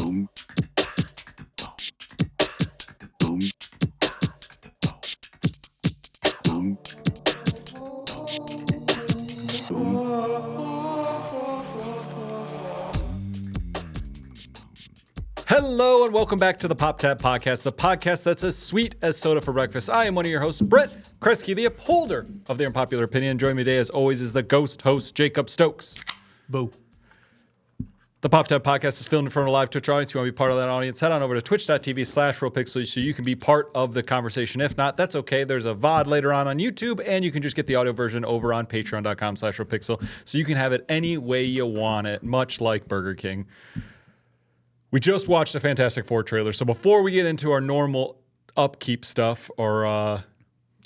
Hello and welcome back to the Pop Tab Podcast, the podcast that's as sweet as soda for breakfast. I am one of your hosts, Brent, Kruscke, the upholder of the unpopular opinion. Joining me today, as always, is the ghost host, Jacob Stokes. Boo. The Pop Tab Podcast is filmed in front of a live Twitch audience. If you want to be part of that audience, head on over to twitch.tv/RealPixel so you can be part of the conversation. If not, that's okay. There's a VOD later on YouTube, and you can just get the audio version over on patreon.com/RealPixel, so you can have it any way you want it, much like Burger King. We just watched the Fantastic Four trailer, so before we get into our normal upkeep stuff, or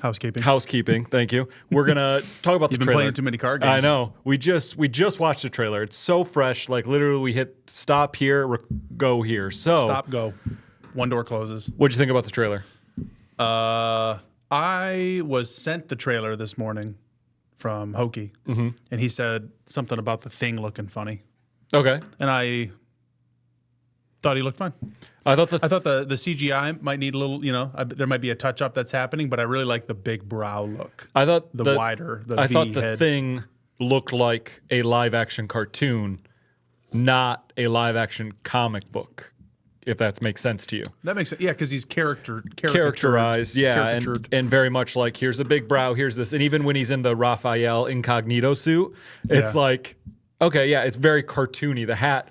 housekeeping, thank you, we're gonna talk about the trailer. You've been playing too many card games. I know. We just watched the trailer. It's so fresh. Like literally, we hit stop here, go here. So stop, go. One door closes. What'd you think about the trailer? I was sent the trailer this morning from Hokey, and he said something about the Thing looking funny. Okay. And I thought he looked fine. I thought the CGI might need a little, there might be a touch up that's happening, but I really like the big brow look. I thought I thought the Thing looked like a live action cartoon, not a live action comic book. If that makes sense to you. That makes sense. Yeah, because he's characterized. Yeah, and very much like here's a big brow, here's this, and even when he's in the Raphael incognito suit, it's like, okay, yeah, it's very cartoony. The hat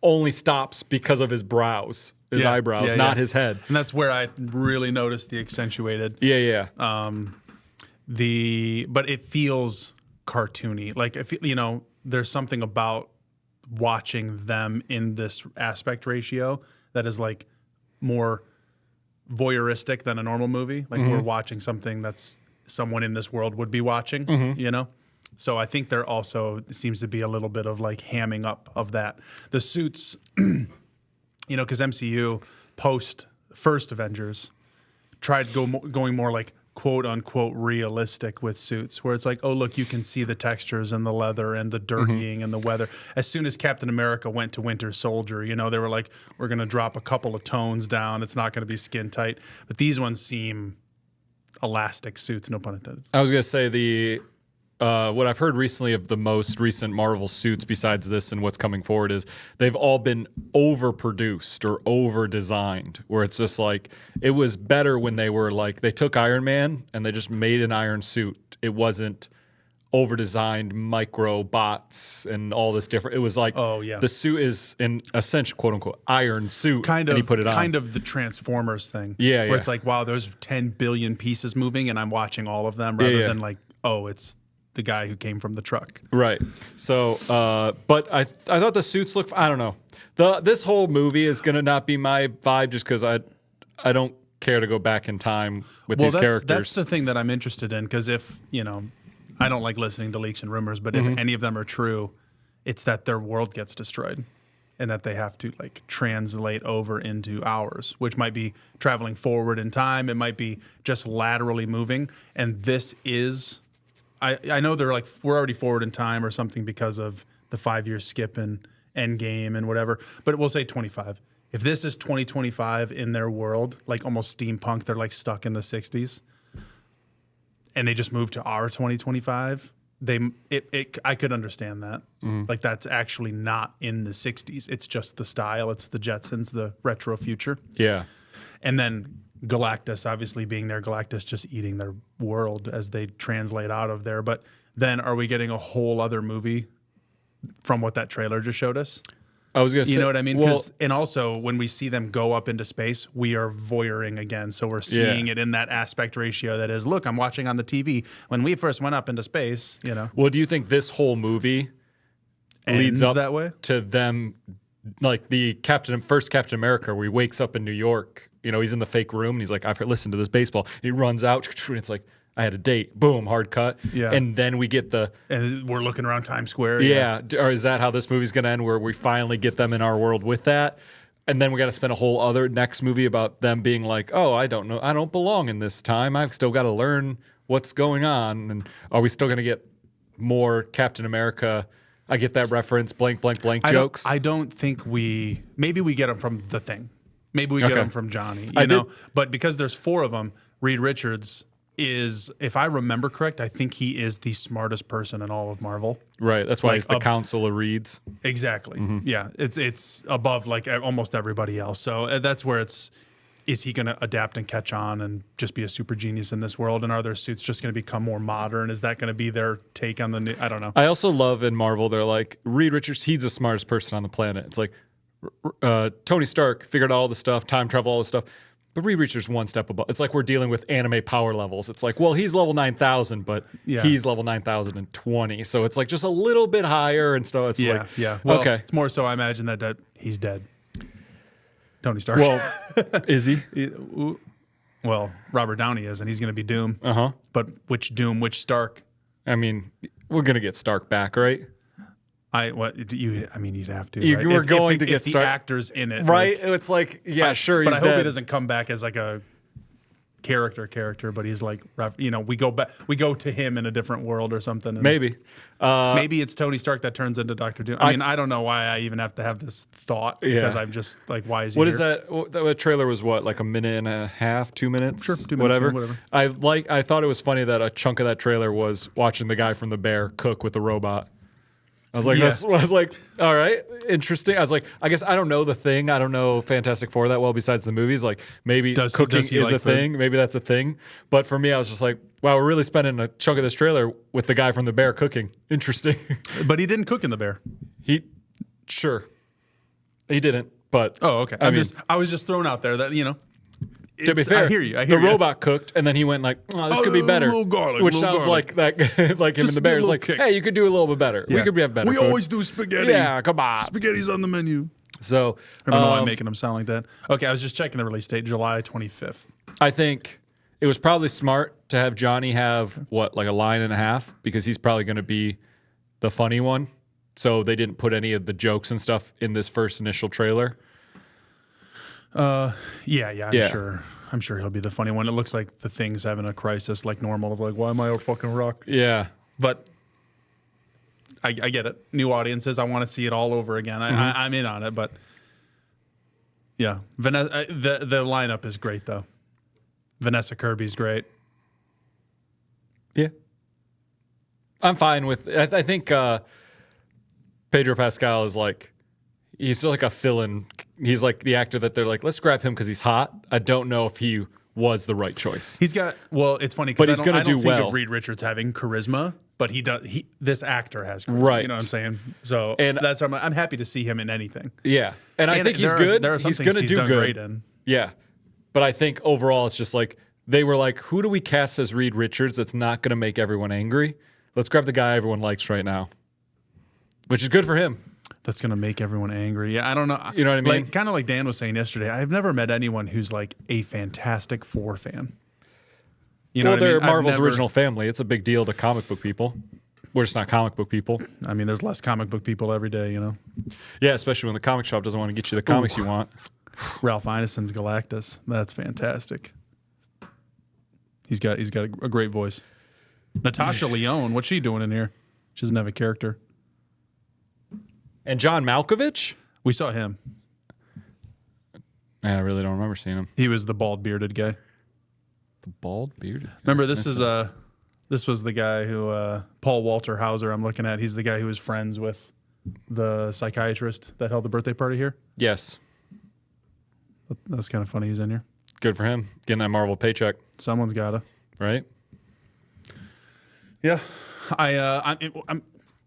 only stops because of his brows, his eyebrows, not his head. And that's where I really noticed the accentuated. Yeah. But it feels cartoony. Like, there's something about watching them in this aspect ratio that is like more voyeuristic than a normal movie. Like we're watching something that's someone in this world would be watching, So I think there also seems to be a little bit of like hamming up of that. The suits, because MCU post first Avengers tried going more like quote unquote realistic with suits, where it's like, oh look, you can see the textures and the leather and the dirtying and the weather. As soon as Captain America went to Winter Soldier, they were like, we're gonna drop a couple of tones down. It's not gonna be skin tight. But these ones seem elastic suits, no pun intended. I was gonna say what I've heard recently of the most recent Marvel suits besides this and what's coming forward is they've all been overproduced or over-designed, where it's just like it was better when they were like they took Iron Man and they just made an iron suit. It wasn't over-designed micro bots and all this different. It was like the suit is an essential quote-unquote iron suit and he put it on. Kind of the Transformers thing. Yeah, where it's like, wow, there's 10 billion pieces moving and I'm watching all of them rather than like, oh, it's the guy who came from the truck. Right. So, but I thought the suits look, I don't know. This whole movie is going to not be my vibe just because I don't care to go back in time with these characters. That's the thing that I'm interested in, because if, I don't like listening to leaks and rumors, but if any of them are true, it's that their world gets destroyed and that they have to like translate over into ours, which might be traveling forward in time. It might be just laterally moving. And this is... I know they're like, we're already forward in time or something because of the 5-year skip and Endgame and whatever, but we'll say 25. If this is 2025 in their world, like almost steampunk, they're like stuck in the 60s, and they just moved to our 2025, I could understand that. Like that's actually not in the 60s. It's just the style. It's the Jetsons, the retro future. Yeah. And then Galactus, obviously being there, Galactus just eating their world as they translate out of there. But then are we getting a whole other movie from what that trailer just showed us? I was going to say... You know what I mean? And also, when we see them go up into space, we are voyeuring again. So we're seeing it in that aspect ratio that is, look, I'm watching on the TV. When we first went up into space, Well, do you think this whole movie leads up that way to them, like the first Captain America, where he wakes up in New York? He's in the fake room and he's like, I've listened to this baseball. And he runs out and it's like, I had a date. Boom, hard cut. Yeah. And then we get and we're looking around Times Square. Yeah. Or is that how this movie's going to end, where we finally get them in our world with that? And then we got to spend a whole other next movie about them being like, oh, I don't know. I don't belong in this time. I've still got to learn what's going on. And are we still going to get more Captain America I get that reference, blank, blank, blank I jokes. I don't think maybe we get them from The Thing. Maybe we get them from Johnny, I know? did- But because there's 4 of them, Reed Richards is, if I remember correct, I think he is the smartest person in all of Marvel. Right. That's why Like he's the Council of Reeds. Exactly. Yeah. It's above like almost everybody else. So that's where is he going to adapt and catch on and just be a super genius in this world? And are their suits just going to become more modern? Is that going to be their take on the new? I don't know. I also love in Marvel, they're like, Reed Richards, he's the smartest person on the planet. It's like, Tony Stark figured out all the stuff, time travel, all the stuff. But Reed Richards one step above. It's like we're dealing with anime power levels. It's like, well, he's level 9,000, but he's level 9,020. So it's like just a little bit higher and stuff. It's like, Well, okay. It's more so I imagine that he's dead. Tony Stark. Well, is he? Well, Robert Downey is, and he's going to be Doom. Uh-huh. But which Doom, which Stark? I mean, we're going to get Stark back, right? You'd have to. You right? were going to get if the Stark. actors in it, Right? like, It's like, yeah, sure, but he's I hope dead. he doesn't come back as like a character, but he's like, we go back, we go to him in a different world or something. And Maybe. maybe it's Tony Stark that turns into Doctor Doom. I mean, I don't know why I even have to have this thought because I'm just like, why is he What here? is that? The trailer was what, like a minute and a half, 2 minutes? Sure, 2 minutes, whatever. I thought it was funny that a chunk of that trailer was watching the guy from The Bear cook with the robot. I was like, I was like, all right, interesting. I was like, I guess I don't know The Thing. I don't know Fantastic Four that well besides the movies. Like maybe cooking he is like a food? thing. Maybe that's a thing. But for me, I was just like, wow, we're really spending a chunk of this trailer with the guy from The Bear cooking. Interesting. But he didn't cook in The Bear. Sure. He didn't, but. Oh, okay. I was just throwing out there that, To be fair, I hear you. the robot cooked, and then he went like, "Oh, this could be better," a little garlic, which little sounds garlic. like that, like him Just in the get a Bears. little Like, kick. hey, you could do a little bit better. We could have better. We food. always do spaghetti. Yeah, come on. Spaghetti's on the menu. So I don't know why I'm making them sound like that. Okay, I was just checking the release date, July 25th. I think it was probably smart to have Johnny have like a line and a half because he's probably going to be the funny one. So they didn't put any of the jokes and stuff in this first initial trailer. I'm sure. I'm sure he'll be the funny one. It looks like the Thing's having a crisis like normal of like, why am I a fucking rock? Yeah. But I get it. New audiences. I want to see it all over again. I'm in on it, but yeah. The lineup is great though. Vanessa Kirby's great. Yeah. I'm fine with. I think Pedro Pascal is like. He's like a fill-in. He's like the actor that they're like, let's grab him because he's hot. I don't know if he was the right choice. He's got. Well, it's funny But because he's I gonna don't do think well. of Reed Richards having charisma, but he does. This actor has charisma. Right. You know what I'm saying? So And- that's why I'm happy to see him in anything. Yeah, and I think he's good. There are some he's things going to he's do done good. great in. Yeah, but I think overall it's just like they were like, who do we cast as Reed Richards that's not going to make everyone angry? Let's grab the guy everyone likes right now, which is good for him. That's going to make everyone angry. Yeah, I don't know. You know what I mean? Like, kind of like Dan was saying yesterday, I've never met anyone who's like a Fantastic Four fan. You know Well, what I they're mean? I've Marvel's never- original family. It's a big deal to comic book people. We're just not comic book people. I mean, there's less comic book people every day, you know? Yeah, especially when the comic shop doesn't want to get you the comics you want. Ralph Ineson's Galactus. That's fantastic. He's got a great voice. Natasha Lyonne, what's she doing in here? She doesn't have a character. And John Malkovich? We saw him. Man, I really don't remember seeing him. He was the bald bearded guy. The bald bearded. Remember, this was the guy who Paul Walter Hauser. I'm looking at. He's the guy who was friends with the psychiatrist that held the birthday party here. Yes. That's kind of funny. He's in here. Good for him. Getting that Marvel paycheck, Someone's gotta. right? Yeah. I'm.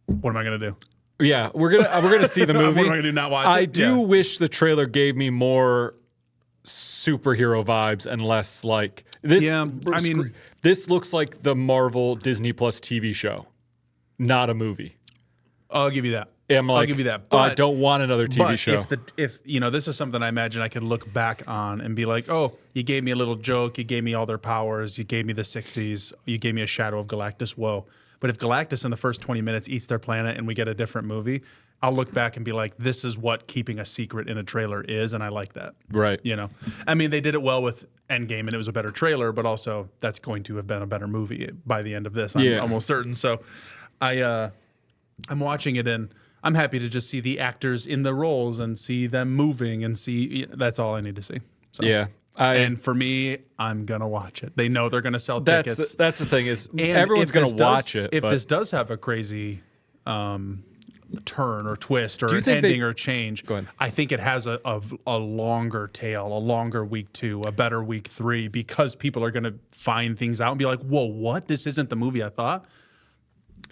What am I gonna do? Yeah, we're gonna see the movie. What am I gonna do? Not watch it? I do Yeah. wish the trailer gave me more superhero vibes and less like this. Yeah, I mean- this looks like the Marvel Disney Plus TV show, not a movie. I'll give you that. I'm like, I'll give you that. oh, I But- don't want another TV But show. if you know, this is something I imagine I could look back on and be like, oh, you gave me a little joke, you gave me all their powers, you gave me the 60s, you gave me a shadow of Galactus, whoa. But if Galactus in the first 20 minutes eats their planet and we get a different movie, I'll look back and be like, this is what keeping a secret in a trailer is, and I like that. Right. You know? I mean, they did it well with Endgame and it was a better trailer, but also that's going to have been a better movie by the end of this. I'm Yeah. almost certain. So I'm watching it in. I'm happy to just see the actors in the roles and see them moving and see. That's all I need to see. So. Yeah. And for me, I'm gonna watch it. They know they're gonna sell tickets. That's the thing is And everyone's if going this to does- watch it. If but this does have a crazy turn or twist or you an think ending or change, Go ahead. I think it has a longer tail, a longer week 2, a better week 3, because people are gonna find things out and be like, "Whoa, what? This isn't the movie I thought."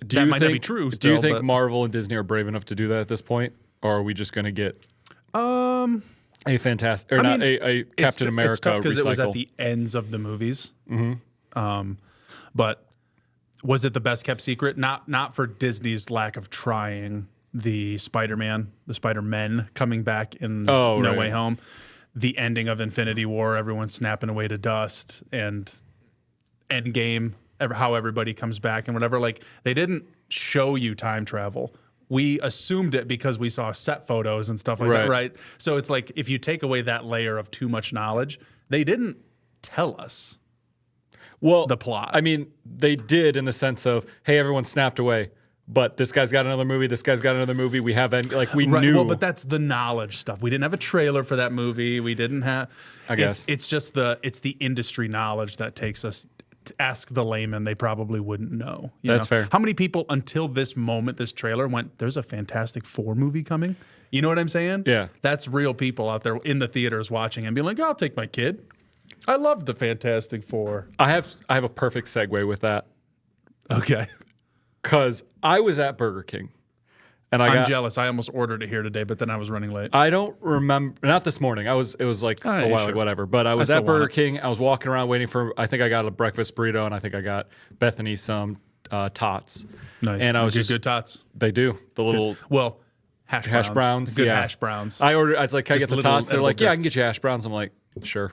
That might not be true. Do you still, think but- Marvel and Disney are brave enough to do that at this point, or are we just going to get a fantastic or not a Captain America It's tough because it was recycle? at the ends of the movies. But was it the best kept secret? Not for Disney's lack of trying. The Spider-Men coming back in No right. Way Home, the ending of Infinity War, everyone snapping away to dust, and Endgame, how everybody comes back and whatever. Like, they didn't show you time travel. We assumed it because we saw set photos and stuff like that, right? So it's like, if you take away that layer of too much knowledge, they didn't tell us the plot. I mean, they did in the sense of, hey, everyone snapped away, but this guy's got another movie. This guy's got another movie. We have knew. Well, but that's the knowledge stuff. We didn't have a trailer for that movie. We didn't have. I guess it's just the industry knowledge that takes us. To ask the layman, they probably wouldn't know. That's fair. How many people until this moment, this trailer went, "There's a Fantastic Four movie coming"? You know what I'm saying? Yeah. That's real people out there in the theaters watching and being like, "I'll take my kid. I love the Fantastic Four." I have a perfect segue with that Okay. because I was at Burger King, and I'm jealous. I almost ordered it here today, but then I was running late. I don't remember. Not this morning. It was like a while, sure. whatever. But I was still at Burger want it. King. I was walking around waiting for. I think I got a breakfast burrito, and I think I got Bethany some tots. Nice. And I was good, just good tots. They do the little Well, hash browns. Good yeah. hash browns. I ordered. I was like, "Can I Just get the little tots?" They're edible like, "Yeah, I can discs. get you hash browns." I'm like, "Sure."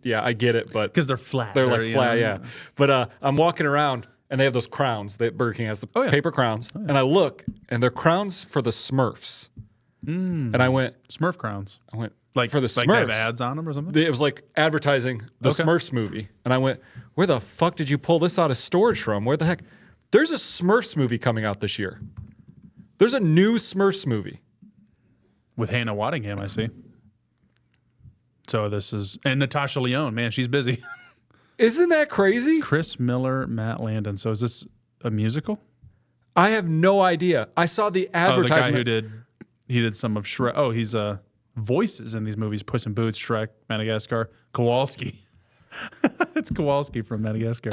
Yeah, I get it, but Because they're flat. they're like you flat, know, yeah. But I'm walking around, and they have those crowns. That Burger King has the yeah. paper crowns, and I look, and they're crowns for the Smurfs. And I went, Smurf crowns. like for the Like Smurfs. they have ads on them or something? It was like advertising the Okay. Smurfs movie, and I went, "Where the fuck did you pull this out of storage from? Where the heck?" There's a Smurfs movie coming out this year. There's a new Smurfs movie. With Hannah Waddingham, I see. So this is... And Natasha Lyonne, man, she's busy. Isn't that crazy? Chris Miller, Matt Landon. So is this a musical? I have no idea. I saw the Oh, the guy advertisement. who did... He did some of Shrek. Oh, he's voices in these movies. Puss in Boots, Shrek, Madagascar. Kowalski. It's Kowalski from Madagascar.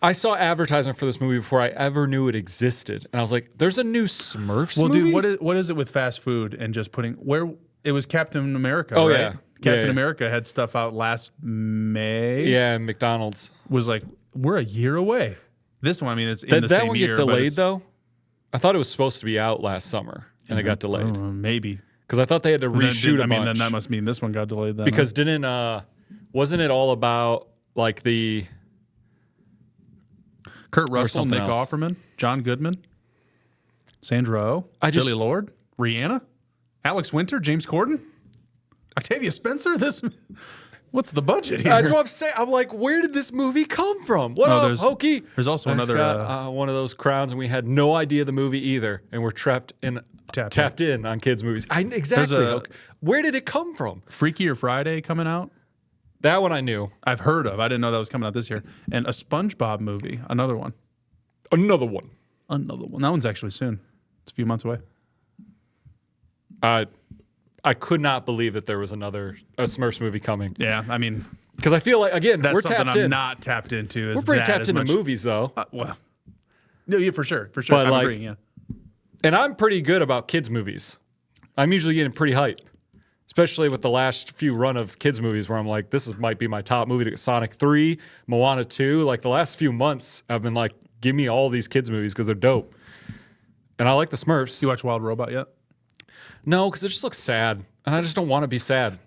I saw advertisement for this movie before I ever knew it existed, and I was like, "There's a new Smurfs Well, movie." dude, what is it with fast food and just putting... Where... It was Captain America, Oh, right? yeah. Captain Yeah. America had stuff out last May. Yeah, McDonald's. Was like, we're a year away. This one, I mean, it's in Did the that same one year. get but delayed it's- though? I thought it was supposed to be out last summer, and it got delayed Maybe. because I thought they had to reshoot a bunch. then that must mean this one got delayed then. Because wasn't it all about like the Kurt Russell, something Nick else. Offerman, John Goodman, Sandra Oh, Billy Lord, Rihanna, Alex Winter, James Corden, Octavia Spencer. What's the budget here? That's what I'm saying. I'm like, where did this movie come from? What up, there's- Hokey? there's also I just another, got, one of those crowns, and we had no idea the movie either, and we're tapped in on kids' movies. Exactly. Hoke. Where did it come from? Freakier Friday coming out. That one I knew. I've heard of. I didn't know that was coming out this year. And a SpongeBob movie, another one. Another one. That one's actually soon. It's a few months away. I could not believe that there was a Smurfs movie coming. Yeah, I mean, Because I feel like, again, that's we're something tapped I'm in. not tapped into. We're pretty tapped into movies, though. Well, yeah, for sure. But I'm like- agreeing, yeah. And I'm pretty good about kids' movies. I'm usually getting pretty hype, especially with the last few run of kids' movies where I'm like, might be my top movie. Sonic 3, Moana 2. Like the last few months, I've been like, give me all these kids' movies because they're dope. And I like the Smurfs. You watch Wild Robot yet? No, because it just looks sad. And I just don't want to be sad.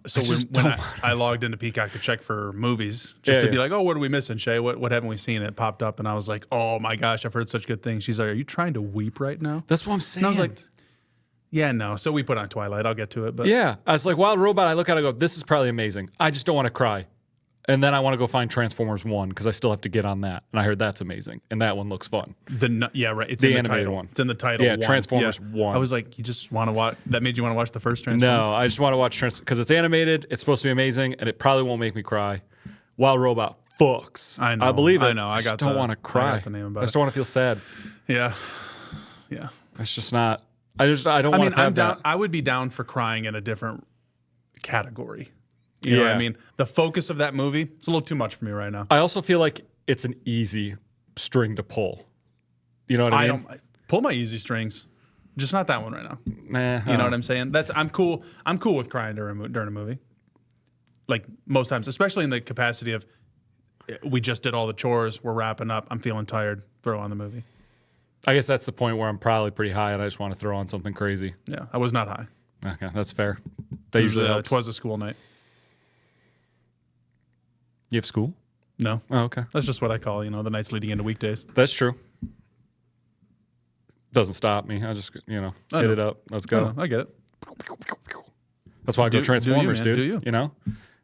So just when don't I logged into Peacock to check for movies, just to be like, oh, what are we missing, Shay? What haven't we seen? It popped up, and I was like, oh my gosh, I've heard such good things. She's like, are you trying to weep right now? That's what I'm saying. And I was like, yeah, no. So we put on Twilight. I'll get to it. But yeah. I was like, Wild Robot, I look at it and go, this is probably amazing. I just don't want to cry. And then I want to go find Transformers 1 because I still have to get on that. And I heard that's amazing. And that one looks fun. Yeah, right. It's The in the animated title. one. It's in the title. Yeah, 1. Transformers 1. I was like, you just want to watch? That made you want to watch the first Transformers? No, I just want to watch because it's animated. It's supposed to be amazing, and it probably won't make me cry. Wild Robot fucks. I know. I believe it. I know. I just got don't want to cry. I got the name about I just don't want to feel sad. Yeah. Yeah. It's just not. I don't want to have that. I would be down for crying in a different category. You know what I Yeah. mean? The focus of that movie, it's a little too much for me right now. I also feel like it's an easy string to pull. You know what I mean? don't pull my easy strings. Just not that one right now. Nah, You know what I'm saying? I'm cool. I'm cool with crying during a movie. Like most times, especially in the capacity of we just did all the chores, we're wrapping up, I'm feeling tired, throw on the movie. I guess that's the point where I'm probably pretty high and I just want to throw on something crazy. Yeah, I was not high. Okay, that's fair. That usually helps. It was a school night. You have school? No, Oh, okay. that's just what I call, the nights leading into weekdays. That's true. Doesn't stop me. I just, hit it up. Let's go. I get it. That's why I go Transformers, do you, man? dude. Do you?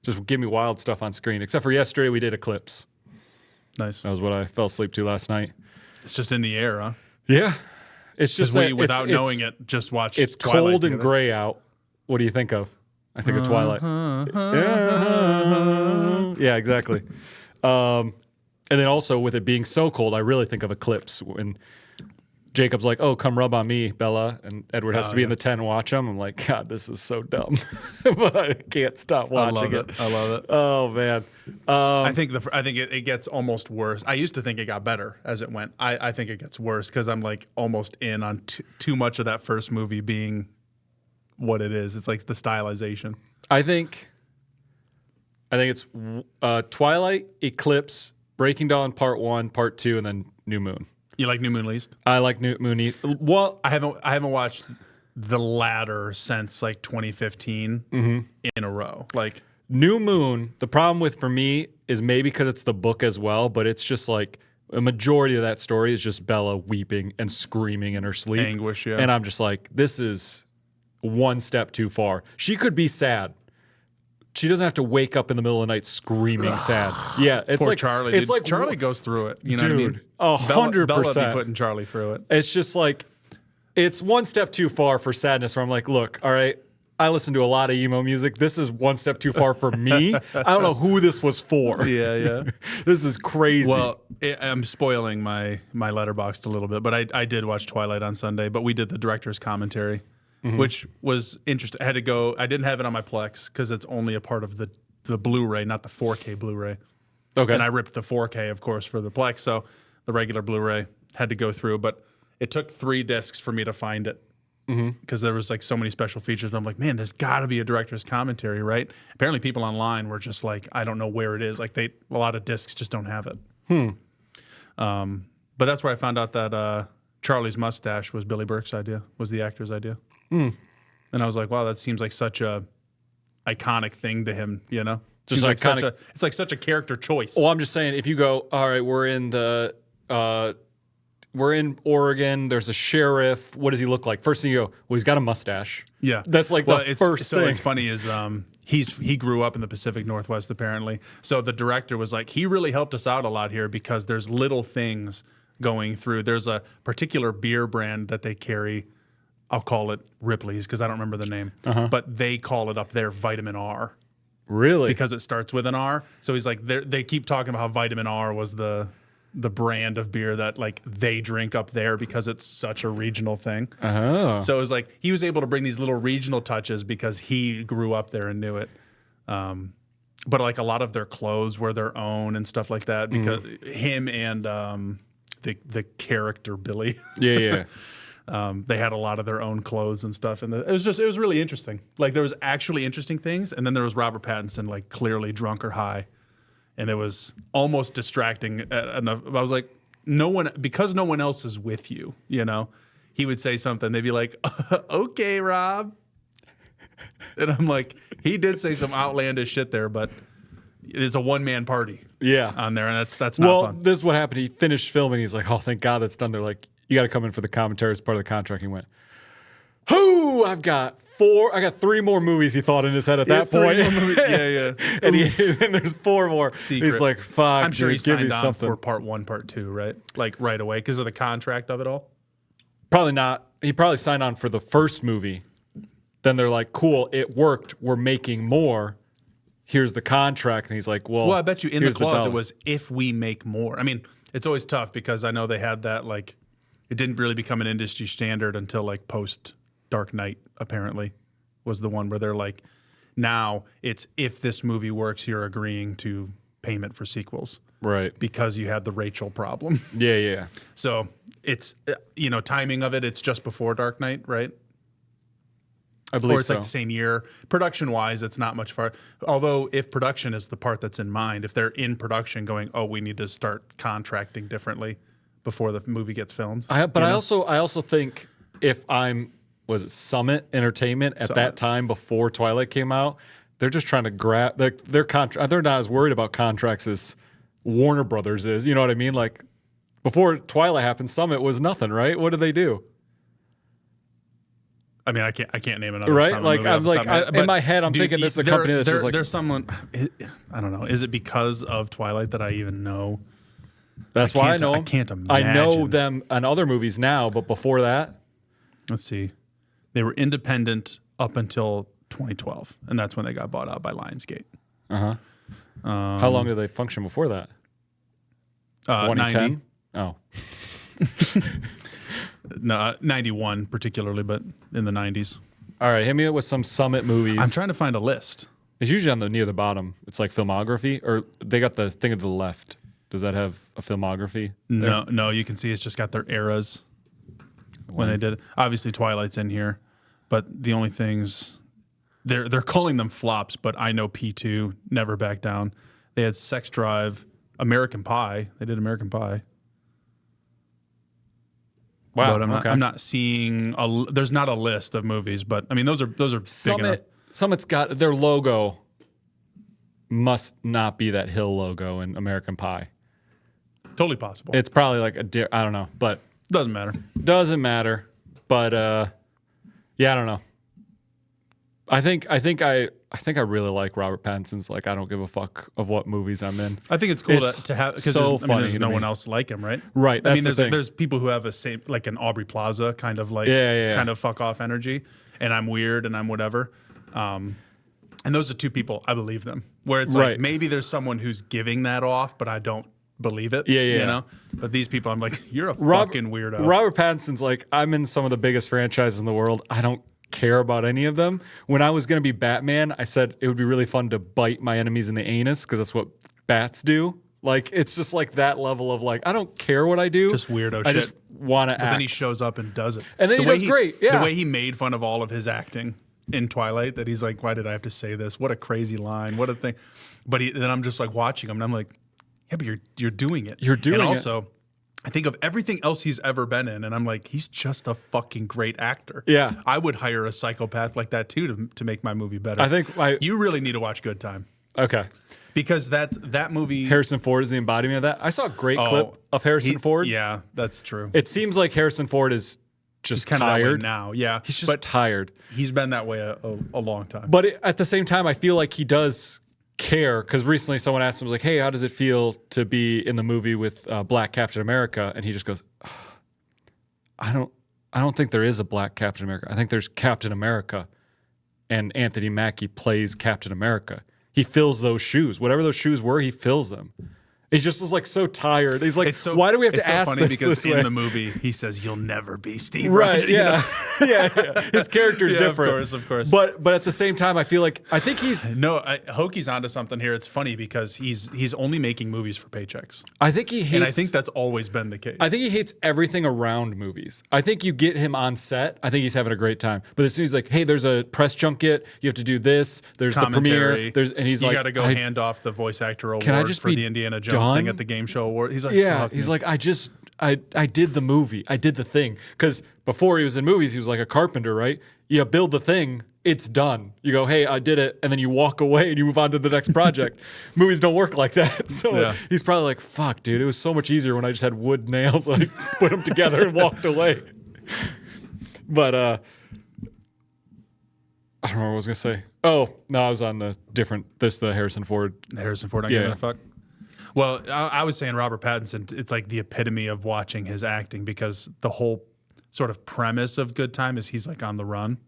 Just give me wild stuff on screen. Except for yesterday, we did Eclipse. Nice. That was what I fell asleep to last night. It's just in the air, huh? Yeah. It's just Because that without knowing it, just watch. It's Twilight cold and together. gray out. What do you think of? I think of Twilight. Yeah, exactly. And then also with it being so cold, I really think of Eclipse when Jacob's like, "Oh, come rub on me, Bella," and Edward has to be in the tent and watch him. I'm like, God, this is so dumb, but I can't stop watching it. I love it. Oh man, I think it gets almost worse. I used to think it got better as it went. I think it gets worse because I'm like almost in on too much of that first movie being what it is. It's like the stylization. I think it's Twilight, Eclipse, Breaking Dawn Part 1, Part 2, and then New Moon. You like New Moon least? I like New Moon. Well, I haven't watched the latter since like 2015 in a row. Like New Moon, the problem with for me is maybe because it's the book as well, but it's just like a majority of that story is just Bella weeping and screaming in her sleep. Anguish, yeah. And I'm just like, this is one step too far. She could be sad. She doesn't have to wake up in the middle of the night screaming sad. Yeah, it's Poor like Charlie. It's dude. like Charlie goes through it. You know what I mean? Dude, 100%. Bella be putting Charlie through it. It's just like it's one step too far for sadness. Where I'm like, look, all right, I listen to a lot of emo music. This is one step too far for me. I don't know who this was for. Yeah. This is crazy. Well, I'm spoiling my Letterboxd a little bit, but I did watch Twilight on Sunday. But we did the director's commentary, which was interesting. I had to go. I didn't have it on my Plex because it's only a part of the Blu-ray, not the 4K Blu-ray. Okay. And I ripped the 4K, of course, for the Plex, so the regular Blu-ray had to go through. But it took 3 discs for me to find it because there was like so many special features. But I'm like, man, there's got to be a director's commentary, right? Apparently, people online were just like, I don't know where it is. Like a lot of discs just don't have it. But that's where I found out that Charlie's mustache was Billy Burke's idea, was the actor's idea. And I was like, wow, that seems like such a iconic thing to him, Just Seems like iconic. it's like such a character choice. Well, I'm just saying, if you go, all right, we're in Oregon. There's a sheriff. What does he look like? First thing you go, well, he's got a mustache. Yeah, That's like the first so thing. what's funny is he grew up in the Pacific Northwest apparently. So the director was like, he really helped us out a lot here because there's little things going through. There's a particular beer brand that they carry. I'll call it Ripley's because I don't remember the name, but they call it up there Vitamin R. Really? Because it starts with an R. So he's like, they keep talking about how Vitamin R was the brand of beer that like they drink up there because it's such a regional thing. Oh. So it was like he was able to bring these little regional touches because he grew up there and knew it. But like a lot of their clothes were their own and stuff like that because him and the character Billy. Yeah. They had a lot of their own clothes and stuff, and it was really interesting. Like there was actually interesting things, and then there was Robert Pattinson like clearly drunk or high, and it was almost distracting enough. I was like, because no one else is with you, he would say something, they'd be like, "Okay, Rob," and I'm like, he did say some outlandish shit there, but it's a one-man party, on there, and that's not fun. This is what happened. He finished filming. He's like, "Oh, thank God that's done." They're like, "You got to come in for the commentary as part of the contract." He went, Who I've got 4. I got 3 more movies he thought in his head at that point. Yeah. and there's 4 more. Secret. He's like, fuck. I'm sure dude, he signed give me on something. for part 1, part 2, right? Like right away because of the contract of it all. Probably not. He probably signed on for the first movie. Then they're like, cool, it worked. We're making more. Here's the contract. And he's like, well, I bet you in the clause dollar. it was if we make more. I mean, it's always tough because I know they had that, like, it didn't really become an industry standard until like post Dark Knight, apparently, was the one where they're like, now it's if this movie works, you're agreeing to payment for sequels. Right. Because you had the Rachel problem. Yeah. So it's, timing of it, it's just before Dark Knight, right? I believe or it's like the same year. Production-wise, it's not much far. Although if production is the part that's in mind, if they're in production going, oh, we need to start contracting differently before the movie gets filmed. I also think if was it Summit Entertainment at that time before Twilight came out, they're just trying to grab their contract. They're not as worried about contracts as Warner Brothers is. You know what I mean? Like before Twilight happened, Summit was nothing, right? What did they do? I mean, I can't name another. Right? Summit Like movie I'm off the like top of my head. in my head, I'm thinking this is a company that's just like there's someone. I don't know. Is it because of Twilight that I even know? That's why I know them. I can't imagine. I know them on other movies now, but before that, let's see, they were independent up until 2012, and that's when they got bought out by Lionsgate. How long did they function before that? 2010. 90. Oh, No, 91 particularly, but in the 90s. all right. Hit me up with some Summit movies. I'm trying to find a list. It's usually on the near the bottom. It's like filmography, or they got the thing to the left. Does that have a filmography? No, you can see it's just got their eras when they did it. Obviously, Twilight's in here, but the only things they're calling them flops. But I know P2, Never Back Down. They had Sex Drive, American Pie. They did American Pie. Wow. But I'm not seeing there's not a list of movies, but I mean those are big enough. Summit's got their logo. Must not be that Hill logo in American Pie. Totally possible. It's probably like I don't know, but doesn't matter. Doesn't matter. But yeah, I don't know. I think I really like Robert Pattinson's like I don't give a fuck of what movies I'm in. I think it's cool It's to have because so there's funny no to one me. else like him, right? Right. I mean, that's the thing. there's people who have a same like an Aubrey Plaza kind of like Yeah. kind of fuck off energy, and I'm weird and I'm whatever. And those are two people I believe them. Where it's Right. like maybe there's someone who's giving that off, but I don't believe it. Yeah. You know. But these people, I'm like, you're a fucking weirdo. Robert Pattinson's like I'm in some of the biggest franchises in the world. I don't care about any of them. When I was going to be Batman, I said it would be really fun to bite my enemies in the anus because that's what bats do. Like it's just like that level of like I don't care what I do. Just weirdo I shit. just want to act. But then he shows up and does it. And then he way does great, yeah. The way he made fun of all of his acting in Twilight, that he's like, why did I have to say this? What a crazy line. What a thing. But then I'm just like watching him and I'm like, yeah, but you're doing it. You're doing and it. also, I think of everything else he's ever been in, and I'm like, he's just a fucking great actor. Yeah. I would hire a psychopath like that too to make my movie better. I think you really need to watch Good Time. Okay. Because that movie Harrison Ford is the embodiment of that. I saw a great clip of Harrison Ford. Yeah, that's true. It seems like Harrison Ford is just Kind of that way tired. now. Yeah. He's just tired. He's been that way a long time. But at the same time, I feel like he does care because recently someone asked him, like, hey, how does it feel to be in the movie with Black Captain America? And he just goes, I don't think there is a Black Captain America. I think there's Captain America, and Anthony Mackie plays Captain America. He fills those shoes. Whatever those shoes were, he fills them. He just is like so tired. He's like, why do we have to ask funny this because way? in the movie he says you'll never be Steve Right? Rogers. You know? Yeah. His character's different. Of course. But at the same time, I think he's. No, Hoki's onto something here. It's funny because he's only making movies for paychecks, I think he hates. and I think that's always been the case. I think he hates everything around movies. I think you get him on set, I think he's having a great time. But as soon as he's like, hey, there's a press junket, you have to do this, there's the premiere, and he's like, you got to go hand off the voice actor award I just for be the Indiana Jones done? thing at the game show award. He's like, yeah, fuck he's me. like, I did the movie, I did the thing. Because before he was in movies, he was like a carpenter, right? You build the thing, it's done. You go, hey, I did it, and then you walk away and you move on to the next project. Movies don't work like that. So he's probably like, fuck, dude, it was so much easier when I just had wood nails, like put them together and walked away. But remember what I was gonna say. Oh no, I was on the Harrison Ford. Harrison Ford, not giving a fuck. Well, I was saying Robert Pattinson. It's like the epitome of watching his acting because the whole sort of premise of Good Time is he's like on the run,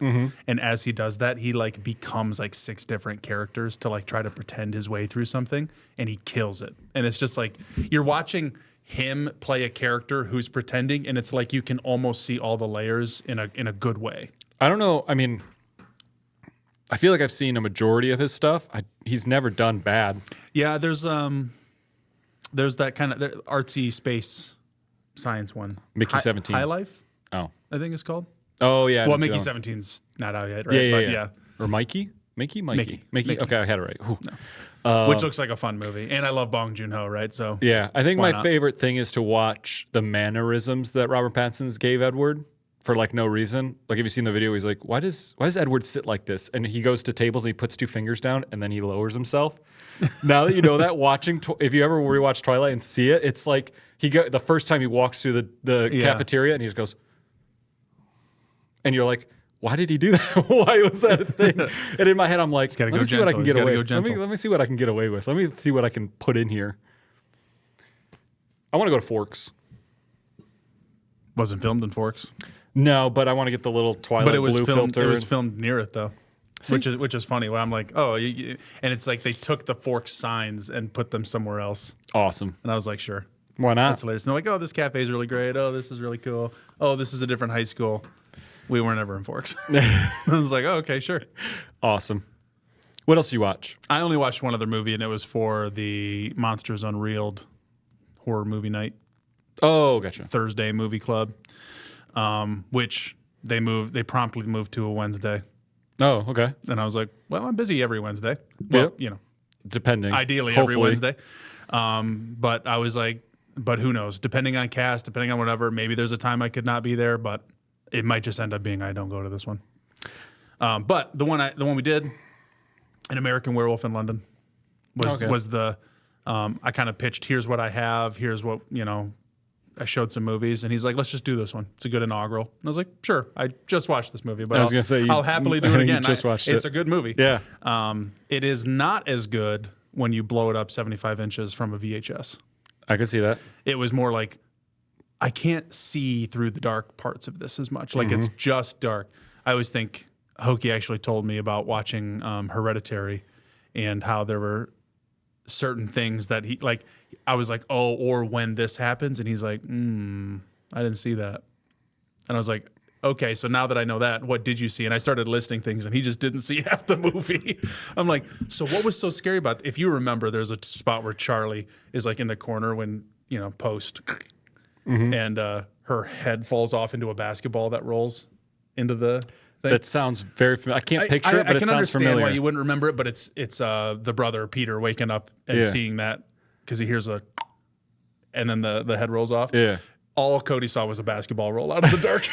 and as he does that, he like becomes like 6 different characters to like try to pretend his way through something, and he kills it. And it's just like you're watching him play a character who's pretending, and it's like you can almost see all the layers in a good way. I don't know. I mean, I feel like I've seen a majority of his stuff. He's never done bad. Yeah, there's that kind of artsy space science one. Mickey 17. High Life, Oh. I think it's called. Oh, yeah. Well, Mickey 17's not out yet, right? Yeah. Or Mikey? Mickey? Mickey. Okay, I had it right. Which looks like a fun movie. And I love Bong Joon-ho, right? So yeah, I think why my not? favorite thing is to watch the mannerisms that Robert Pattinson gave Edward for like no reason. Like, have you seen the video? He's like, why does Edward sit like this? And he goes to tables and he puts 2 fingers down and then he lowers himself. Now that you know that, if you ever rewatch Twilight and see it, it's like the first time he walks through the cafeteria and he just goes, and you're like, why did he do that? Why was that a thing? And in my head, I'm like, let me see what I can get away with. Let me see what I can get away with. Let me see what I can put in here. I want to go to Forks. Wasn't filmed in Forks. No, but I want to get the little Twilight blue filter. It was filmed near it though, which is funny. Where I'm like, oh, and it's like they took the Forks signs and put them somewhere else. Awesome. And I was like, sure, why not? That's hilarious. And they're like, oh, this cafe is really great. Oh, this is really cool. Oh, this is a different high school. We weren't ever in Forks. I was like, oh, okay, sure. Awesome. What else do you watch? I only watched one other movie, and it was for the Monsters Unreeled horror movie night. Oh, gotcha. Thursday movie club, which they promptly moved to a Wednesday. Oh, okay. And I was like, well, I'm busy every Wednesday. Well, depending. Ideally hopefully. every Wednesday. But I was like, but who knows? Depending on cast, depending on whatever, maybe there's a time I could not be there, but it might just end up being I don't go to this one. But the one we did, An American Werewolf in London, was the I kind of pitched, here's what I have, here's what, I showed some movies, and he's like, let's just do this one. It's a good inaugural. And I was like, sure. I just watched this movie, but I'll happily do it again. It's a good movie. Yeah. It is not as good when you blow it up 75 inches from a VHS. I could see that. It was more like, I can't see through the dark parts of this as much. Like, it's just dark. I always think Hokie actually told me about watching Hereditary and how there were certain things that I was like, oh, or when this happens, and he's like, I didn't see that. And I was like, okay, so now that I know that, what did you see? And I started listing things, and he just didn't see half the movie. I'm like, so what was so scary about if you remember, there's a spot where Charlie is like in the corner when, post, and her head falls off into a basketball that rolls into the thing. That sounds very familiar. I can't picture it, but it sounds familiar. I can understand why you wouldn't remember it, but it's the brother, Peter, waking up and seeing that because he hears and then the head rolls off. Yeah. All Cody saw was a basketball roll out of the dark.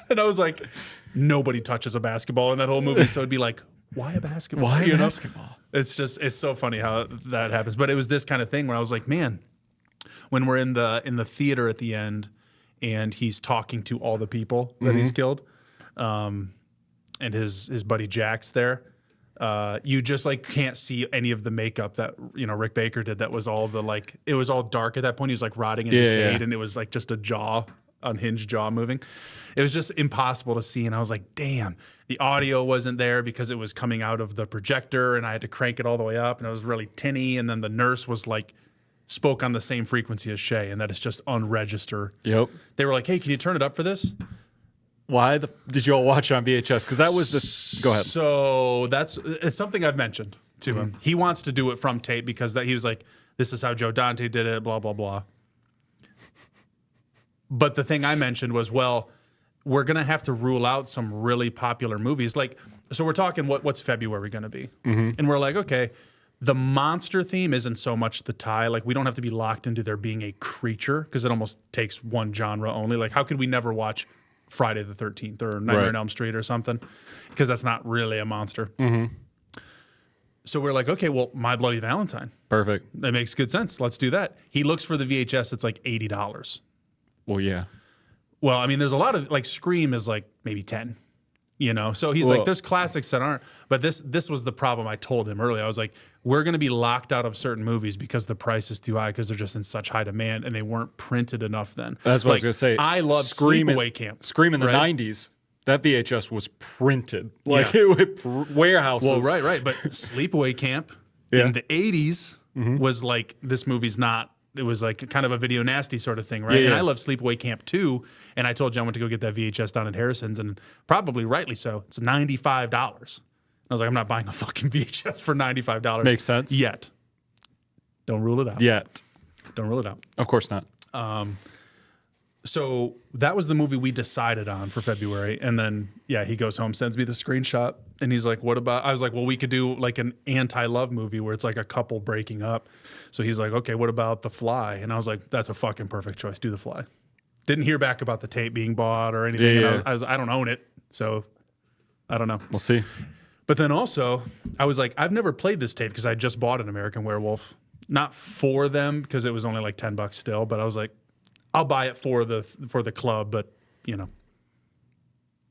And I was like, nobody touches a basketball in that whole movie. So it'd be like, why a basketball? Why a basketball? It's so funny how that happens. But it was this kind of thing where I was like, man, when we're in the theater at the end and he's talking to all the people that he's killed, and his buddy Jack's there, you just like can't see any of the makeup that Rick Baker did. That was all it was all dark at that point. He was like rotting and decayed, and it was like just a unhinged jaw moving. It was just impossible to see, and I was like, damn, the audio wasn't there because it was coming out of the projector, and I had to crank it all the way up, and it was really tinny, and then the nurse was like spoke on the same frequency as Shay, and that is just unregister. Yep. They were like, hey, can you turn it up for this? Why did you all watch it on VHS? Because that was the. Go ahead. So it's something I've mentioned to him. He wants to do it from tape because he was like, this is how Joe Dante did it, blah, blah, blah. But the thing I mentioned was, well, we're going to have to rule out some really popular movies. So we're talking what's February going to be? And we're like, okay, the monster theme isn't so much the tie. Like, we don't have to be locked into there being a creature because it almost takes one genre only. Like, how could we never watch Friday the 13th or Nightmare on Elm Street or something? Because that's not really a monster. So we're like, okay, well, My Bloody Valentine. Perfect. That makes good sense. Let's do that. He looks for the VHS. It's like $80. Well, yeah. Well, I mean, there's a lot of Scream is like maybe 10. You know, so he's like, there's classics that aren't, but this was the problem I told him earlier. I was like, we're going to be locked out of certain movies because the price is too high because they're just in such high demand and they weren't printed enough then. That's what I was going to say. I love Sleepaway Camp. Scream in the 90s. That VHS was printed. Like it would warehouses. Well, right. But Sleepaway Camp in the 80s was like, this movie's not. It was like kind of a video nasty sort of thing, right? And I love Sleepaway Camp too. And I told you I went to go get that VHS down at Harrison's, and probably rightly so. It's $95. I was like, I'm not buying a fucking VHS for $95. Makes sense. Yet. Don't rule it out. Yet. Don't rule it out. Of course not. So that was the movie we decided on for February. And then, he goes home, sends me the screenshot. And he's like, what about, I was like, well, we could do like an anti-love movie where it's like a couple breaking up. So he's like, okay, what about The Fly? And I was like, that's a fucking perfect choice. Do The Fly. Didn't hear back about the tape being bought or anything. And I don't own it. So I don't know. We'll see. But then also, I was like, I've never played this tape because I just bought an American Werewolf. Not for them because it was only like $10 still. But I was like, I'll buy it for the club, but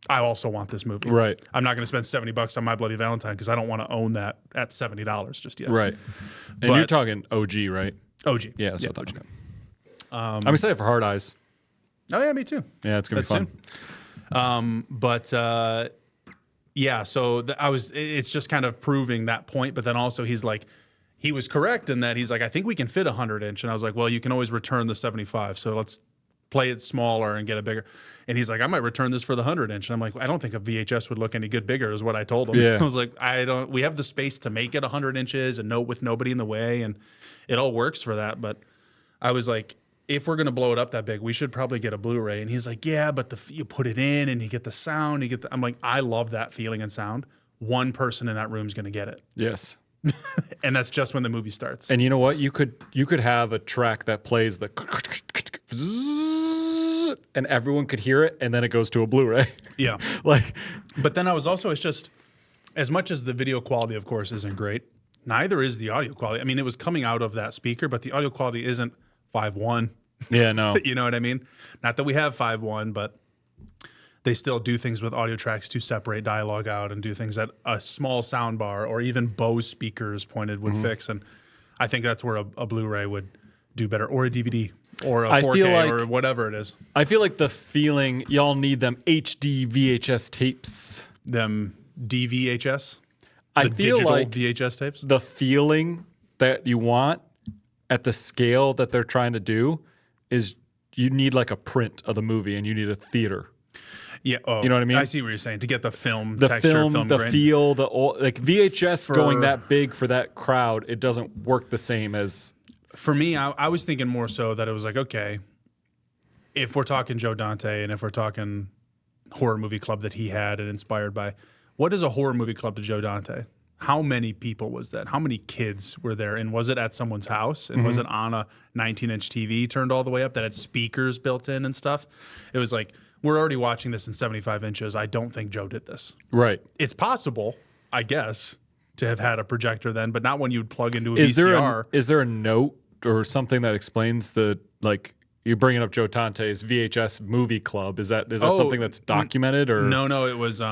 I also want this movie. Right. I'm not going to spend $70 on My Bloody Valentine because I don't want to own that at $70 just yet. Right. And you're talking OG, right? OG. Yeah, that's what OG. I'm excited for Hard Eyes. Oh yeah, me too. Yeah, it's gonna be fun. So it's just kind of proving that point. But then also he's like, he was correct in that he's like, I think we can fit 100-inch. And I was like, well, you can always return the 75. So let's play it smaller and get it bigger. And he's like, I might return this for the 100-inch. And I'm like, I don't think a VHS would look any good bigger is what I told him. Yeah. I was like, we have the space to make it 100 inches and with nobody in the way. And it all works for that. But I was like, if we're going to blow it up that big, we should probably get a Blu-ray. And he's like, yeah, but you put it in and you get the sound. I'm like, I love that feeling and sound. One person in that room is going to get it. Yes. And that's just when the movie starts. And you know what? You could have a track that plays the and everyone could hear it, and then it goes to a Blu-ray. Yeah. But then it's just, as much as the video quality, of course, isn't great, neither is the audio quality. I mean, it was coming out of that speaker, but the audio quality isn't 5.1. Yeah, no. You know what I mean? Not that we have 5.1, but they still do things with audio tracks to separate dialogue out and do things that a small sound bar or even Bose speakers pointed would fix. And I think that's where a Blu-ray would do better, or a DVD, or a 4K, or whatever it is. I feel like the feeling, y'all need them HD VHS tapes. Them DVHS? I feel like VHS tapes? The feeling that you want at the scale that they're trying to do is you need like a print of the movie and you need a theater. Yeah, you know what I mean? I see what you're saying. To get the film texture, film the grain. feel, like VHS going that big for that crowd, it doesn't work the same as. For me, I was thinking more so that it was like, okay, if we're talking Joe Dante and if we're talking horror movie club that he had and inspired by, what is a horror movie club to Joe Dante? How many people was that? How many kids were there? And was it at someone's house? And was it on a 19-inch TV turned all the way up that had speakers built in and stuff? It was like, we're already watching this in 75 inches. I don't think Joe did this. Right. It's possible, I guess, to have had a projector then, but not when you would plug into a VCR. Is there a note or something that explains you're bringing up Joe Dante's VHS movie club? Is that something that's documented or? No, it was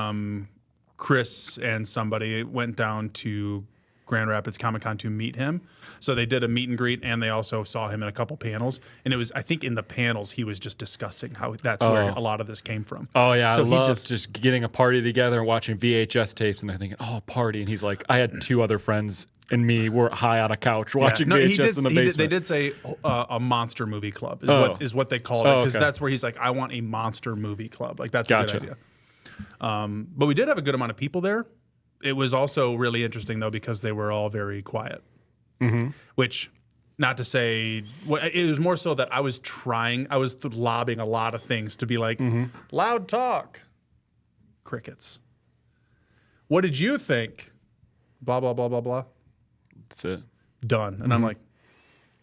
Chris and somebody went down to Grand Rapids Comic-Con to meet him. So they did a meet and greet, and they also saw him in a couple panels. And it was, I think in the panels, he was just discussing how that's where a lot of this came from. Oh, yeah. So I love just getting a party together and watching VHS tapes, and they're thinking, oh, party. And he's like, I had two other friends and me were high on a couch watching VHS in the basement. They did say a monster movie club is what they called it, because that's where he's like, I want a monster movie club. Like, that's a good idea. But we did have a good amount of people there. It was also really interesting, though, because they were all very quiet. Mm-hmm. Which, not to say, it was more so that I was lobbing a lot of things to be like, loud talk. Crickets. What did you think? Blah, blah, blah, blah, blah. That's it. Done. And I'm like,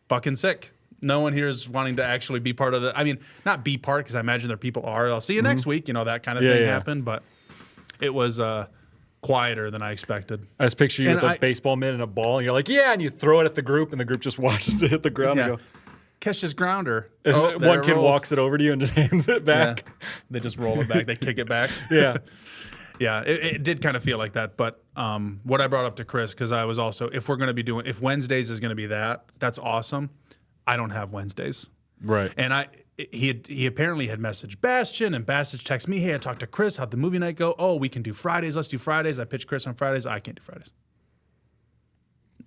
fucking sick. No one here is wanting to actually be part of I mean, not be part, because I imagine there people are. I'll see you next week. You know, that kind of thing happened. But it was quieter than I expected. I just picture you with a baseball mitt and a ball, and you're like, yeah, and you throw it at the group, and the group just watches it hit the ground and go, catch this grounder. And one kid walks it over to you and just hands it back. Yeah. They just roll it back. They kick it back. Yeah. Yeah, it did kind of feel like that. But what I brought up to Chris, because I was also, if Wednesdays is going to be that's awesome. I don't have Wednesdays. Right. And he apparently had messaged Bastian, and Bastian texted me, hey, I talked to Chris. How'd the movie night go? Oh, we can do Fridays. Let's do Fridays. I pitched Chris on Fridays. I can't do Fridays.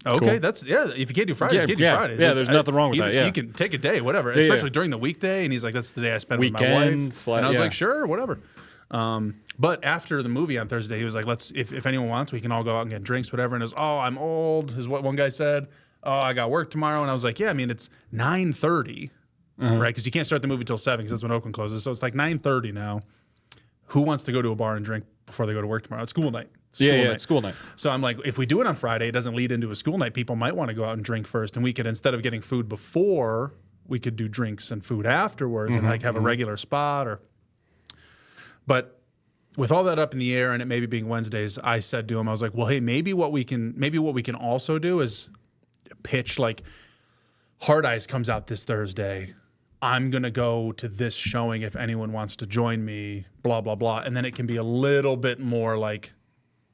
Okay, Cool. if you can't do Fridays, you can't do Fridays. Yeah, there's nothing wrong with that. Yeah. You can take a day, whatever, especially during the weekday. And he's like, that's the day I spend with my wife. And I was like, sure, whatever. But after the movie on Thursday, he was like, if anyone wants, we can all go out and get drinks, whatever. And it was, oh, I'm old, is what one guy said. Oh, I got work tomorrow. And I was like, yeah, I mean, it's 9:30, right? Because you can't start the movie till 7 because that's when Oakland closes. So it's like 9:30 now. Who wants to go to a bar and drink before they go to work tomorrow? It's school night. It's school night. So I'm like, if we do it on Friday, it doesn't lead into a school night. People might want to go out and drink first. And we could, instead of getting food before, we could do drinks and food afterwards and like have a regular spot. But with all that up in the air and it maybe being Wednesdays, I said to him, I was like, well, hey, maybe what we can also do is pitch like Hard Eyes comes out this Thursday. I'm going to go to this showing if anyone wants to join me, blah, blah, blah. And then it can be a little bit more like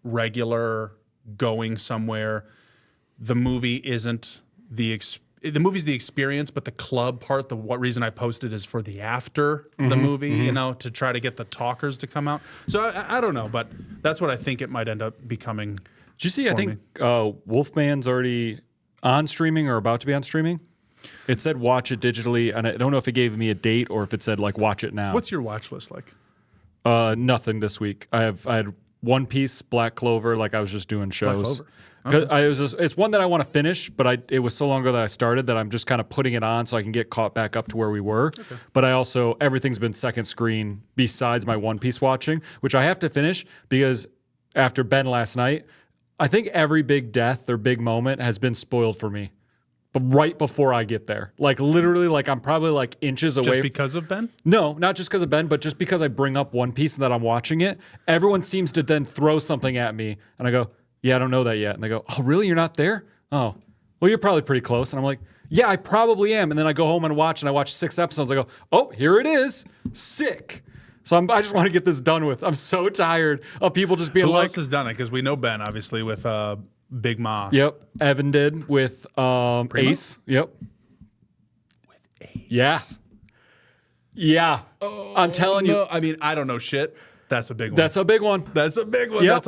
regular going somewhere. The movie isn't the movie's the experience, but the club part, what reason I posted is for the after the movie, to try to get the talkers to come out. So I don't know, but that's what I think it might end up becoming. Did you see, I think Wolfman's already on streaming or about to be on streaming? It said watch it digitally, and I don't know if it gave me a date or if it said like watch it now. What's your watch list like? Nothing this week. I had One Piece, Black Clover, like I was just doing shows. Black Clover. Okay. It's one that I want to finish, but it was so long ago that I started that I'm just kind of putting it on so I can get caught back up to where we were. Okay. But everything's been second screen besides my One Piece watching, which I have to finish because after Ben last night, I think every big death or big moment has been spoiled for me. But right before I get there, like literally, like I'm probably like inches away. Just because of Ben? No, not just because of Ben, but just because I bring up One Piece and that I'm watching it. Everyone seems to then throw something at me, and I go, "Yeah, I don't know that yet." And they go, "Oh, really? You're not there? Oh, well, you're probably pretty close." And I'm like, "Yeah, I probably am." And then I go home and I watch 6 episodes. I go, "Oh, here it is, sick." So I just want to get this done with. I'm so tired of people just being Who like, else has done it? Because we know Ben, obviously, with Big Ma. Yep. Evan did with Ace. Yep. With Ace. Yeah. Yeah. I'm telling you. I mean, I don't know shit. That's a big one. That's a big one. That's a big one. Yep. That's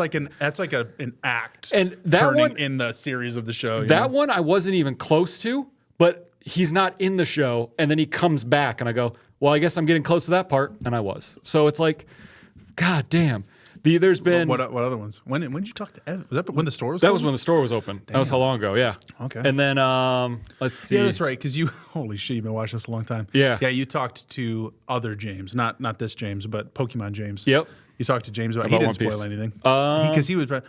like an act. And that turning one in the series of the show. That one I wasn't even close to, but he's not in the show, and then he comes back, and I go, well, I guess I'm getting close to that part, and I was. So it's like, God damn. There's been what other ones? When did you talk to Evan? Was that when the store was? That was when the store was open. Damn. That was how long ago? Yeah. Okay. And then let's see. Yeah, that's right. Because holy shit, you've been watching this a long time. Yeah. Yeah, you talked to other James, not this James, but Pokemon James. Yep. You talked to James about he didn't spoil anything. Because he was, no,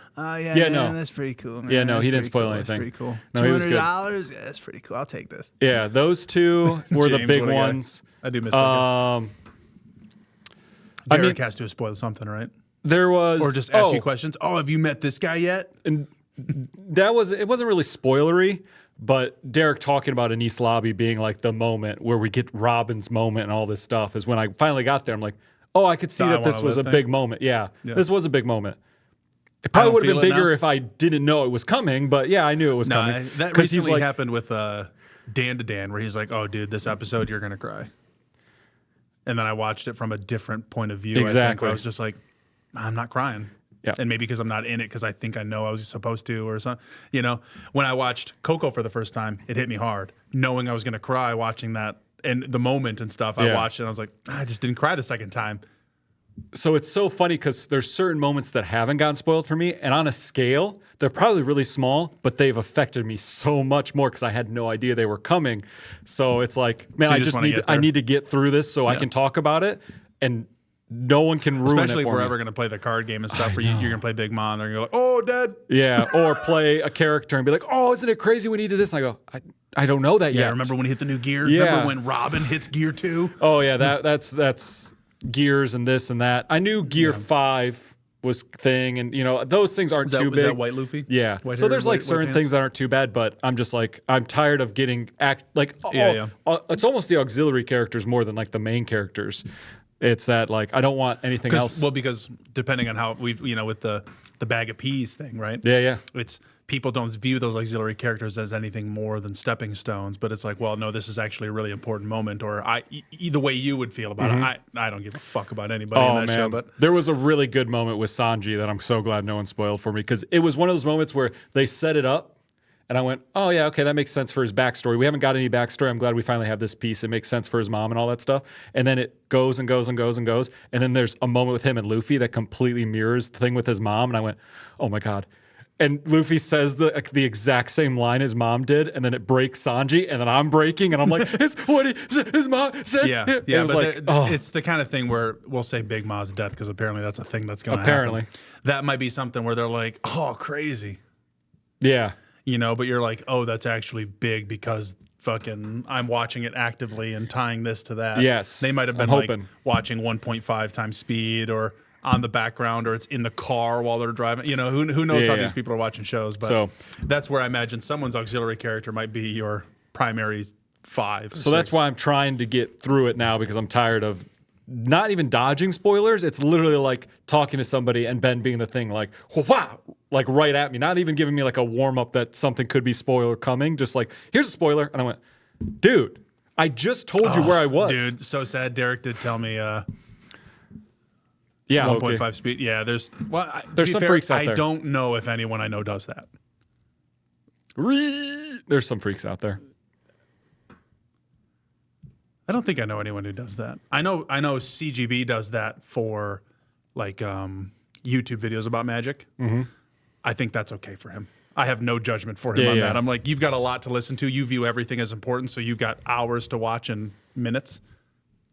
that's pretty cool. Man. Yeah, no, he didn't spoil cool. anything. That's pretty cool. No, he was good. $200? Yeah, that's pretty cool. I'll take this. Yeah, those two were the James, big what a guy. ones. I do miss that guy. Derek has to have spoiled something, right? There was, or just ask you questions. Oh, have you met this guy yet? And it wasn't really spoilery, but Derek talking about an East Lobby being like the moment where we get Robin's moment and all this stuff is when I finally got there. I'm like, oh, I could see that this was a big moment. Yeah, this was a big moment. It probably would have been bigger if I didn't know it was coming, but yeah, I knew it was coming. That recently happened with Dan to Dan, where he's like, oh, dude, this episode, you're going to cry. And then I watched it from a different point of view. Exactly. I think, where I was just like, I'm not crying. Yeah. And maybe because I'm not in it because I think I know I was supposed to or something. You know, when I watched Coco for the first time, it hit me hard. Knowing I was going to cry watching that and the moment and stuff, I watched it and I was like, I just didn't cry the second time. So it's so funny because there's certain moments that haven't gotten spoiled for me. And on a scale, they're probably really small, but they've affected me so much more because I had no idea they were coming. So it's like, man, I need to get through this so I can talk about it. And no one can ruin Especially it for if we're me. ever going to play the card game and stuff where you're going to play Big Mom and they're going to go, oh, Dad. Yeah, or play a character and be like, oh, isn't it crazy we needed this? And I go, I don't know that yet. Yeah, remember when he hit the new gear? Yeah. Remember when Robin hits gear 2? Oh, yeah, that's gears and this and that. I knew gear 5 was thing, and, you know, those things aren't too big. Is that White Luffy? Yeah. So there's like certain things that aren't too bad, but I'm just like, I'm tired of getting it's almost the auxiliary characters more than like the main characters. It's that like I don't want anything else. Well, because depending on how we've with the bag of peas thing, right? Yeah. It's people don't view those auxiliary characters as anything more than stepping stones, but it's like, well, no, this is actually a really important moment, or the way you would feel about it. I don't give a fuck about anybody in that show, but there was a really good moment with Sanji that I'm so glad no one spoiled for me, because it was one of those moments where they set it up and I went, oh yeah, okay, that makes sense for his backstory. We haven't got any backstory. I'm glad we finally have this piece. It makes sense for his mom and all that stuff. And then it goes and goes and goes and goes. And then there's a moment with him and Luffy that completely mirrors the thing with his mom. And I went, oh my God. And Luffy says the exact same line his mom did, and then it breaks Sanji, and then I'm breaking, and I'm like, it's what his mom said. Yeah, it was but it's the kind of thing where we'll say Big Ma's death, because apparently that's a thing that's going to happen. That might be something where they're like, oh, crazy. Yeah. But you're like, oh, that's actually big because fucking I'm watching it actively and tying this to that. Yes. They might have been like watching 1.5 times speed, or on the background, or it's in the car while they're driving. Who knows how these people are watching shows, but that's where I imagine someone's auxiliary character might be your primary 5. So that's why I'm trying to get through it now, because I'm tired of not even dodging spoilers. It's literally like talking to somebody and Ben being the thing, like, wow, like right at me, not even giving me like a warm up that something could be spoiler coming. Just like, here's a spoiler. And I went, dude, I just told you where I was. Dude, so sad. Derek did tell me, yeah, 1.5 speed. Yeah, there's some freaks out there. I don't know if anyone I know does that. There's some freaks out there. I don't think I know anyone who does that. I know CGB does that for like YouTube videos about magic. Mm-hmm. I think that's okay for him. I have no judgment for him on that. I'm like, you've got a lot to listen to. You view everything as important, so you've got hours to watch and minutes.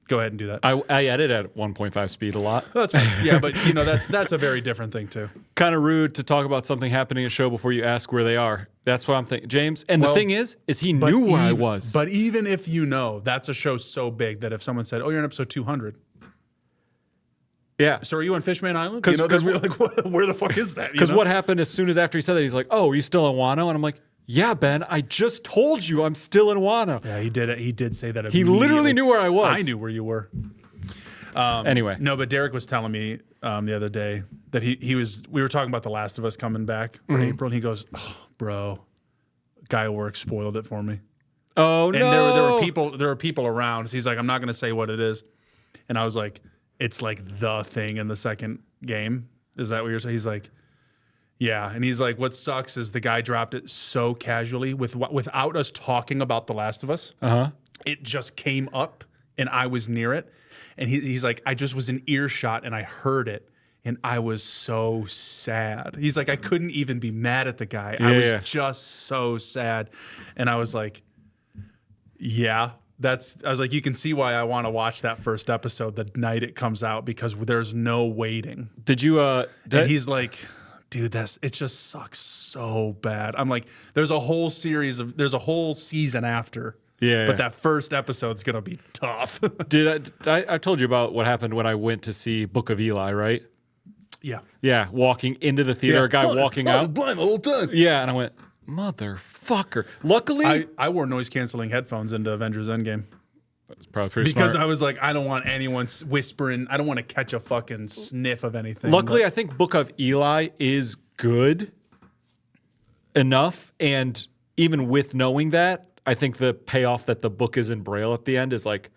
Go ahead and do that. I edit at 1.5 speed a lot. That's fine. Yeah, but that's a very different thing too. Kind of rude to talk about something happening in a show before you ask where they are. That's what I'm thinking, James. And the thing is he knew where I was. But even if that's a show so big that if someone said, "Oh, you're in episode 200," yeah. So are you on Fishman Island? Because we're like, where the fuck is that? Because what happened as soon as after he said that, he's like, "Oh, are you still in Wano?" And I'm like, yeah, Ben, I just told you I'm still in Wano. Yeah, he did it. He did say that. He literally knew where I was. I knew where you were. Anyway. No, but Derek was telling me the other day that we were talking about The Last of Us coming back for April, and he goes, oh, bro, guy at work spoiled it for me. Oh, and no. There were people around. So he's like, I'm not going to say what it is. And I was like, it's like the thing in the second game. Is that what you're saying? He's like, yeah. And he's like, what sucks is the guy dropped it so casually without us talking about The Last of Us. Uh-huh. It just came up and I was near it. And he's like, I just was in earshot and I heard it. And I was so sad. He's like, I couldn't even be mad at the guy. I was just so sad. And I was like, yeah, I was like, you can see why I want to watch that first episode the night it comes out, because there's no waiting. Did you, and he's like, dude, it just sucks so bad. I'm like, there's a whole season after. Yeah. But that first episode's going to be tough. I told you about what happened when I went to see Book of Eli, right? Yeah. Yeah. Walking into the theater, a guy walking out. I was blind the whole time. Yeah. And I went, motherfucker. Luckily, I wore noise canceling headphones into Avengers Endgame. That's probably pretty because smart. I was like, I don't want anyone whispering. I don't want to catch a fucking sniff of anything. Luckily, I think Book of Eli is good enough. And even with knowing that, I think the payoff that the book is in Braille at the end is like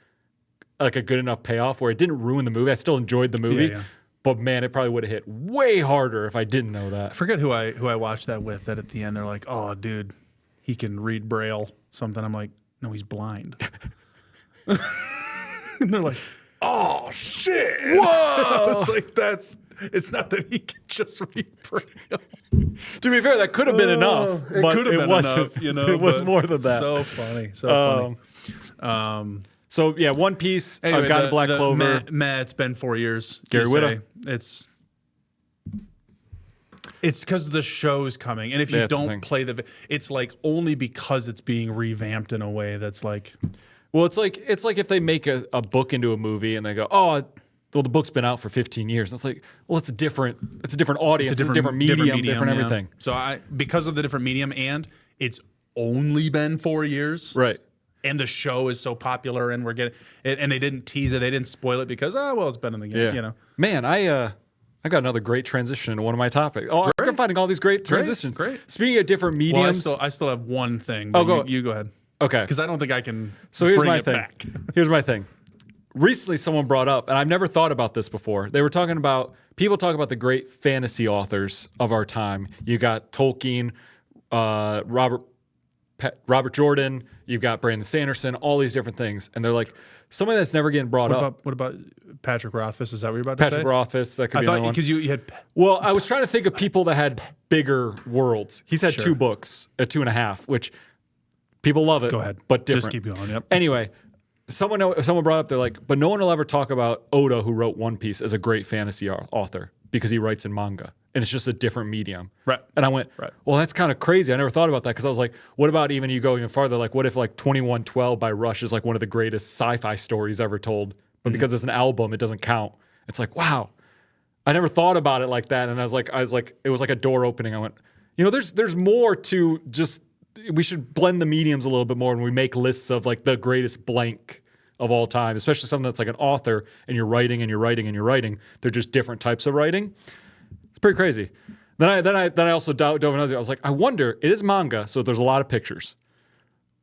a good enough payoff where it didn't ruin the movie. I still enjoyed the movie. Yeah. But man, it probably would have hit way harder if I didn't know that. I forget who I watched that with. That at the end they're like, "Oh, dude, he can read Braille." Something. I'm like, "No, he's blind." And they're like, "Oh shit!" Whoa! I was like, It's not that he can just read Braille. To be fair, that could have been enough. It could have been enough. It was more than that. So funny. So funny. So yeah, One Piece. Anyway, I've got Black Clover. It's been 4 years. Gary Whitta. It's because the show's coming, and if you don't play it's like only because it's being revamped in a way that's like. Well, it's like if they make a book into a movie and they go, oh, well, the book's been out for 15 years. And it's like, well, it's a different audience, it's a different medium, different everything. So because of the different medium, and it's only been 4 years, right? and the show is so popular, and we're getting it, and they didn't tease it, they didn't spoil it because it's been in the game, you know. Man, I got another great transition into one of my topics. Oh, I'm finding all these great transitions. Great. Speaking of different mediums, I still have one thing. But you go ahead. Okay. Because I don't think I can. So here's bring my it thing. Back. Here's my thing. Recently, someone brought up, and I've never thought about this before. They were talking about people talk about the great fantasy authors of our time. You got Tolkien, Robert Jordan. You've got Brandon Sanderson. All these different things, and they're like something that's never getting brought up. What about Patrick Rothfuss? Is that what you're about to say? Patrick Rothfuss. That could be I another thought one. because you had. Well, I was trying to think of people that had bigger worlds. He's had 2 books, 2.5, which people love it. Go ahead, but different. Just keep going. Yep. Anyway. Someone brought up, they're like, but no one will ever talk about Oda, who wrote One Piece, as a great fantasy author because he writes in manga and it's just a different medium. Right. And I went, well, that's kind of crazy. I never thought about that because I was like, what about you go even farther? Like, what if 2112 by Rush is like one of the greatest sci-fi stories ever told, but because it's an album, it doesn't count. It's like, wow, I never thought about it like that. And I was like, it was like a door opening. I went, there's more to just. We should blend the mediums a little bit more when we make lists of like the greatest blank of all time, especially something that's like an author and you're writing and you're writing and you're writing. They're just different types of writing. It's pretty crazy. Then I also dove another. I was like, I wonder. It is manga, so there's a lot of pictures,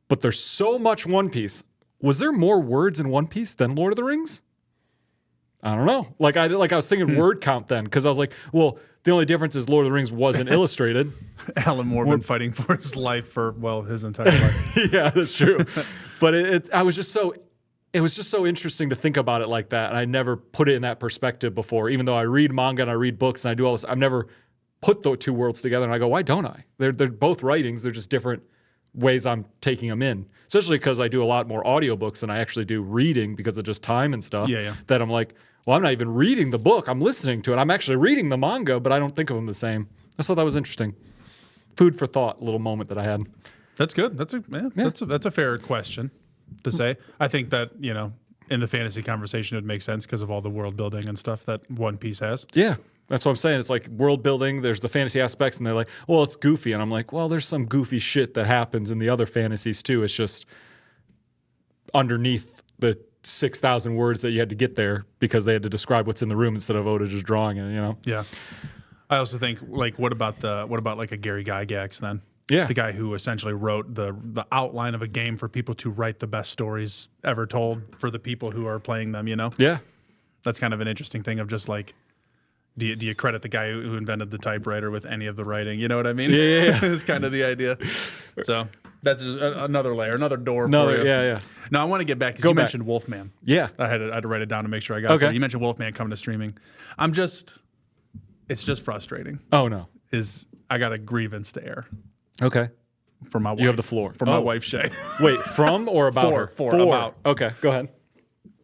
but there's so much One Piece. Was there more words in One Piece than Lord of the Rings? I don't know. I was thinking word count then because I was like, well, the only difference is Lord of the Rings wasn't illustrated. Alan Moore been fighting for his life for his entire life. Yeah, that's true. But it was just so interesting to think about it like that, and I never put it in that perspective before. Even though I read manga and I read books and I do all this, I've never put the 2 worlds together. And I go, why don't I? They're both writings. They're just different ways I'm taking them in. Especially because I do a lot more audiobooks than I actually do reading because of just time and stuff. Yeah. That I'm like, well, I'm not even reading the book. I'm listening to it. I'm actually reading the manga, but I don't think of them the same. I thought that was interesting. Food for thought, little moment that I had. That's good. That's a fair question to say. I think that, in the fantasy conversation, it would make sense because of all the world building and stuff that One Piece has. Yeah. That's what I'm saying. It's like world building. There's the fantasy aspects, and they're like, well, it's goofy. And I'm like, well, there's some goofy shit that happens in the other fantasies too. It's just underneath the 6,000 words that you had to get there because they had to describe what's in the room instead of Oda just drawing it, Yeah. I also think what about like a Gary Gygax then? Yeah. The guy who essentially wrote the outline of a game for people to write the best stories ever told for the people who are playing them, Yeah. That's kind of an interesting thing of just like, do you credit the guy who invented the typewriter with any of the writing? You know what I mean? Yeah. It's kind of the idea. So that's another layer, another door for you. Yeah. No, I want to get back because you mentioned Wolfman. Yeah. I had to write it down to make sure I got it. You mentioned Wolfman coming to streaming. It's just frustrating. Oh, no. I got a grievance to air. Okay. For my wife. You have the floor. For my wife, Shay. Wait, from or about her? For, about. Okay, go ahead.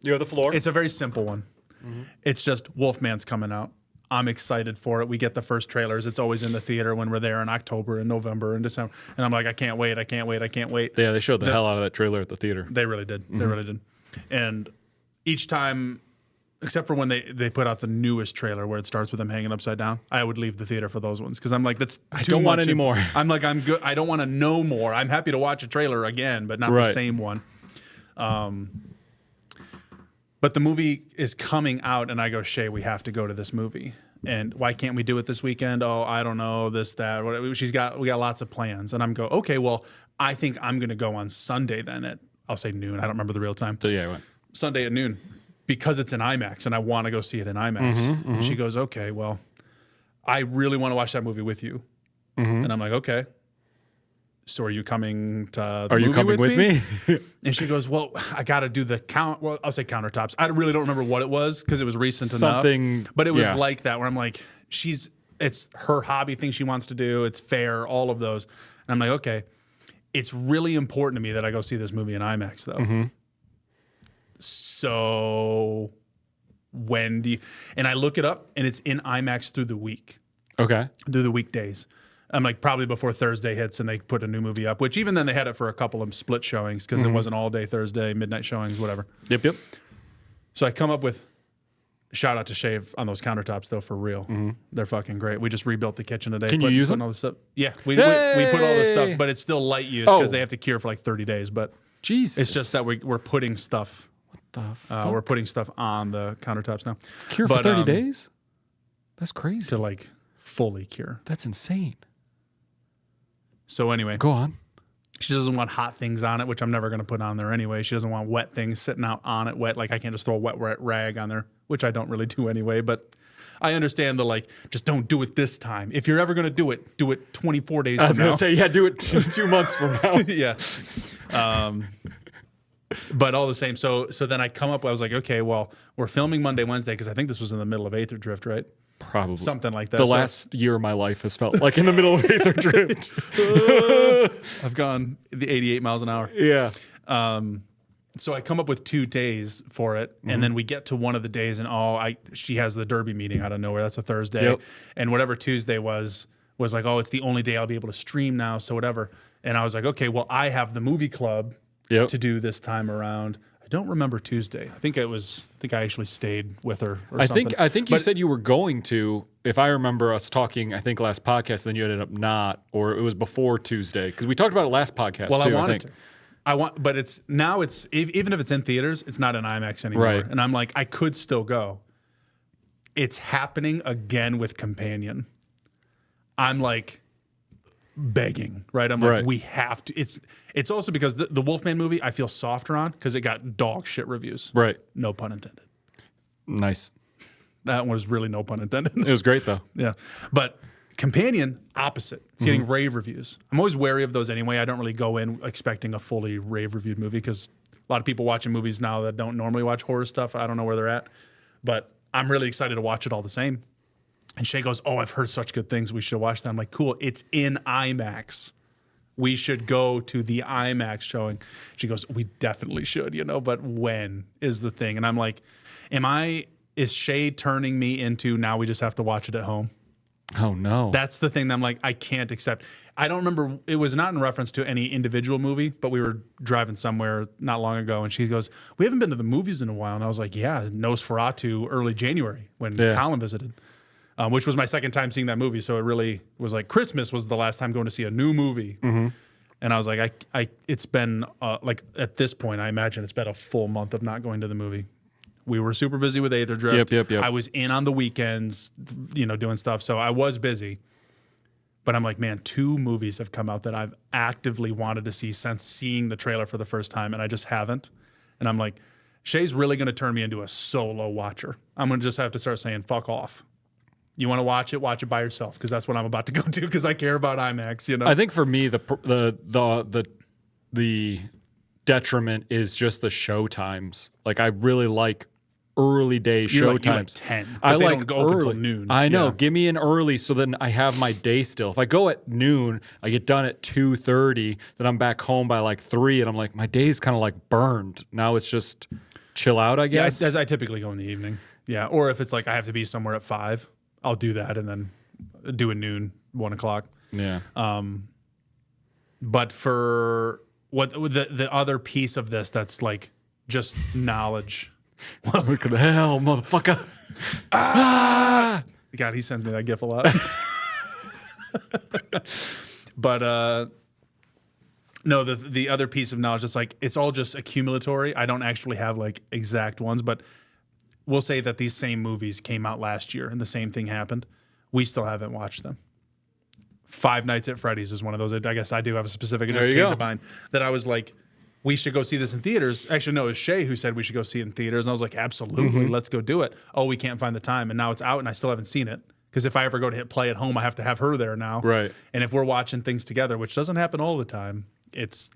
You have the floor. It's a very simple one. Mm-hmm. It's just Wolfman's coming out. I'm excited for it. We get the first trailers. It's always in the theater when we're there in October and November and December. And I'm like, I can't wait. Yeah, they showed the hell out of that trailer at the theater. They really did. Mm-hmm. They really did. And each time, except for when they put out the newest trailer where it starts with them hanging upside down, I would leave the theater for those ones because I'm like, I don't want any more. I'm like, I'm good. I don't want to know more. I'm happy to watch a trailer again, but not the same one. But the movie is coming out, and I go, Shay, we have to go to this movie. And why can't we do it this weekend? Oh, I don't know, this, that. Whatever. We got lots of plans. And I'm go, okay, well, I think I'm going to go on Sunday then at, I'll say noon. I don't remember the real time. So yeah, I went. Sunday at noon because it's in IMAX, and I want to go see it in IMAX. And she goes, okay, well, I really want to watch that movie with you. And I'm like, okay. So are you coming to the movie coming with me? And she goes, well, I got to do the I'll say countertops. I really don't remember what it was because it was recent enough. But it was like that where I'm like, it's her hobby thing she wants to do. It's fair, all of those. And I'm like, okay, it's really important to me that I go see this movie in IMAX though. So Wendy, and I look it up and it's in IMAX through the week. Okay. Through the weekdays. I'm like probably before Thursday hits and they put a new movie up, which even then they had it for a couple of split showings because it wasn't all day Thursday, midnight showings, whatever. Yep. So I come up with, shout out to Shave on those countertops though, for real. They're fucking great. We just rebuilt the kitchen today. Can you use them? All this stuff. Yeah, we put all this stuff, but it's still light use because they have to cure for like 30 days. But Jesus. It's just that we're putting stuff. the fuck? We're putting stuff on the countertops now. Cure for 30 days? That's crazy. To like fully cure. That's insane. So anyway, Go on. she doesn't want hot things on it, which I'm never going to put on there anyway. She doesn't want wet things sitting out on it wet. Like I can't just throw a wet rag on there, which I don't really do anyway. But I understand the like, just don't do it this time. If you're ever going to do it 24 days from now. I was going to say, yeah, do it 2 months from now. Yeah. But all the same, so then I come up, I was like, okay, well, we're filming Monday, Wednesday, because I think this was in the middle of Aether Drift, right? Probably. Something like that. The last year of my life has felt like in the middle of Aether Drift. I've gone the 88 miles an hour. Yeah. So I come up with 2 days for it, and then we get to one of the days, and she has the Derby meeting out of nowhere. That's a Thursday. Yep. And whatever Tuesday was like, oh, it's the only day I'll be able to stream now, so whatever. And I was like, okay, well, I have the movie club to do this time around. I don't remember Tuesday. I think I actually stayed with her or something. I think you said you were going to, if I remember us talking, I think last podcast, then you ended up not, or it was before Tuesday, because we talked about it last podcast Well, too, I wanted to. But it's even if it's in theaters, it's not in IMAX anymore. Right. And I'm like, I could still go. It's happening again with Companion. I'm like begging, right? I'm like, we have to. It's also because the Wolfman movie I feel softer on because it got dog shit reviews. Right. No pun intended. Nice. That one was really no pun intended. It was great though. Yeah. But Companion, opposite. It's getting rave reviews. I'm always wary of those anyway. I don't really go in expecting a fully rave reviewed movie because a lot of people watching movies now that don't normally watch horror stuff, I don't know where they're at. But I'm really excited to watch it all the same. And Shay goes, oh, I've heard such good things. We should watch that. I'm like, cool. It's in IMAX. We should go to the IMAX showing. She goes, we definitely should, but when is the thing? And I'm like, is Shay turning me into now we just have to watch it at home? Oh no. That's the thing that I'm like, I can't accept. I don't remember, it was not in reference to any individual movie, but we were driving somewhere not long ago and she goes, we haven't been to the movies in a while. And I was like, yeah, Nosferatu early January when Colin visited. Which was my second time seeing that movie. So it really was like Christmas was the last time going to see a new movie. And I was like, it's been like at this point, I imagine it's been a full month of not going to the movie. We were super busy with Aether Drift. Yep. I was in on the weekends, doing stuff. So I was busy. But I'm like, man, 2 movies have come out that I've actively wanted to see since seeing the trailer for the first time. And I just haven't. And I'm like, Shay's really going to turn me into a solo watcher. I'm going to just have to start saying, fuck off. You want to watch it by yourself because that's what I'm about to go to because I care about IMAX. I think for me the detriment is just the show times. Like I really like early day show times. 10. I they like don't go up until noon. I know. Yeah. Give me an early so then I have my day still. If I go at noon, I get done at 2:30. Then I'm back home by like 3, and I'm like my day's kind of like burned. Now it's just chill out. I guess. Yeah, I typically go in the evening. Yeah, or if it's like I have to be somewhere at 5. I'll do that and then do a noon, 1 o'clock. Yeah. But for what the other piece of this that's like just knowledge. Look at the hell, motherfucker. God, he sends me that gif a lot. But no, the other piece of knowledge that's like it's all just accumulatory. I don't actually have like exact ones, but we'll say that these same movies came out last year and the same thing happened. We still haven't watched them. Five Nights at Freddy's is one of those. I guess I do have a specific. It just came to mind that I was like, we should go see this in theaters. Actually, no, it was Shay who said we should go see it in theaters. And I was like, absolutely, let's go do it. Oh, we can't find the time. And now it's out and I still haven't seen it. Because if I ever go to hit play at home, I have to have her there now. Right. And if we're watching things together, which doesn't happen all the time, it's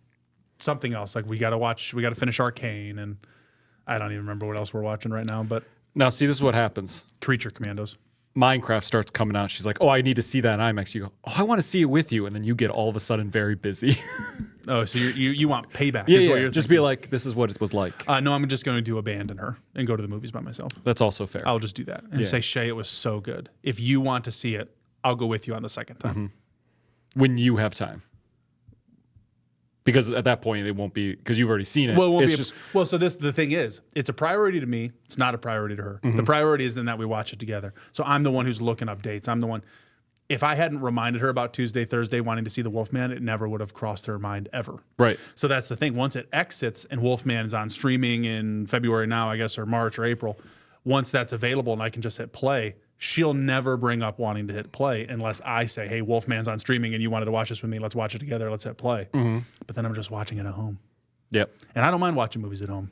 something else. Like we got to finish Arcane and I don't even remember what else we're watching right now, but Now, see, this is what happens. Creature Commandos. Minecraft starts coming out. She's like, oh, I need to see that in IMAX. You go, oh, I want to see it with you. And then you get all of a sudden very busy. Oh, so you want payback. Yeah, is yeah. what you're Just thinking. be like, this is what it was like. No, I'm just going to abandon her and go to the movies by myself. That's also fair. I'll just do that and say, Shay, it was so good. If you want to see it, I'll go with you on the second time. When you have time. Because at that point, it won't be, because you've already seen it. Well, it won't it's be. just, So the thing is, it's a priority to me. It's not a priority to her. The priority is then that we watch it together. So I'm the one who's looking up dates. I'm the one. if I hadn't reminded her about Tuesday, Thursday wanting to see the Wolfman, it never would have crossed her mind ever. Right. So that's the thing. Once it exits and Wolfman is on streaming in February now, I guess, or March or April, once that's available and I can just hit play, she'll never bring up wanting to hit play unless I say, hey, Wolfman's on streaming and you wanted to watch this with me. Let's watch it together. Let's hit play. But then I'm just watching it at home. Yep. And I don't mind watching movies at home,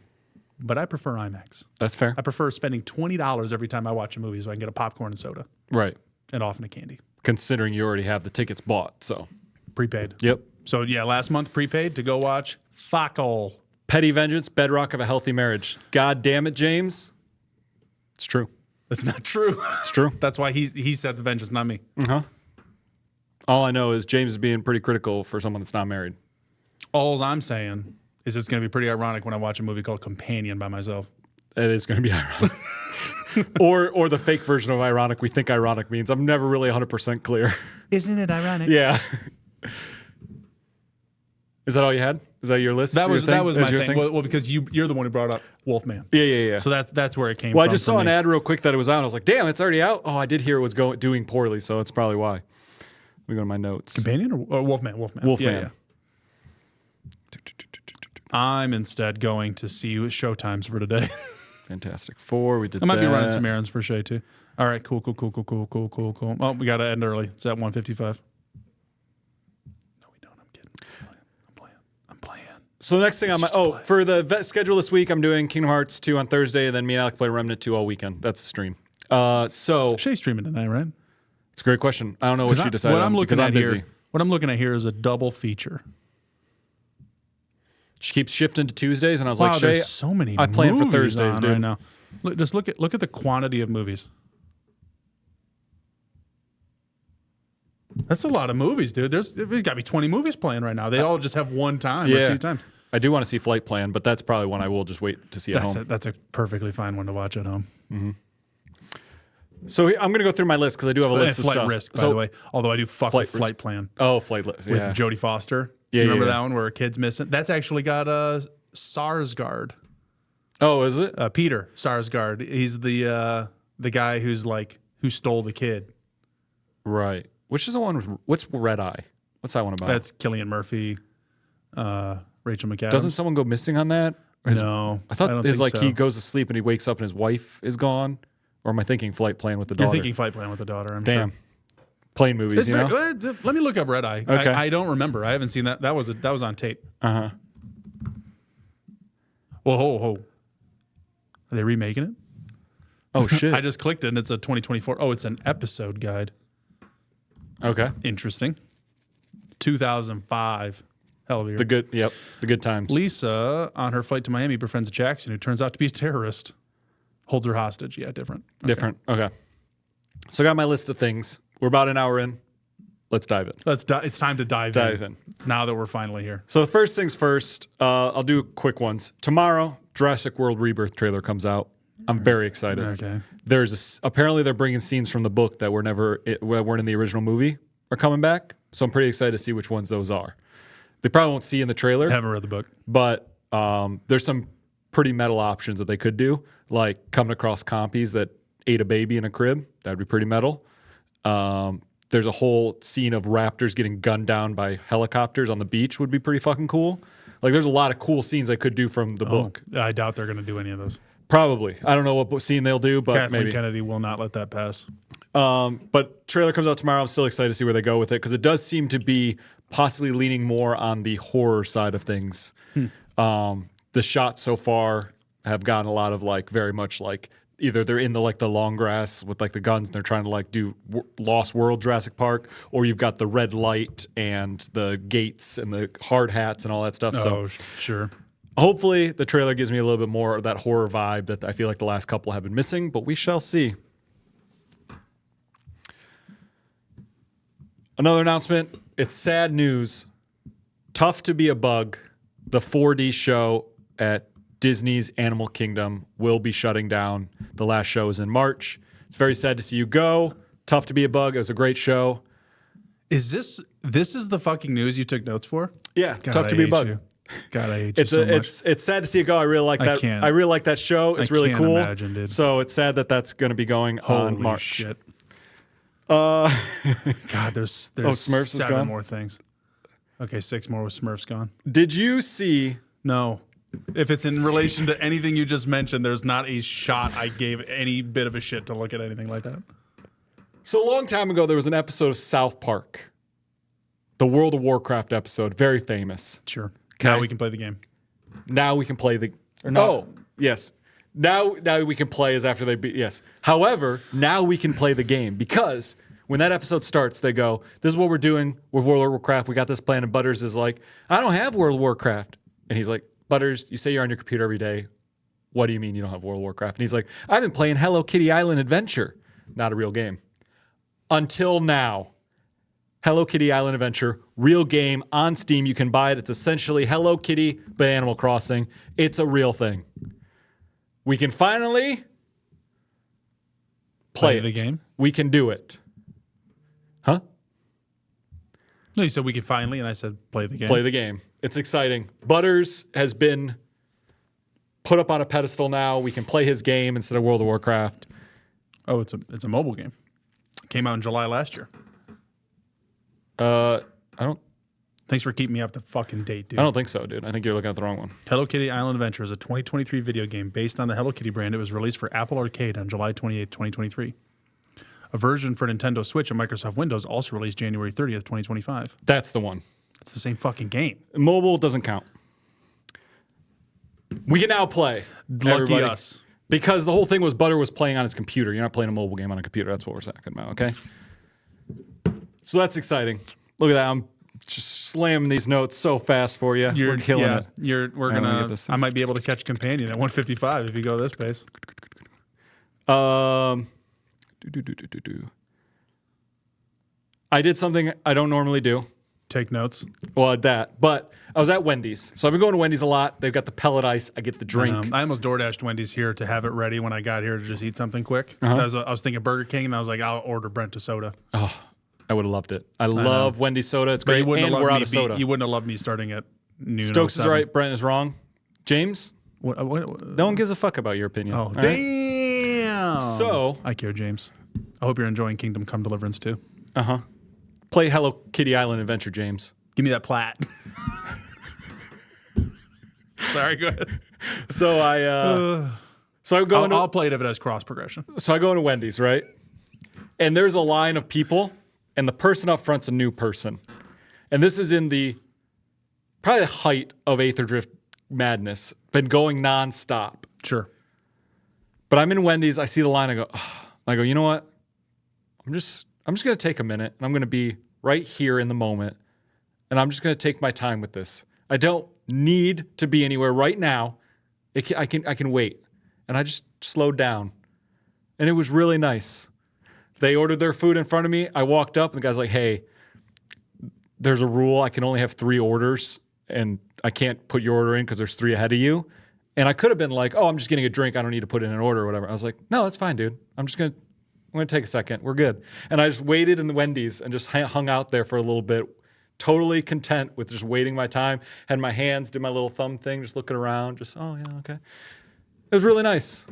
but I prefer IMAX. That's fair. I prefer spending $20 every time I watch a movie so I can get a popcorn and soda. Right. And often a candy. Considering you already have the tickets bought, so. Prepaid. Yep. So, yeah, last month prepaid to go watch Fakol. Petty vengeance, bedrock of a healthy marriage. God damn it, James. It's true. That's not true. It's true. That's why he said the vengeance, not me. Uh-huh. All I know is James is being pretty critical for someone that's not married. All I'm saying is it's going to be pretty ironic when I watch a movie called Companion by myself. It is going to be ironic. or the fake version of ironic we think ironic means. I'm never really 100% clear. Isn't it ironic? Yeah. Is that all you had? Is that your list? That was my your thing. Well, because you're the one who brought up Wolfman. Yeah. So that's where it came Well, from. I just saw an me. ad real quick that it was out. I was like, damn, it's already out. Oh, I did hear it was doing poorly, so that's probably why. Let me go to my notes. Companion or Wolfman? Wolfman. Yeah. I'm instead going to see showtimes for today. Fantastic Four. We did I might be running that. some errands for Shay too. All right, cool. Oh, we got to end early. It's at 1:55. No, we don't. I'm kidding. I'm playing. So the next thing for the schedule this week, I'm doing Kingdom Hearts 2 on Thursday, and then me and Alec play Remnant 2 all weekend. That's the stream. So Shay's streaming tonight, right? it's a great question. I don't know what she decided What on I'm looking because I'm at busy. here, what I'm looking at here is a double feature. She keeps shifting to Tuesdays, and I was Wow, like, Shay, there's so many. I plan for movies Thursdays, on dude. Right now. Look at the quantity of movies. That's a lot of movies, dude. There's got to be 20 movies playing right now. They all just have one time or two times. I do want to see Flight Plan, but that's probably one I will just wait to see at home. That's a perfectly fine one to watch at home. So I'm going to go through my list because I do have a list of Flight stuff. Risk, by the way. Although I do fuck with Flight Plan Oh, Flight List. with Yeah. Jodie Foster. Yeah, You remember yeah. that one where a kid's missing? That's actually got Sarsgaard. Oh, is it? Peter Sarsgaard. He's the guy who stole the kid. Right. Which is the one with, what's Red Eye? What's that one about? That's Cillian Murphy, Rachel McAdams. Doesn't someone go missing on that? Or No, I thought don't it's think like so. he goes to sleep and he wakes up and his wife is gone. Or am I thinking Flight Plan with the daughter? You're thinking Flight Plan with the daughter. I'm Damn. sure. Plane movies, It's you know? let me look up Red Eye. Okay. I don't remember. I haven't seen that. That was on tape. Uh-huh. Whoa, ho. Are they remaking it? Oh, shit. I just clicked it and it's a 2024. Oh, it's an episode guide. Okay. Interesting. 2005. Hell of a year. The good times. Lisa, on her flight to Miami, befriends Jackson, who turns out to be a terrorist. Holds her hostage. Yeah, different. Okay. Different. Okay. So I got my list of things. We're about an hour in. Let's dive in. It's time to dive in. Now that we're finally here. So the first things first, I'll do quick ones. Tomorrow, Jurassic World Rebirth trailer comes out. I'm very excited. Okay. Apparently they're bringing scenes from the book that weren't in the original movie are coming back. So I'm pretty excited to see which ones those are. They probably won't see in the trailer. I haven't read the book. But there's some pretty metal options that they could do, like coming across compies that ate a baby in a crib. That would be pretty metal. There's a whole scene of raptors getting gunned down by helicopters on the beach would be pretty fucking cool. Like there's a lot of cool scenes I could do from the book. I doubt they're going to do any of those. Probably. I don't know what scene they'll do, but Kathleen maybe. Kennedy will not let that pass. But trailer comes out tomorrow. I'm still excited to see where they go with it because it does seem to be possibly leaning more on the horror side of things. The shots so far have gotten a lot of like very much like either they're in the long grass with like the guns and they're trying to like do Lost World Jurassic Park, or you've got the red light and the gates and the hard hats and all that stuff. So Sure. hopefully the trailer gives me a little bit more of that horror vibe that I feel like the last couple have been missing, but we shall see. Another announcement. It's sad news. Tough to Be a Bug, the 4D show at Disney's Animal Kingdom, will be shutting down. The last show is in March. It's very sad to see you go. Tough to Be a Bug. It was a great show. Is this is the fucking news you took notes for? Yeah, God, Tough to Be a Bug. You. God, I hate you so much. It's sad to see it go. I really like that. I really like that show. It's really can't cool. imagine, dude. So it's sad that that's going to be going on Holy March. shit. Uh, God, there's Smurfs is 7 gone? more things. Okay, 6 more with Smurfs gone. did you see? No. If it's in relation to anything you just mentioned, there's not a shot I gave any bit of a shit to look at anything like that. So a long time ago, there was an episode of South Park, the World of Warcraft episode, very famous. Sure. Okay. Now we can play the game. Now we can play the. not. Oh, yes. Now we can play as after they beat. Yes. However, now we can play the game because when that episode starts, they go, "This is what we're doing with World of Warcraft. We got this plan." And Butters is like, "I don't have World of Warcraft," and he's like, "Butters, you say you're on your computer every day. What do you mean you don't have World of Warcraft?" And he's like, "I've been playing Hello Kitty Island Adventure." Not a real game. Until now. Hello Kitty Island Adventure, real game on Steam. You can buy it. It's essentially Hello Kitty, but Animal Crossing. It's a real thing. We can finally play the it. game? We can do it. Huh? No, you said we could finally, and I said play the game. Play the game. It's exciting. Butters has been put up on a pedestal now. We can play his game instead of World of Warcraft. Oh, it's a mobile game. It came out in July last year. I don't Thanks for keeping me up to fucking date, dude. I don't think so, dude. I think you're looking at the wrong one. Hello Kitty Island Adventure is a 2023 video game based on the Hello Kitty brand. It was released for Apple Arcade on July 28, 2023. A version for Nintendo Switch and Microsoft Windows also released January 30th, 2025. That's the one. It's the same fucking game. Mobile doesn't count. We can now play. Lucky everybody. us. Because the whole thing was Butter was playing on his computer. You're not playing a mobile game on a computer. That's what we're talking about, okay? So that's exciting. Look at that. I'm just slamming these notes so fast for you. We're killing it. We're let me get gonna. this. I might be able to catch Companion at 155 if you go this pace. I did something I don't normally do. Take notes. Well, but I was at Wendy's. So I've been going to Wendy's a lot. They've got the pellet ice. I get the drink. I almost DoorDashed Wendy's here to have it ready when I got here to just eat something quick. Uh-huh. I was thinking Burger King, and I was like, I'll order Brent a soda. Oh, I would have loved it. I love Wendy's soda. It's great. You wouldn't And have we're loved out me of soda. You wouldn't have loved me starting at noon. Stokes is 07. right. Brent is wrong. James, What? no one gives a fuck about your opinion. Oh, all right? damn. So, I care, James. I hope you're enjoying Kingdom Come Deliverance too. play Hello Kitty Island Adventure, James. Give me that plat. Sorry, go ahead. So I go into I'll play it if it has cross progression. So I go into Wendy's, right? And there's a line of people, and the person up front's a new person. And this is in probably the height of Aether Drift madness. Been going nonstop. Sure. But I'm in Wendy's, I see the line, I go, you know what? I'm just gonna take a minute, and I'm gonna be right here in the moment, and I'm just gonna take my time with this. I don't need to be anywhere right now. I can wait. And I just slowed down. And it was really nice. They ordered their food in front of me. I walked up, and the guy's like, hey, there's a rule. I can only have 3 orders, and I can't put your order in because there's 3 ahead of you. And I could have been like, oh, I'm just getting a drink. I don't need to put in an order or whatever. I was like, no, that's fine, dude. I'm going to take a second. We're good. And I just waited in the Wendy's and just hung out there for a little bit, totally content with just waiting my time. Had my hands, did my little thumb thing, just looking around, just, oh, yeah, okay. It was really nice.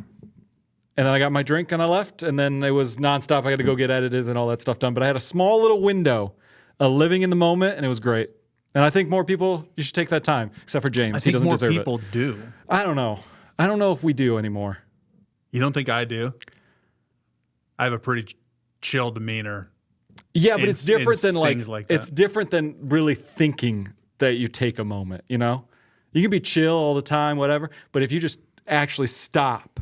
And then I got my drink and I left, and then it was nonstop. I had to go get edited and all that stuff done. But I had a small little window of living in the moment, and it was great. And I think more people, you should take that time, except for James. He doesn't deserve it. I think more people do. I don't know. I don't know if we do anymore. You don't think I do? I have a pretty chill demeanor. Yeah, but it's different than things like that. It's different than really thinking that you take a moment, you know? You can be chill all the time, whatever, but if you just actually stop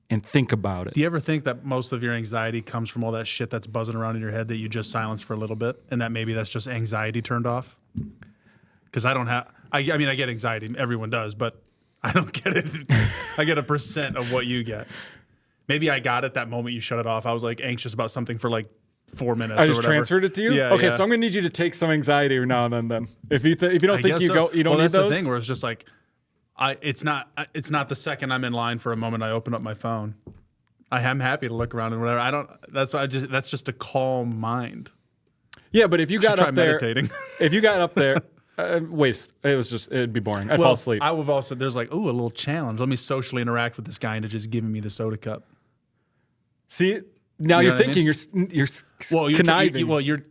and think about it. Do you ever think that most of your anxiety comes from all that shit that's buzzing around in your head that you just silenced for a little bit, and that maybe that's just anxiety turned off? Because I don't have, I mean, I get anxiety. Everyone does, but I don't get it. I get 1% of what you get. Maybe I got it that moment you shut it off. I was like anxious about something for like 4 minutes. I or just whatever. transferred it to you? Yeah. Okay, yeah. so I'm gonna need you to take some anxiety every now and then. If you don't I think guess you so. don't need that's those. the thing where it's just like, it's not the second I'm in line for a moment I open up my phone. I am happy to look around and whatever. That's just a calm mind. Yeah, but if you got Try up there, meditating. if you got up there, it'd be boring. I'd fall asleep. I would also, there's like, ooh, a little challenge. Let me socially interact with this guy into just giving me the soda cup. See, Now You you're know what I thinking mean? you're conniving.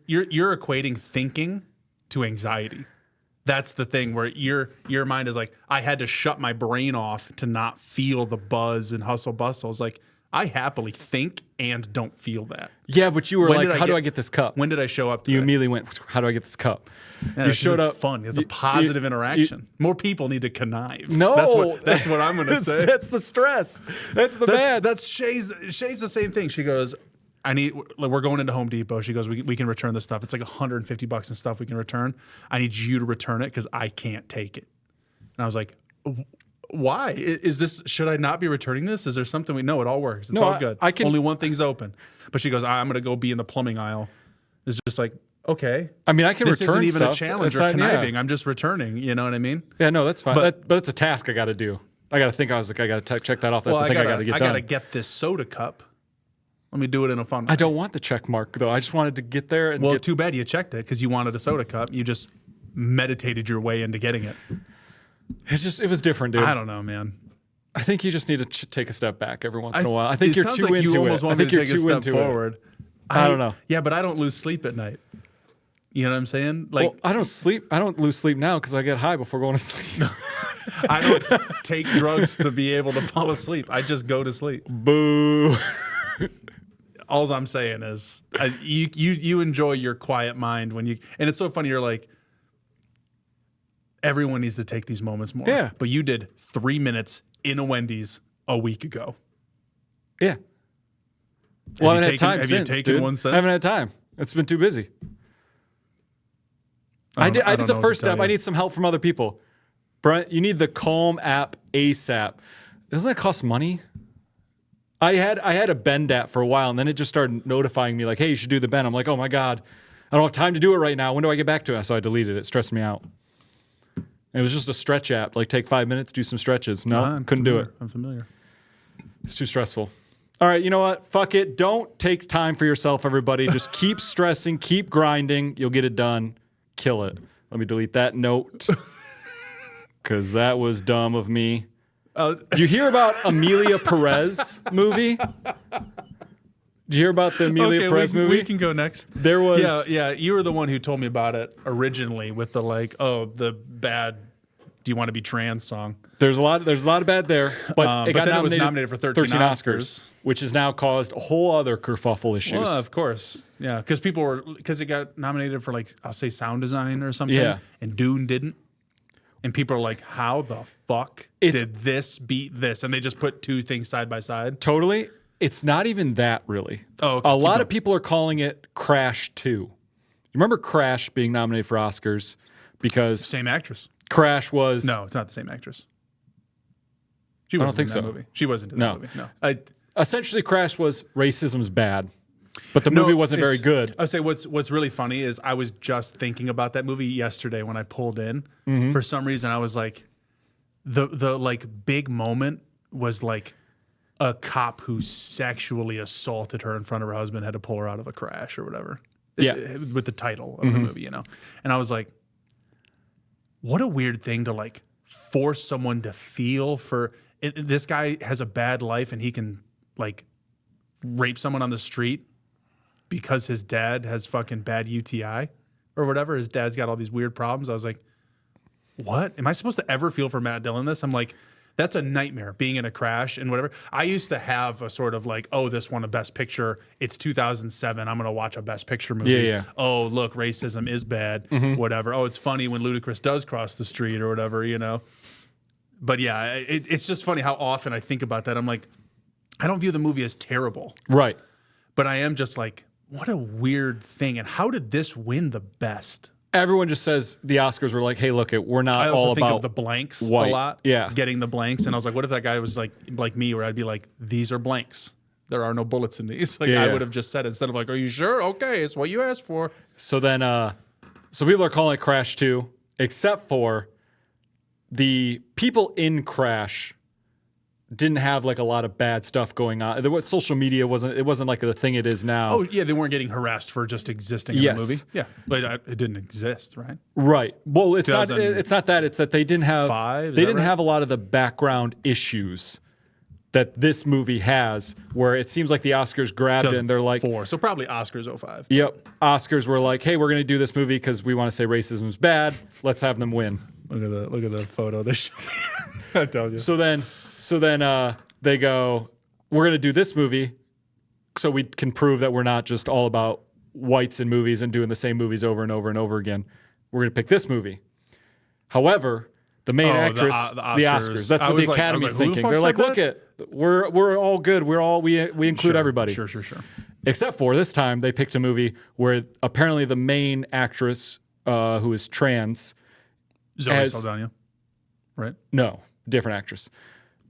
You're equating thinking to anxiety. That's the thing where your mind is like, I had to shut my brain off to not feel the buzz and hustle bustle. It's like, I happily think and don't feel that. Yeah, but you were When like, did I how do get- I get this cup? When did I show up to You that? immediately went, how do I get this cup? Yeah, you 'cause showed it's up. fun. It's a positive interaction. More people need to connive. No. That's what I'm going to say. That's the stress. That's the bad. That's Shay's the same thing. She goes, we're going into Home Depot. She goes, we can return this stuff. It's like $150 and stuff we can return. I need you to return it because I can't take it. And I was like, why? Is this, should I not be returning this? Is there something no, it all works. It's all good. I can. Only one thing's open. But she goes, I'm going to go be in the plumbing aisle. It's just like, okay. I mean, I can This return isn't even stuff. a challenge It's or not- conniving. Yeah. I'm just returning. You know what I mean? Yeah, no, that's fine. But- But it's a task I got to do. I got to think. I was like, I got to check that off. That's the thing I got to get done. I got to get this soda cup. Let me do it in a fun way. I don't want the check mark though. I just wanted to get there and Well, get. too bad you checked it because you wanted a soda cup. You just meditated your way into getting it. It was different, dude. I don't know, man. I think you just need to take a step back every once in a while. I think you're sounds too like into you almost it. I want me think to you're take a too step into forward. I don't know. Yeah, but I don't lose sleep at night. You know what I'm saying? Like, Well, I don't sleep. I don't lose sleep now because I get high before going to sleep. I don't take drugs to be able to fall asleep. I just go to sleep. Boo. All I'm saying is, you enjoy your quiet mind when you, and it's so funny. You're like, everyone needs to take these moments more. Yeah. But you did 3 minutes in a Wendy's a week ago. Yeah. Well, I you haven't had taken- time have you since, taken dude. one since? I haven't had time. It's been too busy. I did don't the know what first to tell step. I you. need some help from other people. Brent, you need the Calm app ASAP. Doesn't that cost money? I had a Bend app for a while, and then it just started notifying me like, hey, you should do the Bend. I'm like, oh my God, I don't have time to do it right now. When do I get back to it? So I deleted it. It stressed me out. It was just a stretch app. Like, take 5 minutes, do some stretches. No, I'm couldn't familiar. do it. I'm familiar. It's too stressful. All right, you know what? Fuck it. Don't take time for yourself, everybody. Just keep stressing, keep grinding. You'll get it done. Kill it. Let me delete that note because that was dumb of me. Did you hear about Amelia Perez movie? Did you hear about the Amelia Perez movie? We can go next. There was Yeah. You were the one who told me about it originally with the the bad "Do you want to be trans" song. there's a lot of bad there, but then it was nominated for 13 Oscars. which has now caused a whole other kerfuffle issues. Well, of course, yeah, because it got nominated for I'll say sound design or something. Yeah. And Dune didn't. And people are like, "How the fuck did this beat this?" And they just put two things side by side. Totally. It's not even that, really. Oh, okay, a keep lot going. of people are calling it Crash 2. You remember Crash being nominated for Oscars because Same actress. Crash was No, it's not the same actress. She don't wasn't think in that so. movie. She wasn't in No. that movie. No. essentially Crash was racism's bad, but the movie wasn't very good. I would say what's really funny is I was just thinking about that movie yesterday when I pulled in. Mm-hmm. For some reason, I was like, the big moment was like a cop who sexually assaulted her in front of her husband had to pull her out of a crash or whatever. Yeah. With the title of the movie, and I was like, what a weird thing to force someone to feel for. This guy has a bad life and he can rape someone on the street because his dad has fucking bad UTI or whatever. His dad's got all these weird problems. I was like, what? Am I supposed to ever feel for Matt Dillon this? I'm like, that's a nightmare, being in a crash and whatever. I used to have a sort of oh, this won a Best Picture. It's 2007. I'm going to watch a Best Picture movie. Yeah. Oh, look, racism is bad, whatever. Oh, it's funny when Ludacris does cross the street or whatever, But yeah, it's just funny how often I think about that. I'm like, I don't view the movie as terrible, Right. but I am just like, what a weird thing. And how did this win the best? Everyone just says the Oscars were like, hey, look, we're not I also all think about of the blanks white. a lot. Yeah. Getting the blanks. And I was like, what if that guy was like me, where I'd be like, these are blanks. There are no bullets in these. I Yeah. would have just said it instead of are you sure? Okay, it's what you asked for. So then, so people are calling it Crash 2, except for the people in Crash didn't have a lot of bad stuff going on. Social media wasn't like the thing it is now. Oh, yeah, they weren't getting harassed for just existing in Yes. the movie. Yeah, but it didn't exist, right? Right. Well, it's not. 2005, It's not that. It's that they didn't have. is They that didn't right? have a lot of the background issues that this movie has, where it seems like the Oscars grabbed it and they're like, 4, so probably Oscars 05. Yep, Oscars were like, hey, we're going to do this movie because we want to say racism is bad. Let's have them win. Look at the photo they showed me. I told you. So then they go, we're going to do this movie so we can prove that we're not just all about whites in movies and doing the same movies over and over and over again. We're going to pick this movie. However, the main actress, the Oscars. That's what the Academy's thinking. They're like, look we're all good. We include everybody. Sure. Except for this time, they picked a movie where apparently the main actress, who is trans, Zoe Saldana, right? No, different actress.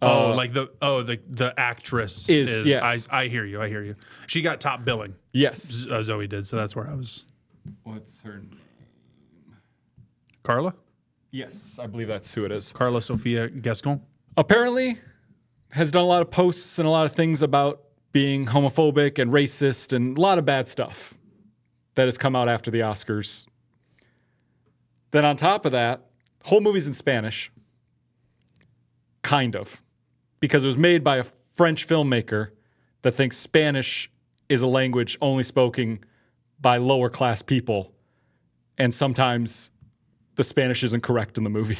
The actress is yes. I hear you. She got top billing. Yes, Zoe did. So that's where I was. What's her name? Carla. Yes, I believe that's who it is. Carla Sophia Gascon. Apparently, has done a lot of posts and a lot of things about being homophobic and racist and a lot of bad stuff that has come out after the Oscars. Then on top of that, whole movie's in Spanish. Kind of. Because it was made by a French filmmaker that thinks Spanish is a language only spoken by lower class people. And sometimes the Spanish isn't correct in the movie.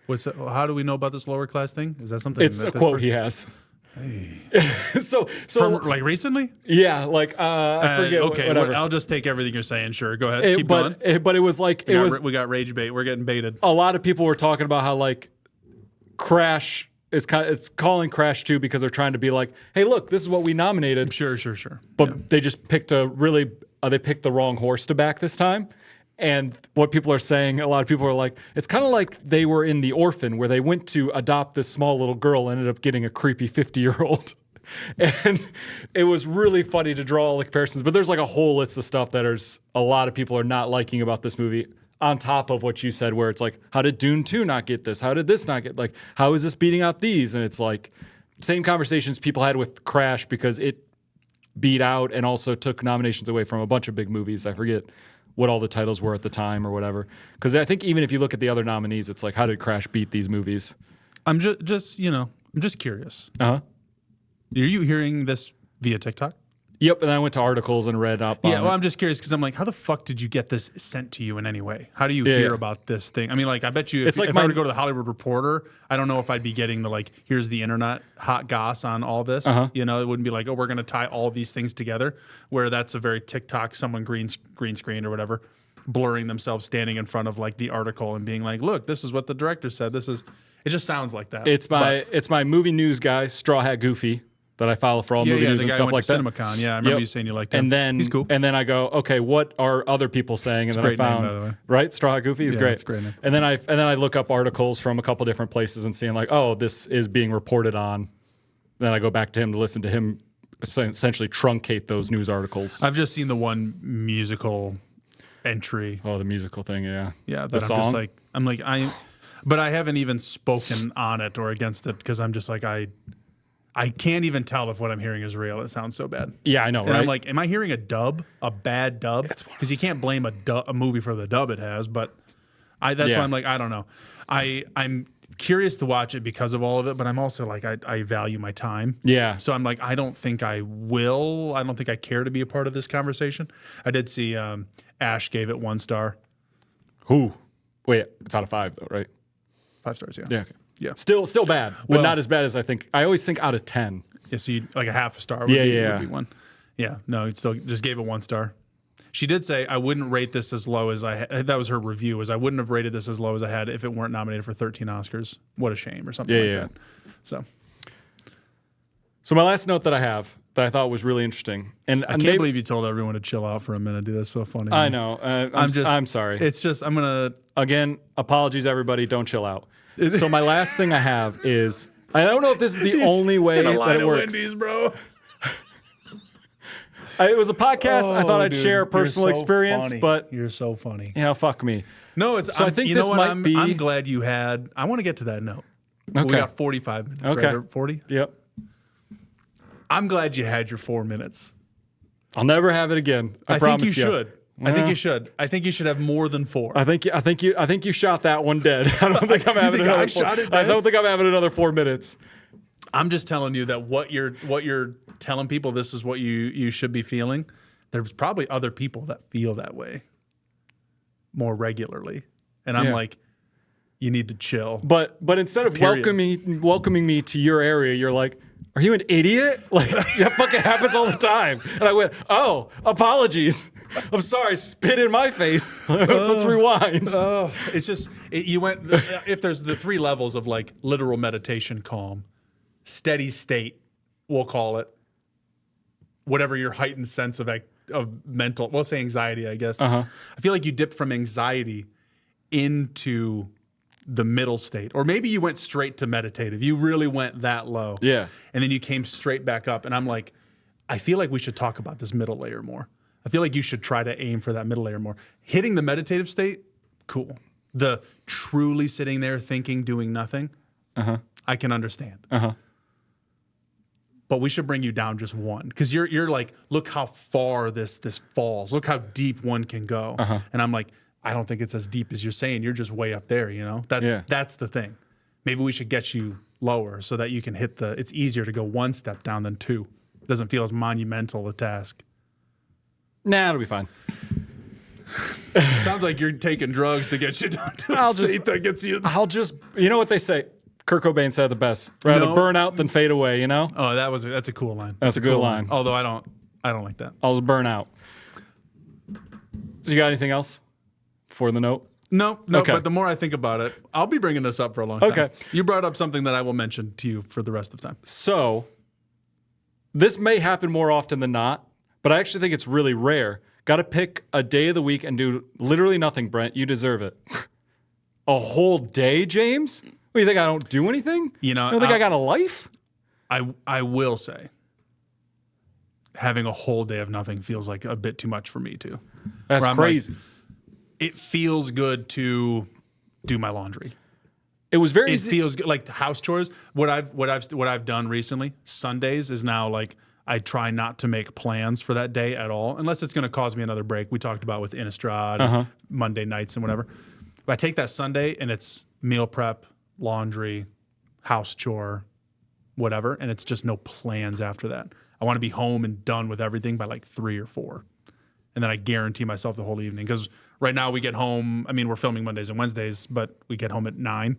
How do we know about this lower class thing? Is that something? It's a quote he has. Hey. so from like recently? Yeah, like I forget. Okay, whatever. I'll just take everything you're saying. Sure, go ahead. Keep going. But it was like we got rage bait. We're getting baited. A lot of people were talking about how like Crash is it's calling Crash 2 because they're trying to be like, hey, look, this is what we nominated. Sure. But they just picked they picked the wrong horse to back this time. And what people are saying, a lot of people are like, it's kind of like they were in The Orphan, where they went to adopt this small little girl and ended up getting a creepy 50-year-old. And it was really funny to draw all the comparisons. But there's like a whole list of stuff that a lot of people are not liking about this movie, on top of what you said, where it's like, how did Dune 2 not get this? How did this not get, like, how is this beating out these? And it's like, same conversations people had with Crash, because it beat out and also took nominations away from a bunch of big movies. I forget what all the titles were at the time or whatever. Because I think even if you look at the other nominees, it's like, how did Crash beat these movies? I'm just curious. Uh-huh. Are you hearing this via TikTok? Yep, and I went to articles and read up on it. I'm just curious because I'm like, how the fuck did you get this sent to you in any way? How do you hear about this thing? I mean, like, I bet you if I were to go to the Hollywood Reporter, I don't know if I'd be getting the, like, here's the internet hot goss on all this. Uh-huh. You know, it wouldn't be like, oh, we're going to tie all these things together, where that's a very TikTok, someone green screen or whatever, blurring themselves standing in front of, like, the article and being like, look, this is what the director said. It just sounds like that. It's my movie news guy, Straw Hat Goofy, that I follow for all movie news and stuff like that. CinemaCon. Yeah, I remember you saying you liked him. And then he's cool. And then I go, okay, what are other people saying? And then I found, name, by the way. Right, Straw Hat Goofy is great. It's a great name. And then I look up articles from a couple different places and seeing like, oh, this is being reported on. Then I go back to him to listen to him essentially truncate those news articles. I've just seen the one musical entry. Oh, the musical thing, yeah. Yeah, the song. But I haven't even spoken on it or against it because I'm just like I can't even tell if what I'm hearing is real. It sounds so bad. Yeah, I know, and right? I'm like, am I hearing a bad dub? Because you can't blame a movie for the dub it has. But that's why I'm like, I don't know. I'm curious to watch it because of all of it, but I'm also like, I value my time. Yeah. So I'm like, I don't think I will. I don't think I care to be a part of this conversation. I did see Ash gave it 1 star. Who? Wait, it's out of 5 though, right? 5 stars, yeah. Yeah. Okay. Yeah. Still bad, but not as bad as I think. I always think out of 10. Yeah, so you like a half a star would be 1. Yeah, no, it still just gave it 1 star. She did say, I wouldn't rate this as low as that was her review, I wouldn't have rated this as low as I had if it weren't nominated for 13 Oscars. What a shame, or something like that. So my last note that I have that I thought was really interesting, and I can't believe you told everyone to chill out for a minute, dude. That's so funny. I know. I'm sorry. It's just, again, apologies, everybody. Don't chill out. So my last thing I have is, I don't know if this is the only way that it works. Wendy's, bro. It was a podcast. I thought I'd share a personal experience, funny. but You're so funny. Yeah, fuck me. No, it's. So I think this might be. I'm glad you had. I want to get to that note. Okay. We got 45 minutes. Okay. Right? 40. Yep. I'm glad you had your 4 minutes. I'll never have it again. I promise think you should. I think you should. I think you should have more than 4. I think you shot that one dead. I don't think I'm having another. I don't think I'm having another 4 minutes. I'm just telling you that what you're telling people, this is what you should be feeling. There's probably other people that feel that way more regularly. And I'm like, you need to chill. But instead of welcoming me to your area, you're like, are you an idiot? Like, that fucking happens all the time. And I went, oh, apologies. I'm sorry, spit in my face. Let's rewind. It's just, you went, if there's the 3 levels of like literal meditation calm, steady state, we'll call it, whatever your heightened sense of mental, we'll say anxiety, I guess. I feel like you dipped from anxiety into the middle state, or maybe you went straight to meditative. You really went that low. Yeah. And then you came straight back up. And I'm like, I feel like we should talk about this middle layer more. I feel like you should try to aim for that middle layer more. Hitting the meditative state, cool. The truly sitting there thinking, doing nothing, I can understand. But we should bring you down just one, because you're like, look how far this falls. Look how deep one can go. And I'm like, I don't think it's as deep as you're saying. You're just way up there, you know? That's the thing. Maybe we should get you lower so that you can hit it's easier to go 1 step down than 2. It doesn't feel as monumental a task. Nah, it'll be fine. Sounds like you're taking drugs to get you down to a state that gets you. You know what they say? Kurt Cobain said the best. Rather burn out than fade away, you know? Oh, that's a cool line. That's a good line. Although I don't like that. I'll just burn out. So you got anything else for the note? No, Okay. But the more I think about it, I'll be bringing this up for a long time. Okay. You brought up something that I will mention to you for the rest of the time. So this may happen more often than not, but I actually think it's really rare. Got to pick a day of the week and do literally nothing, Brent. You deserve it. A whole day, James? What, you think I don't do anything? You know, don't think I got a life? I will say, having a whole day of nothing feels like a bit too much for me too. That's crazy. Like, it feels good to do my laundry. It was very It easy. feels good, like house chores. What I've done recently, Sundays is now like I try not to make plans for that day at all, unless it's going to cause me another break. We talked about with Innistrad, and Monday nights and whatever. But I take that Sunday and it's meal prep, laundry, house chore, whatever, and it's just no plans after that. I want to be home and done with everything by like 3 or 4. And then I guarantee myself the whole evening. Because right now we get home, I mean, we're filming Mondays and Wednesdays, but we get home at 9,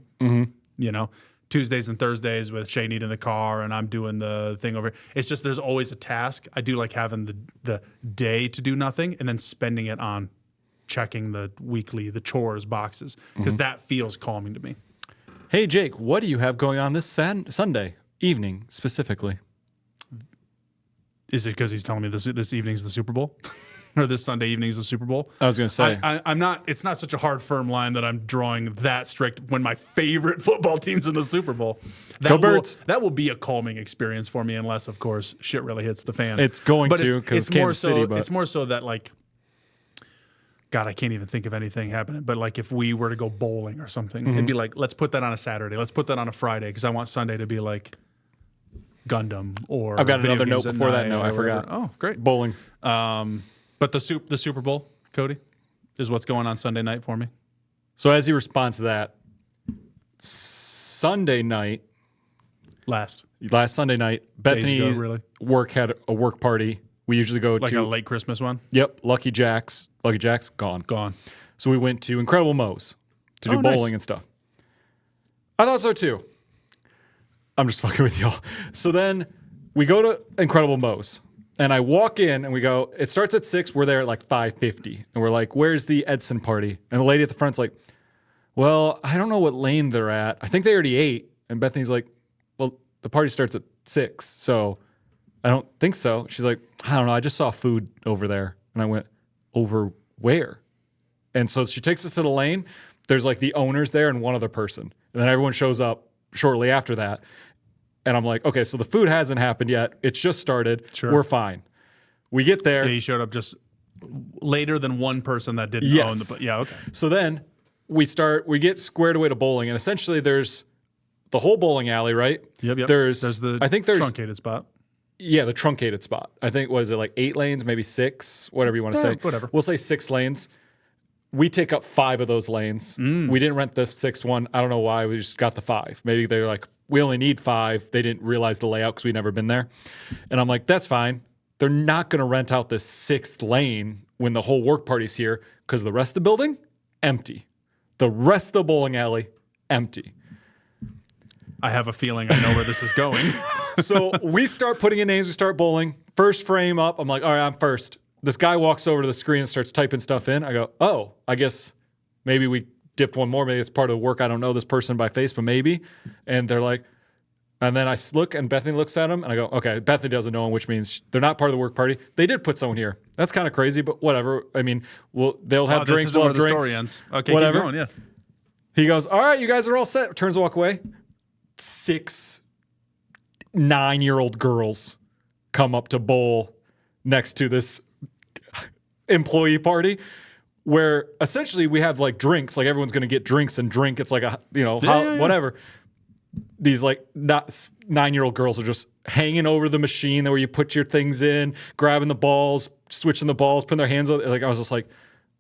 you know, Tuesdays and Thursdays with Shay in the car and I'm doing the thing over. It's just, there's always a task. I do like having the day to do nothing and then spending it on checking the chores boxes, because that feels calming to me. Hey, Jake, what do you have going on this Sunday evening specifically? Is it because he's telling me this evening's the Super Bowl? Or this Sunday evening's the Super Bowl? I was going to say. I'm not, it's not such a hard, firm line that I'm drawing that strict when my favorite football team's in the Super Bowl. Go Birds. That will be a calming experience for me, unless, of course, shit really hits the fan. It's going to, because Kansas City. But it's more so that, like, God, I can't even think of anything happening. But, like, if we were to go bowling or something, it'd be like, let's put that on a Saturday. Let's put that on a Friday, because I want Sunday to be like Gundam or I've got video another note games at before that night note. or I forgot. whatever. Oh, great. Bowling. But the Super Bowl, Cody, is what's going on Sunday night for me. So as he responds to that, Sunday night, Last Sunday night, Bethany's really? work had a work party. We usually go like to a late Christmas one. Yep, Lucky Jack's. Lucky Jack's gone. So we went to Incredible Mo's to do bowling and stuff. I thought so too. I'm just fucking with y'all. So then we go to Incredible Mo's. And I walk in and we go, it starts at 6. We're there at like 5:50. And we're like, where's the Edson party? And the lady at the front's like, well, I don't know what lane they're at. I think they already ate. And Bethany's like, well, the party starts at 6. So I don't think so. She's like, I don't know. I just saw food over there. And I went, over where? And so she takes us to the lane. There's like the owners there and one other person. And then everyone shows up shortly after that. And I'm like, okay, so the food hasn't happened yet. It's just started. Sure. We're fine. We get there. Yeah, you showed up just later than one person that didn't own the. Yeah, okay. So then we get squared away to bowling, and essentially there's the whole bowling alley, right? Yep. There's the truncated spot. Yeah, the truncated spot. I think, what is it, like 8 lanes, maybe 6, whatever you want to say. Whatever. We'll say 6 lanes. We take up 5 of those lanes. We didn't rent the 6th one. I don't know why. We just got the 5. Maybe they're like we only need 5. They didn't realize the layout because we'd never been there. And I'm like, that's fine. They're not going to rent out the 6th lane when the whole work party's here because the rest of the building, empty. The rest of the bowling alley, empty. I have a feeling I know where this is going. So we start putting in names. We start bowling. First frame up. I'm like, all right, I'm first. This guy walks over to the screen and starts typing stuff in. I go, oh, I guess maybe we dipped one more. Maybe it's part of the work. I don't know this person by face, but maybe. And they're like, and then I look and Bethany looks at him and I go, okay, Bethany doesn't know him, which means they're not part of the work party. They did put someone here. That's kind of crazy, but whatever. I mean, they'll have drinks. We'll have drinks. Story ends. Okay, whatever. Keep going, yeah. He goes, all right, you guys are all set. Turns to walk away. 6 9-year-old girls come up to bowl next to this employee party where essentially we have like drinks, like everyone's going to get drinks and drink. It's like a, whatever. These like 9-year-old girls are just hanging over the machine where you put your things in, grabbing the balls, switching the balls, putting their hands on. Like I was just like,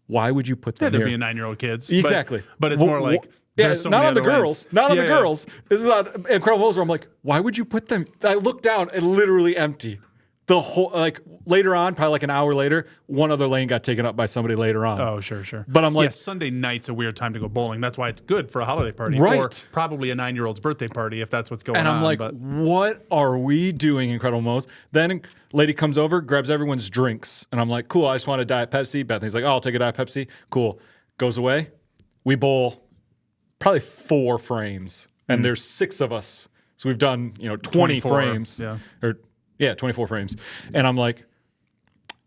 why would you put them they're here? being 9-year-old kids. Exactly. But it's more like there's so not many on the other girls. lanes. Not on the girls. This is on Incredible Holes where I'm like, why would you put them? I looked down and literally empty. The whole, like later on, probably like an hour later, one other lane got taken up by somebody later on. Oh, sure. But I'm like, Sunday night's a weird time to go bowling. That's why it's good for a holiday party. Right. Or probably a 9-year-old's birthday party if that's what's going on. and I'm like, what are we doing, Incredible Mo's? Then lady comes over, grabs everyone's drinks. And I'm like, cool, I just want a Diet Pepsi. Bethany's like, oh, I'll take a Diet Pepsi. Cool. Goes away. We bowl probably 4 frames. And there's 6 of us. So we've done, 20 24, frames. Yeah. 24 frames. And I'm like,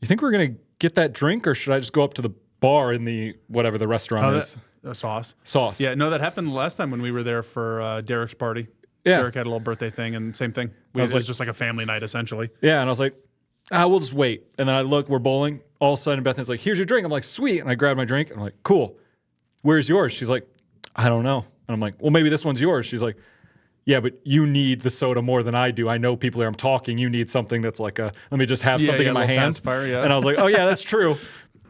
you think we're going to get that drink or should I just go up to the bar in the, whatever the restaurant is? Sauce. Sauce. Yeah, no, that happened last time when we were there for Derek's party. Yeah. Derek had a little birthday thing and same thing. It was just like a family night essentially. Yeah. And I was like, we'll just wait. And then I look, we're bowling. All of a sudden Bethany's like, here's your drink. I'm like, sweet. And I grab my drink. And I'm like, cool. Where's yours? She's like, I don't know. And I'm like, well, maybe this one's yours. She's like, yeah, but you need the soda more than I do. I know people here. I'm talking. You need something that's like let me just have something in my hand. Pacifier, And I was like, oh, yeah, that's true.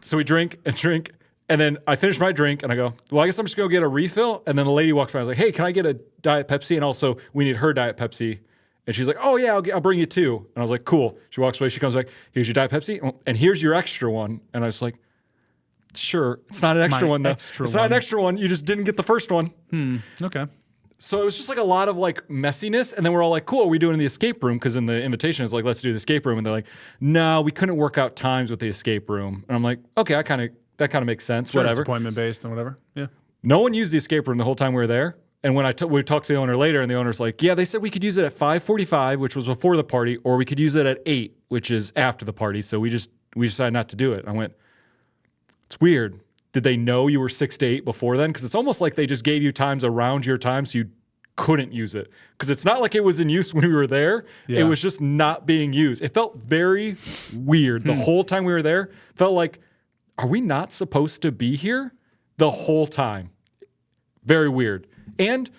So we drink. And then I finish my drink and I go, well, I guess I'm just going to get a refill. And then the lady walks by. I was like, hey, can I get a Diet Pepsi? And also, we need her Diet Pepsi. And she's like, oh, yeah, I'll bring you 2. And I was like, cool. She walks away. She comes back. Here's your Diet Pepsi. And here's your extra one. And I was like, sure. It's not an extra one, though. It's not an extra one. You just didn't get the first one. Okay. So it was just like a lot of like messiness. And then we're all like, cool, are we doing in the escape room? Because in the invitation, it's like, let's do the escape room. And they're like, no, we couldn't work out times with the escape room. And I'm like, okay, that kind of makes sense. Sure, whatever. It's appointment based and whatever. Yeah. No one used the escape room the whole time we were there. And when we talked to the owner later, and the owner's like, yeah, they said we could use it at 5:45, which was before the party, or we could use it at 8, which is after the party. So we decided not to do it. I went, it's weird. Did they know you were 6 to 8 before then? Because it's almost like they just gave you times around your time so you couldn't use it. Because it's not like it was in use when we were there. Yeah. It was just not being used. It felt very weird. The whole time we were there, felt like, are we not supposed to be here? The whole time. Very weird. And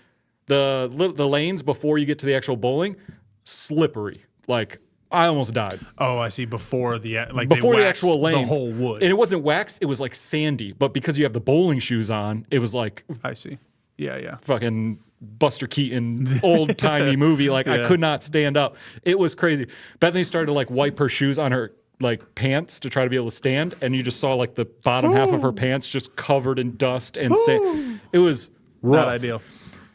the lanes before you get to the actual bowling, slippery. Like, I almost died. Oh, I see. Before the actual lane, the whole wood, and it wasn't wax; it was like sandy. But because you have the bowling shoes on, it was like I see. Yeah. Fucking Buster Keaton, old timey movie. Like I could not stand up. It was crazy. Bethany started to like wipe her shoes on her like pants to try to be able to stand, and you just saw like the bottom half of her pants just covered in dust and sand. It was rough. Not ideal.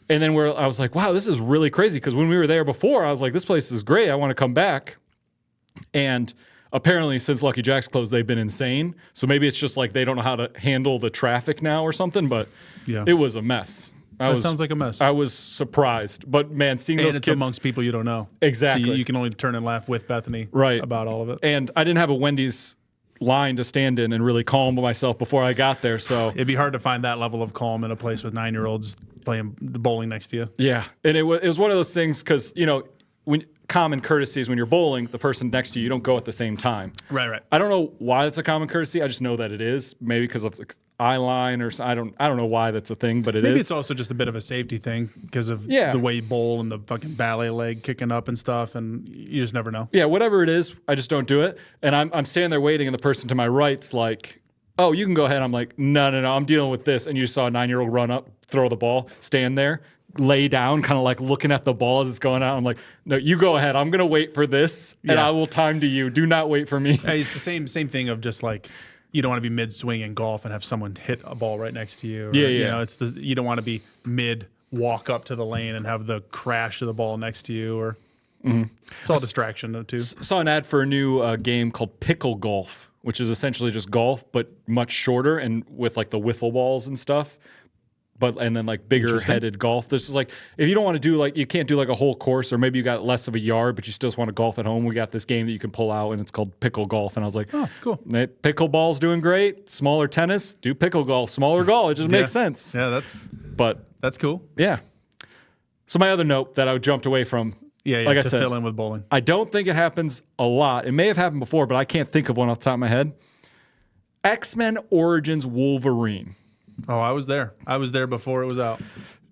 And then I was like, wow, this is really crazy. Because when we were there before, I was like, this place is great. I want to come back. And apparently, since Lucky Jack's closed, they've been insane. So maybe it's just like they don't know how to handle the traffic now or something. But it was a mess. That sounds like a mess. I was surprised. But man, seeing those kids amongst people you don't know. Exactly. So you can only turn and laugh with Bethany about all of it. And I didn't have a Wendy's line to stand in and really calm myself before I got there. So it'd be hard to find that level of calm in a place with 9-year-olds playing bowling next to you. Yeah. And it was one of those things because, when common courtesy is when you're bowling, the person next to you don't go at the same time. Right. I don't know why it's a common courtesy. I just know that it is. Maybe because of the eye line or I don't know why that's a thing, but Maybe it's also just a bit of a safety thing because of the way you bowl and the fucking ballet leg kicking up and stuff, and you just never know. Yeah, whatever it is, I just don't do it. And I'm standing there waiting, and the person to my right's like, oh, you can go ahead. I'm like, no, I'm dealing with this. And you just saw a 9-year-old run up, throw the ball, stand there, lay down, kind of like looking at the ball as it's going out. I'm like, no, you go ahead. I'm gonna wait for this, and I will time to you. Do not wait for me. Hey, it's the same thing of just like you don't want to be mid swing in golf and have someone hit a ball right next to you. Or, Yeah. You know, you don't want to be mid walk up to the lane and have the crash of the ball next to you, or it's all distraction though too. Saw an ad for a new game called Pickle Golf, which is essentially just golf but much shorter and with like the wiffle balls and stuff. And then like bigger headed golf. This is like, if you don't want to do like, you can't do like a whole course, or maybe you got less of a yard, but you still just want to golf at home. We got this game that you can pull out and it's called Pickle Golf. And I was like, oh, cool. Pickleball's doing great. Smaller tennis, do pickle golf. Smaller golf. It just makes sense. Yeah, that's cool. Yeah. So my other note that I jumped away from, Yeah, like I to said, fill in with bowling. I don't think it happens a lot. It may have happened before, but I can't think of one off the top of my head. X-Men Origins Wolverine. Oh, I was there. I was there before it was out.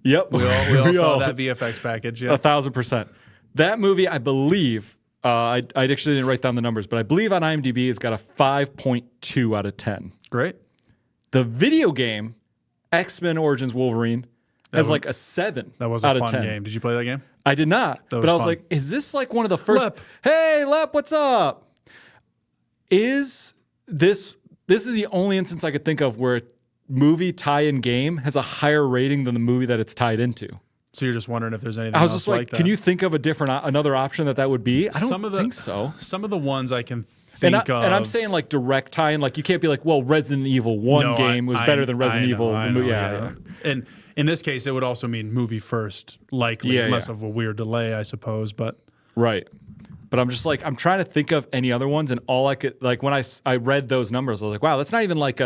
Yep. We all saw that VFX package. Yeah. 1,000%. That movie, I believe, I actually didn't write down the numbers, but I believe on IMDb it's got a 5.2 out of 10. Great. The video game, X-Men Origins Wolverine, has like a 7 That was out a of fun 10. game. Did you play that game? I did not. But I was fun. like, is this like one of the first? Lep. Hey, Lep, what's up? Is this is the only instance I could think of where a movie tie-in game has a higher rating than the movie that it's tied into. So you're just wondering if there's anything I was else just like, that. can you think of another option that would be? I don't think so. Some of the ones I can think of. And I'm saying like direct tie-in, like you can't be like, well, Resident Evil 1 game was better than Resident Evil. Yeah. And in this case, it would also mean movie first, likely, less of a weird delay, I suppose. But right. But I'm just like, I'm trying to think of any other ones, and all I could, like when I read those numbers, I was like, wow, that's not even like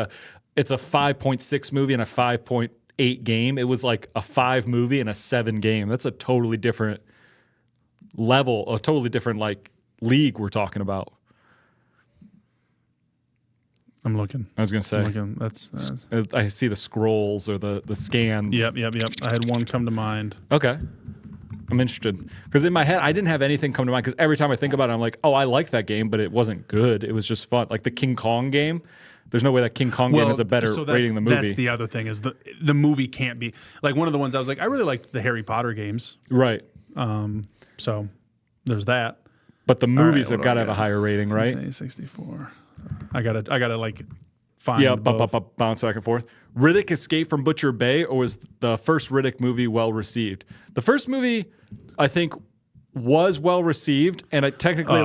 it's a 5.6 movie and a 5.8 game. It was like a 5 movie and a 7 game. That's a totally different level, a totally different like league we're talking about. I'm looking. I was gonna say, That's I see the scrolls or the scans. Yep. I had one come to mind. Okay. I'm interested because in my head I didn't have anything come to mind because every time I think about it I'm like, oh, I liked that game, but it wasn't good. It was just fun. Like the King Kong game. There's no way that King Kong game is a better rating than the movie. That's the other thing is the movie can't be like one of the ones I was like, I really liked the Harry Potter games. Right. So there's that. But the movies have got to have a higher rating, right? 64. I gotta like find bounce back and forth. Riddick Escape from Butcher Bay, or was the first Riddick movie well received? The first movie, I think, was well received, and technically,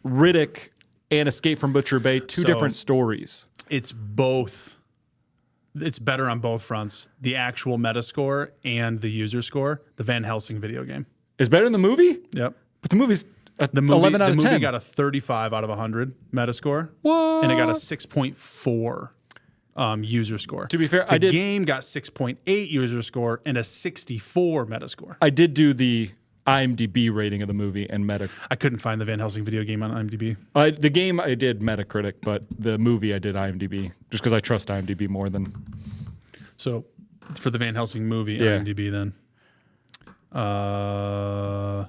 Riddick and Escape from Butcher Bay, two different stories. It's both. It's better on both fronts. The actual Metascore and the user score. The Van Helsing video game is better than the movie. Yep. But the movie's 11 out of 10. The movie got a 35 out of 100 Metascore. What? And it got a 6.4 user score. To be fair, the game got 6.8 user score and a 64 Metascore. I did do the IMDb rating of the movie and I couldn't find the Van Helsing video game on IMDb. The game I did Metacritic, but the movie I did IMDb just because I trust IMDb more than. So for the Van Helsing movie, IMDb then. I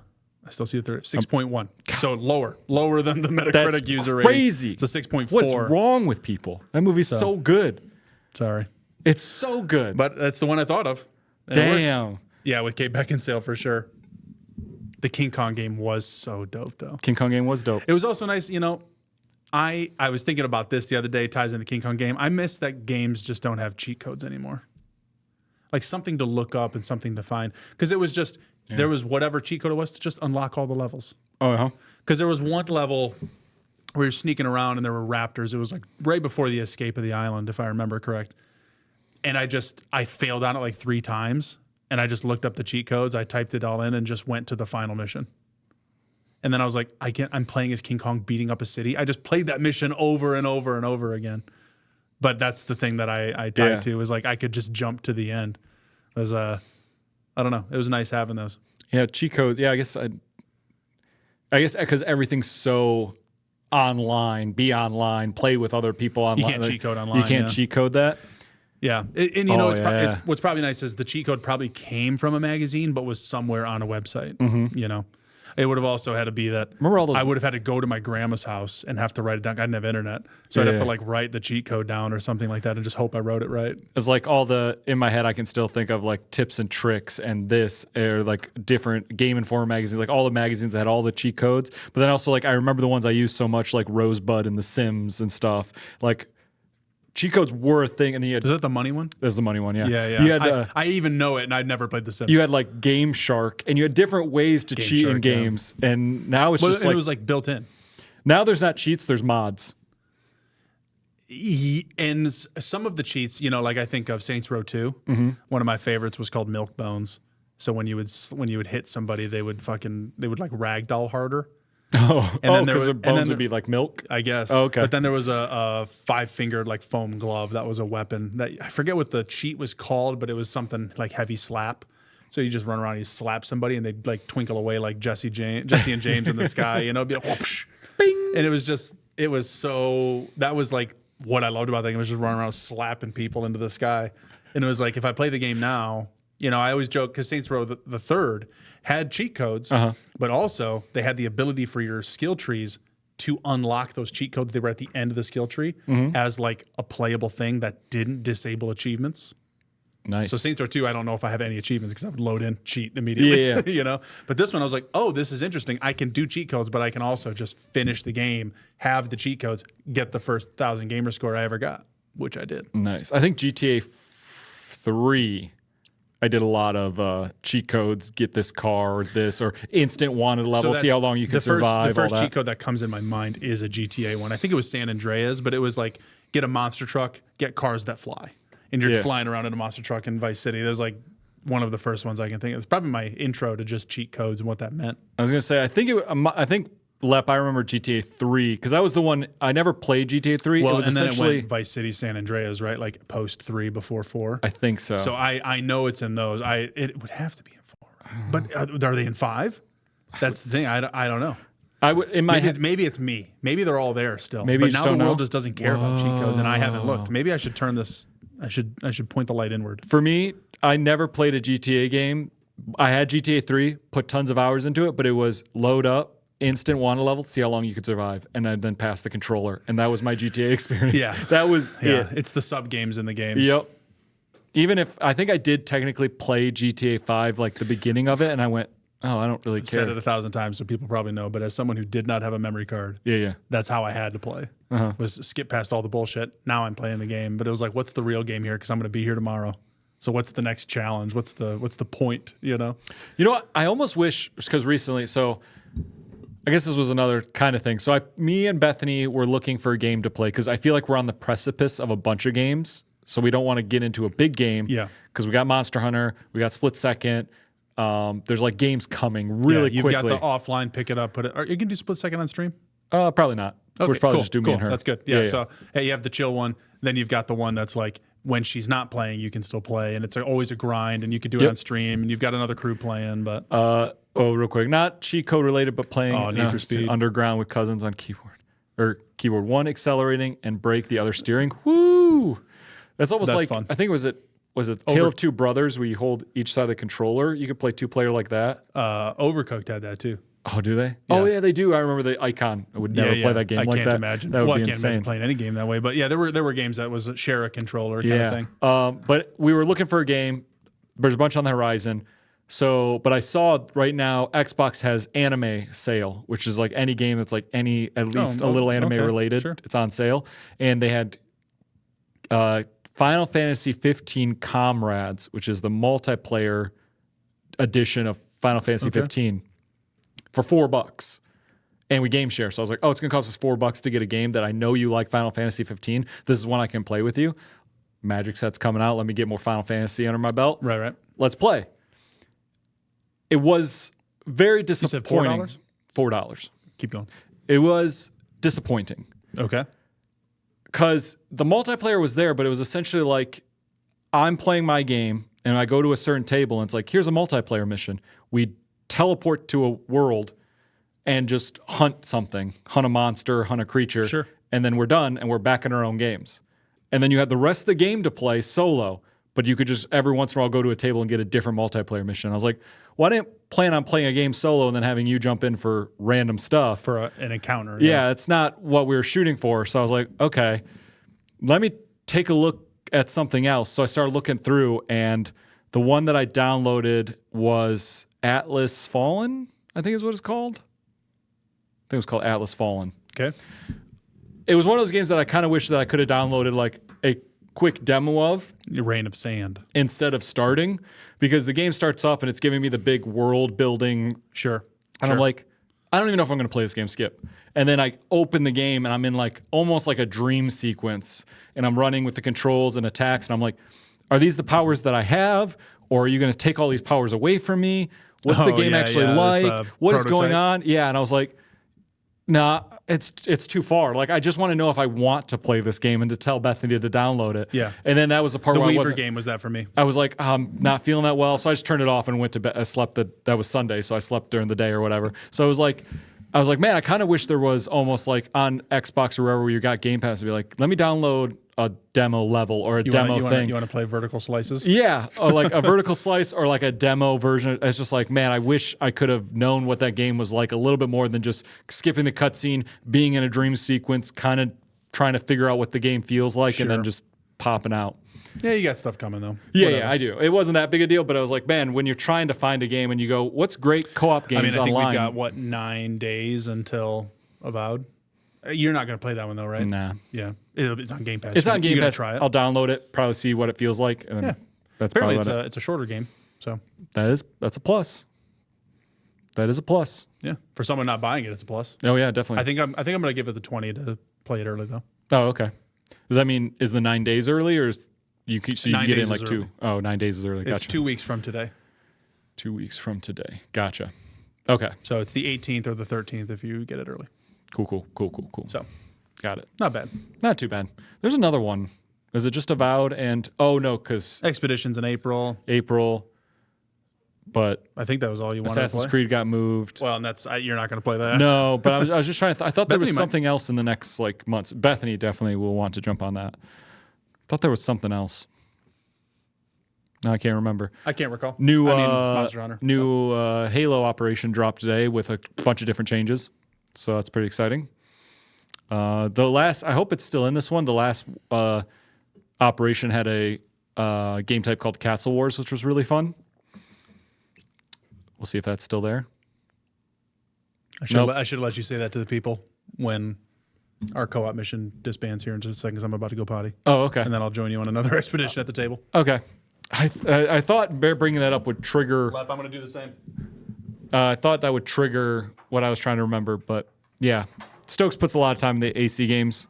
still see the 6.1. So lower than the Metacritic user rating. Crazy. It's a 6.4. What's wrong with people? That movie's so good. Sorry. It's so good. But that's the one I thought of. Damn. Yeah, with Kate Beckinsale for sure. The King Kong game was so dope, though. King Kong game was dope. It was also nice, I was thinking about this the other day, ties in the King Kong game. I miss that games just don't have cheat codes anymore. Like something to look up and something to find. Because it was just, there was whatever cheat code it was to just unlock all the levels. Oh, yeah. Because there was one level where you're sneaking around and there were raptors. It was like right before the escape of the island, if I remember correct. And I failed on it like 3 times. And I just looked up the cheat codes. I typed it all in and just went to the final mission. And then I was like, I'm playing as King Kong beating up a city. I just played that mission over and over and over again. But that's the thing that I tied to is like I could just jump to the end. It was I don't know. It was nice having those. Yeah, cheat codes. Yeah, I guess because everything's so online, be online, play with other people online. You can't cheat code online. You can't cheat code that. Yeah, and what's probably nice is the cheat code probably came from a magazine, but was somewhere on a website. It would have also had to be that Remember all those? I would have had to go to my grandma's house and have to write it down. I didn't have internet. So I'd have to like write the cheat code down or something like that and just hope I wrote it right. It's like in my head, I can still think of like tips and tricks and this, or like different Game Informer magazines, like all the magazines that had all the cheat codes. But then also, like, I remember the ones I used so much, like Rosebud and The Sims and stuff. Like, cheat codes were a thing. And then you had, Is that the money one? This is the money one, yeah. Yeah. You had, I even know it, and I'd never played The Sims. you had like Game Shark, and you had different ways to cheat in games. And now it's just it was like built in. now there's not cheats, there's mods. And some of the cheats, like I think of Saints Row 2. One of my favorites was called Milk Bones. So when you would hit somebody, they would like ragdoll harder. Because their bones would be like milk? I guess. Oh, okay. But then there was a 5-fingered like foam glove that was a weapon. That I forget what the cheat was called, but it was something like heavy slap. So you just run around and you slap somebody and they'd like twinkle away like Jesse and James in the sky, it'd be like whoosh, bing. And that was like what I loved about that game, was just running around slapping people into the sky. And it was like, if I play the game now, I always joke because Saints Row the third had cheat codes, but also they had the ability for your skill trees to unlock those cheat codes. They were at the end of the skill tree as like a playable thing that didn't disable achievements. Nice. So Saints Row 2, I don't know if I have any achievements because I would load in cheat immediately. Yeah. But this one I was like, oh, this is interesting. I can do cheat codes, but I can also just finish the game, have the cheat codes, get the first 1,000 gamer score I ever got, which I did. Nice. I think GTA 3, I did a lot of cheat codes, get this car or this, or instant wanted level, see how long you can survive. The first cheat code that comes in my mind is a GTA one. I think it was San Andreas, but it was like, get a monster truck, get cars that fly. And you're flying around in a monster truck in Vice City. There's like one of the first ones I can think of. It's probably my intro to just cheat codes and what that meant. I was going to say, I think Lep, I remember GTA 3, because that was the one, I never played GTA 3. Well, it was and essentially, then it went Vice City, San Andreas, right? Like post 3 before 4. I think so. So I know it's in those. It would have to be in 4. But are they in 5? That's the thing. I don't know. I would in my head, maybe it's me. Maybe they're all there still. Maybe but you now just the don't world know? just doesn't care about cheat codes, and I haven't looked. Maybe I should turn this. I should point the light inward. For me, I never played a GTA game. I had GTA 3, put tons of hours into it, but it was load up, instant wanted level, see how long you could survive, and then pass the controller. And that was my GTA experience. Yeah. That was it. It's the sub games in the games. Yep. Even if I think I did technically play GTA 5, like the beginning of it, and I went, oh, I don't really care. Said it 1,000 times, so people probably know. But as someone who did not have a memory card, Yeah. that's how I had to play. Was skip past all the bullshit. Now I'm playing the game, but it was like, what's the real game here? Because I'm going to be here tomorrow. So what's the next challenge? What's the point? You know what? I almost wish, because recently, so I guess this was another kind of thing. So me and Bethany were looking for a game to play because I feel like we're on the precipice of a bunch of games. So we don't want to get into a big game. Yeah. Because we got Monster Hunter, we got Split Second. There's like games coming really you've quickly. You've got the offline, pick it up, put it. Are you going to do Split Second on stream? Probably not. Okay, We're probably cool, just do me and her. That's good. Yeah. So hey, you have the chill one. Then you've got the one that's like when she's not playing, you can still play, and it's always a grind, and you can do it on stream, and you've got another crew playing. But real quick, not cheat code related, but playing Need for Speed Underground with cousins on keyboard one accelerating and brake, the other steering. Woo! That's almost like fun. I think was it Tale of Two Brothers where you hold each side of the controller? You could play 2-player like that. Overcooked had that too. Oh, do they? Oh, yeah, they do. I remember the Icon. I would never play that game like that. I can't imagine. That would be I can't insane. imagine playing any game that way. But yeah, there were games that was share a controller kind of thing. But we were looking for a game. There's a bunch on the horizon. So, but I saw right now Xbox has anime sale, which is like any game that's like at least a little anime related. Sure. It's on sale, and they had Final Fantasy 15 Comrades, which is the multiplayer edition of Final Fantasy 15. For $4, and we game share. So I was like, oh, it's gonna cost us $4 to get a game that I know you like, Final Fantasy 15. This is one I can play with you. Magic set's coming out. Let me get more Final Fantasy under my belt. Right. Let's play. It was very disappointing. You said $4. Keep going. It was disappointing Okay. because the multiplayer was there, but it was essentially like I'm playing my game and I go to a certain table and it's like, here's a multiplayer mission. We teleport to a world and just hunt a monster, hunt a creature, Sure. and then we're done and we're back in our own games. And then you have the rest of the game to play solo, but you could just every once in a while go to a table and get a different multiplayer mission. I was like, well, I didn't plan on playing a game solo and then having you jump in for random stuff. For an encounter. Yeah, it's not what we were shooting for. So I was like, okay, let me take a look at something else. So I started looking through, and the one that I downloaded was Atlas Fallen, I think is what it's called. I think it was called Atlas Fallen. Okay. It was one of those games that I kind of wish that I could have downloaded like a quick demo of. Rain of Sand. Instead of starting, because the game starts up and it's giving me the big world building. Sure. And I'm like, I don't even know if I'm going to play this game, Skip. And then I open the game and I'm in like almost like a dream sequence, and I'm running with the controls and attacks. And I'm like, are these the powers that I have? Or are you going to take all these powers away from me? What's the game actually like? What is going on? Yeah. And I was like, nah, it's too far. Like, I just want to know if I want to play this game and to tell Bethany to download it. Yeah. And then that was the part The where Weaver game was that for me. I was like, I'm not feeling that well. So I just turned it off and went to bed. I slept that was Sunday. So I slept during the day or whatever. So I was like, man, I kind of wish there was almost like on Xbox or wherever where you got Game Pass to be like, let me download a demo level or a demo thing. You want to play vertical slices? Yeah, or like a vertical slice or like a demo version. It's just like, man, I wish I could have known what that game was like a little bit more than just skipping the cutscene, being in a dream sequence, kind of trying to figure out what the game feels like, and then just popping out. Yeah, you got stuff coming though. Yeah, I do. It wasn't that big a deal, but I was like, man, when you're trying to find a game and you go, what's great co-op games online? I think we've got, 9 days until Avowed? You're not going to play that one though, right? Nah. Yeah. It's on Game Pass. It's on Game Pass. Try it. I'll download it, probably see what it feels like. And that's Apparently probably it's a shorter game. So that's a plus. That is a plus. yeah, for someone not buying it, it's a plus. Oh yeah, definitely. I think I'm going to give it the 20 to play it early though. Oh, okay. Does that mean is the 9 days early, or is you can get in like 2? Early. Oh, 9 days is early. Gotcha. It's 2 weeks from today. 2 weeks from today. Gotcha. Okay. So it's the 18th or the 13th if you get it early. Cool. So Got it. not bad. Not too bad. There's another one. Is it just Avowed and because Expeditions in April. But I think that was all you wanted Assassin's to play. Creed got moved. Well, and you're not going to play that. No, but I was just trying to. I thought there was Bethany something else in the next like months. Bethany definitely will want to jump on that. Thought there was something else. No, I can't remember. I can't recall. Monster Hunter. New Halo operation dropped today with a bunch of different changes, so that's pretty exciting. I hope it's still in this one. The last operation had a game type called Castle Wars, which was really fun. We'll see if that's still there. I should let you say that to the people when our co-op mission disbands here in just a second, because I'm about to go potty. Oh, okay. And then I'll join you on another expedition at the table. Okay. I thought bringing that up would trigger. I'm going to do the same. I thought that would trigger what I was trying to remember, but yeah. Stokes puts a lot of time in the AC games.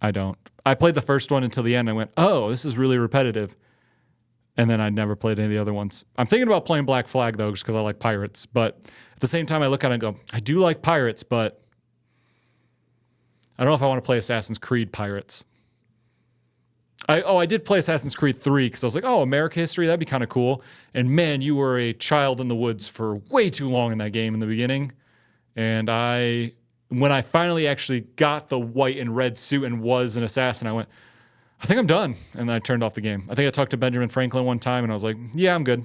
I don't. I played the first one until the end. I went, oh, this is really repetitive. And then I never played any of the other ones. I'm thinking about playing Black Flag, though, just because I like pirates. But at the same time, I look at it and go, I do like pirates, but I don't know if I want to play Assassin's Creed Pirates. I did play Assassin's Creed 3 because I was like, oh, American history, that'd be kind of cool. And man, you were a child in the woods for way too long in that game in the beginning. And when I finally actually got the white and red suit and was an assassin, I went, I think I'm done. And then I turned off the game. I think I talked to Benjamin Franklin one time and I was like, yeah, I'm good.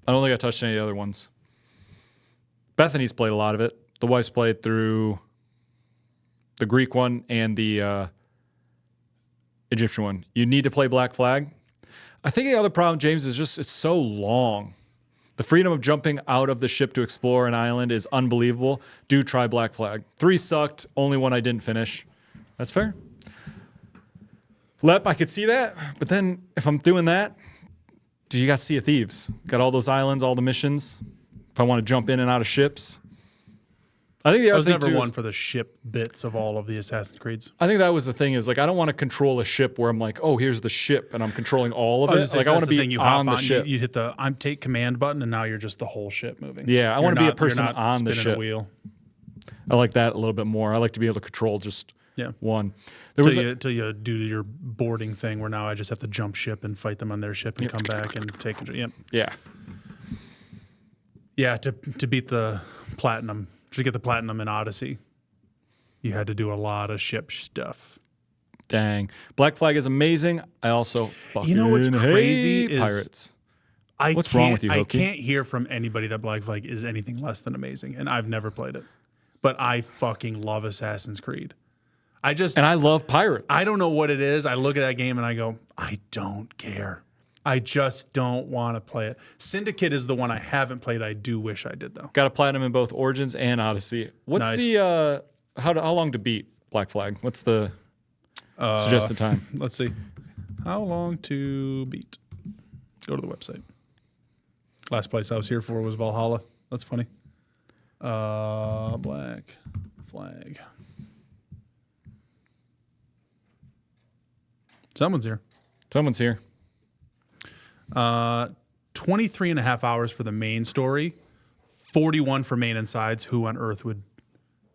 I don't think I touched any of the other ones. Bethany's played a lot of it. The wife's played through the Greek one and the Egyptian one. You need to play Black Flag. I think the other problem, James, is just it's so long. The freedom of jumping out of the ship to explore an island is unbelievable. Do try Black Flag. 3 sucked. Only one I didn't finish. That's fair. Lep, I could see that. But then if I'm doing that, do you got Sea of Thieves? Got all those islands, all the missions. If I want to jump in and out of ships. I think the other I was thing never too one is, for the ship bits of all of the Assassin's Creeds. I think that was the thing is like I don't want to control a ship where I'm like, oh, here's the ship and I'm controlling all of it. Like I want to be on the ship. You hit the take command button and now you're just the whole ship moving. Yeah, I want to be a person on the ship. A wheel. I like that a little bit more. I like to be able to control just one. Till you do your boarding thing where now I just have to jump ship and fight them on their ship and come back and take control. Yep. Yeah. Yeah, to beat the platinum. To get the platinum in Odyssey, you had to do a lot of ship stuff. Dang. Black Flag is amazing. I also fucking You know what's crazy hate is Pirates. What's wrong with you, I Hokie? can't hear from anybody that Black Flag is anything less than amazing, and I've never played it. But I fucking love Assassin's Creed. And I love Pirates. I don't know what it is. I look at that game and I go, I don't care. I just don't want to play it. Syndicate is the one I haven't played. I do wish I did, though. Got a platinum in both Origins and Odyssey. What's Nice. the how long to beat Black Flag? What's the suggested time? Let's see. How long to beat? Go to the website. Last place I was here for was Valhalla. That's funny. Black Flag. Someone's here. Someone's here. 23 and a half hours for the main story, 41 for main and sides. Who on earth would,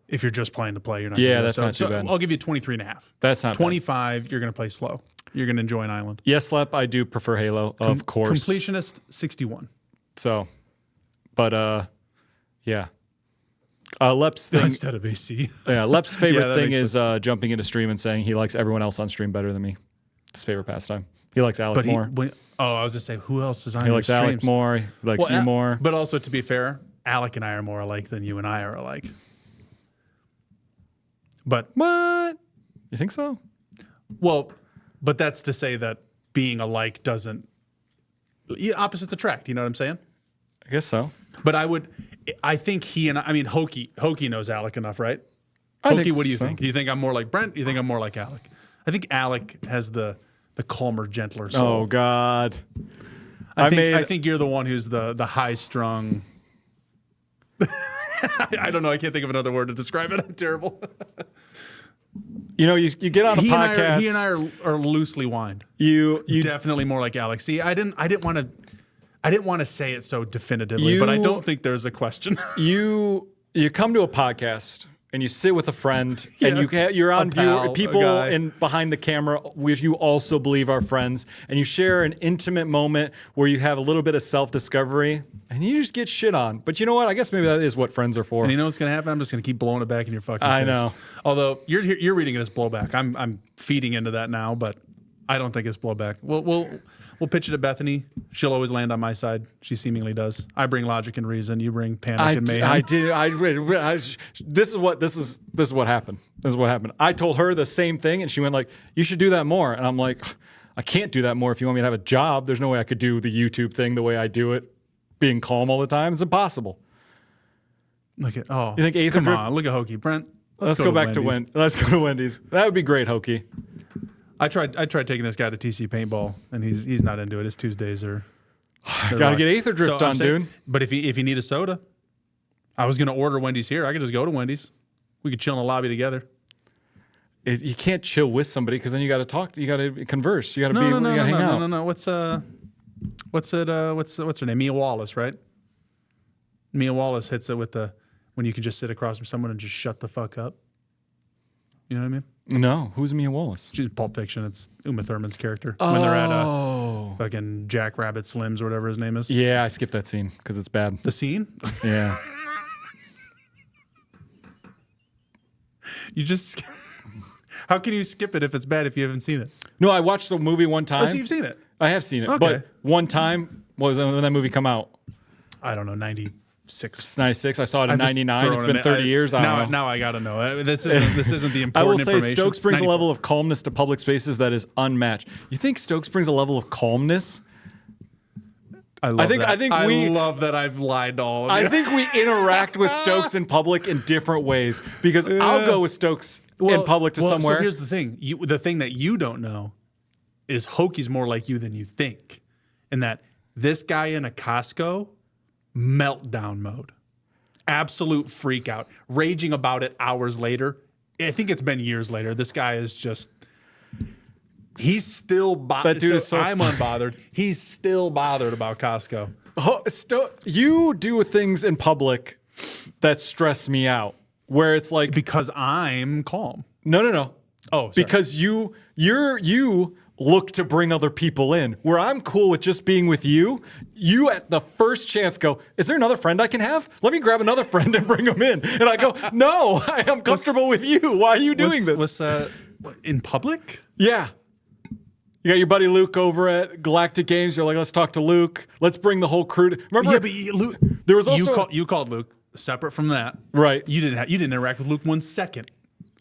if you're just playing to play, you're not Yeah, gonna do that's that. not too bad. I'll give you 23 and a half. That's not 25, you're going to play slow. You're going to enjoy an island. Yes, Lep, I do prefer Halo, of course. Completionist, 61. So, but yeah. Lep's thing, Instead of AC. yeah, Lep's favorite that thing makes is jumping into stream and saying he likes everyone else on stream better than me. It's his favorite pastime. He likes Alec more. I was just say, who else is on He your likes streams? Alec more. He likes you more. But also, to be fair, Alec and I are more alike than you and I are alike. But What? You think so? Well, but that's to say that being alike doesn't opposites attract. You know what I'm saying? I guess so. But I think Hokie knows Alec enough, right? I Hokie, think what do you so. think? Do you think I'm more like Brent? Do you think I'm more like Alec? I think Alec has the calmer, gentler soul. Oh God. I think you're the one who's the high strung. I don't know. I can't think of another word to describe it. I'm terrible. You know, you get on a podcast. He and I are loosely wined. You Definitely more like Alex. See, I didn't want to say it so definitively, but I don't think there's a question. you come to a podcast and you sit with a friend and Yeah. you're on A pal, view. a People guy. in behind the camera, if you also believe are friends, and you share an intimate moment where you have a little bit of self-discovery, and you just get shit on. But you know what? I guess maybe that is what friends are for. And you know what's gonna happen? I'm just gonna keep blowing it back in your fucking face. I know. Although you're reading it as blowback. I'm feeding into that now, but I don't think it's blowback. We'll pitch it to Bethany. She'll always land on my side. She seemingly does. I bring logic and reason. You bring panic and mayhem. This is what happened. This is what happened. I told her the same thing, and she went like, "You should do that more." And I'm like, "I can't do that more. If you want me to have a job, there's no way I could do the YouTube thing the way I do it, being calm all the time. It's impossible." You think Aether Come Drift- on, look at Hokie. Brent. Let's go back to Wendy's. Wendy's. Let's go to Wendy's. That would be great, Hokie. I tried taking this guy to TC paintball, and he's not into it. His Tuesdays are. Gotta get Aether Drift I'm done, saying- dude. But if you need a soda, I was gonna order Wendy's here. I could just go to Wendy's. We could chill in the lobby together. You can't chill with somebody because then you got to talk. You got to converse. You got to hang out. No. What's her name? Mia Wallace, right? Mia Wallace hits it with when you can just sit across from someone and just shut the fuck up. You know what I mean? No, who's Mia Wallace? She's Pulp Fiction. It's Uma Thurman's character when they're at Oh, fucking Jackrabbit Slims or whatever his name is. yeah, I skipped that scene because it's bad. The scene? Yeah. You just. How can you skip it if it's bad if you haven't seen it? No, I watched the movie one time. Oh, so you've seen it? I have seen it, Okay. but one time was when that movie come out. I don't know, 96. It's 96. I saw it in I'm just 99. throwing It's it been in. 30 years. I don't know. Now I gotta know. This isn't the I will important say information. Stokes brings 94. a level of calmness to public spaces that is unmatched. You think Stokes brings a level of calmness? I love that I've lied to all of you. I think we interact with Stokes in public in different ways because I'll go with Stokes in public to somewhere. So here's the thing. The thing that you don't know is Hokie's more like you than you think. In that this guy in a Costco, meltdown mode. Absolute freak out. Raging about it hours later. I think it's been years later. This guy is just... He's still bothered. That dude is so I'm unbothered. He's still bothered about Costco. You do things in public that stress me out. Where it's like Because I'm calm. no. Oh, sorry. Because you look to bring other people in. Where I'm cool with just being with you, you at the first chance go, is there another friend I can have? Let me grab another friend and bring them in. And I go, no, I am comfortable with you. Why are you doing this? In public? Yeah. You got your buddy Luke over at Galactic Games. You're like, let's talk to Luke. Let's bring the whole crew. Remember? Yeah, but Luke, there was also you called Luke separate from that, right? You didn't interact with Luke 1 second.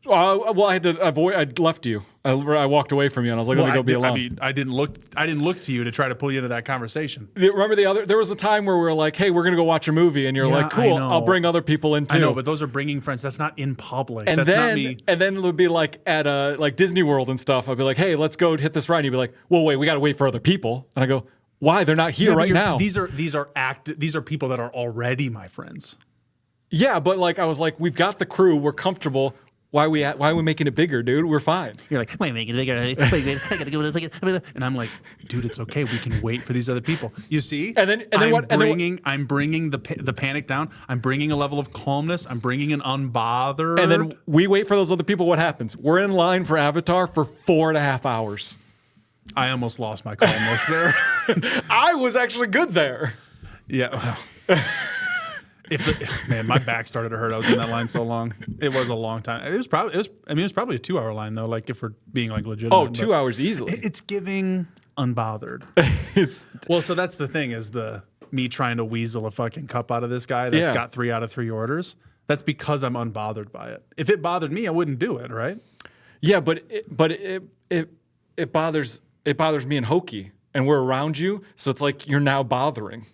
Well, I had to avoid. I left you. I walked away from you, and I was like, let me go be alone. I mean, I didn't look to you to try to pull you into that conversation. Remember there was a time where we were like, hey, we're gonna go watch a movie, and you're like, cool, I'll bring other people in too. I know, but those are bringing friends. That's not in public. And that's then, not me. And then it would be like at like Disney World and stuff. I'd be like, hey, let's go hit this ride. And you'd be like, well, wait, we got to wait for other people. And I go, why? They're not here right now. These are people that are already my friends. Yeah, but like I was like, we've got the crew, we're comfortable. Why are we making it bigger, dude? We're fine. You're like, why make it bigger? I gotta go to the and I'm like, dude, it's okay. We can wait for these other people. You see? I'm bringing the panic down. I'm bringing a level of calmness. I'm bringing an unbothered. And then we wait for those other people. What happens? We're in line for Avatar for 4.5 hours. I almost lost my calmness there. I was actually good there. Yeah. Man, my back started to hurt. I was in that line so long. It was a long time. It was probably a 2-hour line though. Like if we're being like legitimate. Oh, 2 hours easily. It's giving unbothered. So that's the thing is me trying to weasel a fucking cup out of this guy that's got 3 out of 3 orders. That's because I'm unbothered by it. If it bothered me, I wouldn't do it, right? Yeah, but it bothers me and Hokey, and we're around you, so it's like you're now bothering.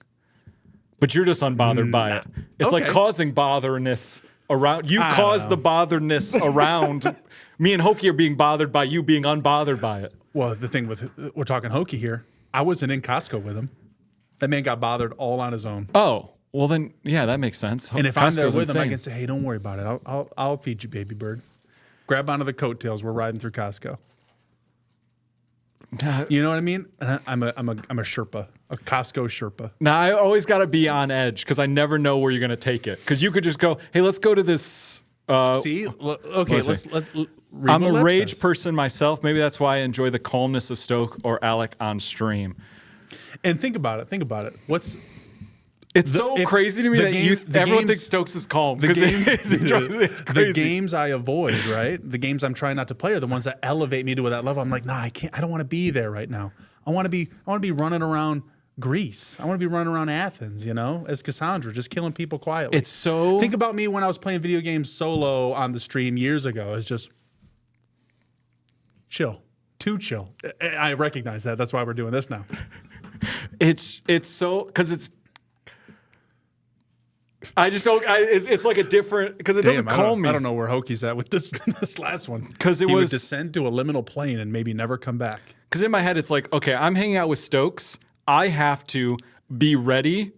But you're just unbothered by it. It's like causing botherness around. You cause the botherness around. Me and Hokey are being bothered by you being unbothered by it. Well, the thing we're talking Hokey here. I wasn't in Costco with him. That man got bothered all on his own. Oh, well then, yeah, that makes sense. And if I'm there with him, I can say, hey, don't worry about it. I'll feed you, baby bird. Grab onto the coattails. We're riding through Costco. You know what I mean? I'm a Sherpa, a Costco Sherpa. Now I always got to be on edge because I never know where you're going to take it. Because you could just go, hey, let's go to this. Okay, let's I'm a rage person myself. Maybe that's why I enjoy the calmness of Stoke or Alec on stream. And think about it. It's so crazy to me that everyone thinks Stokes is calm. It's crazy. The games I avoid, right? The games I'm trying not to play are the ones that elevate me to that level. I'm like, nah, I can't. I don't want to be there right now. I want to be running around Greece. I want to be running around Athens, as Cassandra, just killing people quietly. It's so. Think about me when I was playing video games solo on the stream years ago. It's just chill, too chill. I recognize that. That's why we're doing this now. It's so because it's. I just don't. It's like a different because it doesn't calm me. I don't know where Hokey's at with this last one. Because he would descend to a liminal plane and maybe never come back. Because in my head, it's like, okay, I'm hanging out with Stokes. I have to be ready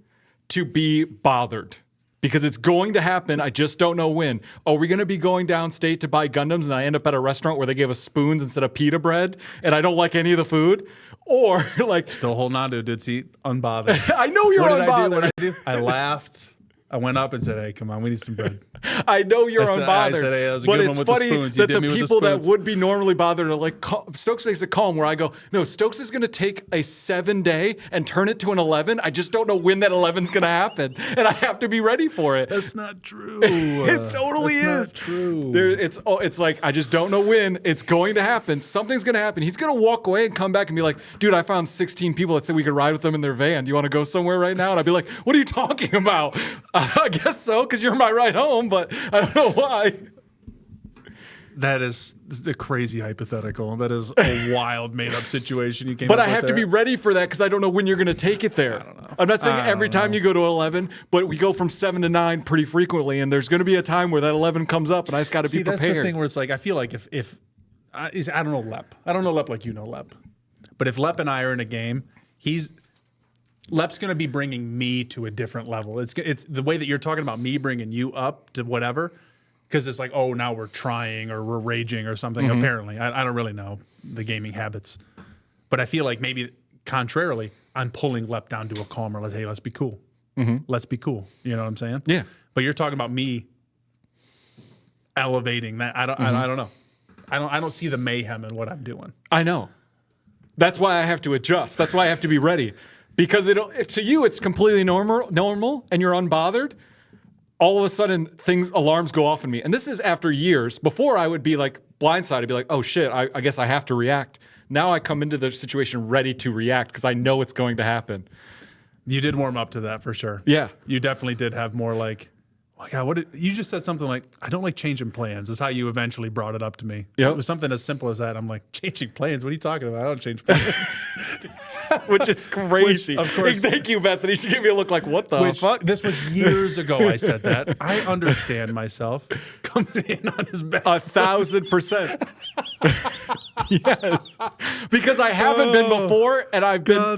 to be bothered because it's going to happen. I just don't know when. Are we going to be going downstate to buy Gundams and I end up at a restaurant where they gave us spoons instead of pita bread and I don't like any of the food? Or like still holding on to a good seat, unbothered. I know you're unbothered. What did I do? I laughed. I went up and said, hey, come on, we need some bread. I know you're unbothered. I said, hey, that was a but good it's one with funny the spoons. that the people that would be normally bothered are like, Stokes makes it calm, where I go, no, Stokes is going to take a 7-day and turn it to an 11. I just don't know when that 11's going to happen. And I have to be ready for it. That's not true. It totally is. That's not true. It's like, I just don't know when it's going to happen. Something's going to happen. He's going to walk away and come back and be like, dude, I found 16 people that said we could ride with them in their van. Do you want to go somewhere right now? And I'd be like, what are you talking about? I guess so, because you're my ride home, but I don't know why. That is the crazy hypothetical. That is a wild, made-up situation you came up with. But I have to be ready for that because I don't know when you're going to take it there. I don't know. I'm not saying every time you go to 11, but we go from 7 to 9 pretty frequently, and there's going to be a time where that 11 comes up, and I just got to be prepared. That's the thing where it's like, I feel like if I don't know Lep. I don't know Lep like you know Lep. But if Lep and I are in a game, Lep's going to be bringing me to a different level. It's the way that you're talking about me bringing you up to whatever, because it's like, oh, now we're trying or we're raging or something. Mm-hmm. Apparently, I don't really know the gaming habits, but I feel like maybe contrarily, I'm pulling Lep down to a calmer. Let's be cool. Mm-hmm. Let's be cool. You know what I'm saying? Yeah. But you're talking about me elevating that. I don't know. I don't see the mayhem in what I'm doing. I know. That's why I have to adjust. That's why I have to be ready. Because to you, it's completely normal, and you're unbothered. all of a sudden alarms go off in me. And this is after years. Before I would be like blindsided, be like, oh shit, I guess I have to react. Now I come into the situation ready to react because I know it's going to happen. You did warm up to that for sure. Yeah. You definitely did have more like, oh my God, you just said something like, I don't like changing plans, is how you eventually brought it up to me. Yep. It was something as simple as that. I'm like, changing plans? What are you talking about? I don't change plans. Which is crazy. Which, of course. Thank you, Bethany. She gave me a look like, what the fuck? This was years ago I said that. I understand myself. Comes in on his back. 1,000%. Yes. Because I haven't been before and I've been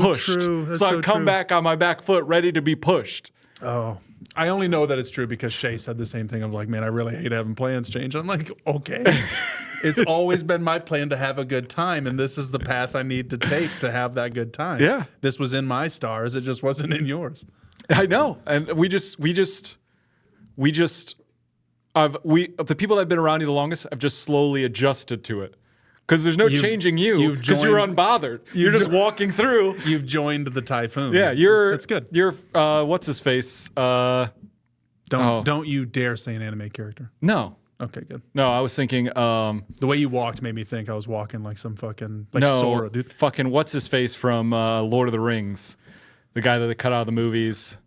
pushed. True. So I've come back on my back foot ready to be pushed. Oh. I only know that it's true because Shay said the same thing. I'm like, man, I really hate having plans change. I'm like, okay. It's always been my plan to have a good time, and this is the path I need to take to have that good time. Yeah. This was in my stars. It just wasn't in yours. I know. And the people that have been around you the longest have just slowly adjusted to it. Because there's no changing you because you're unbothered. You're just walking through. You've joined the typhoon. Yeah, that's good. You're what's his face? Don't you dare say an anime character. No. Okay, good. No, I was thinking the way you walked made me think I was walking like some fucking Sora, dude. Fucking what's his face from Lord of the Rings? The guy that they cut out of the movies.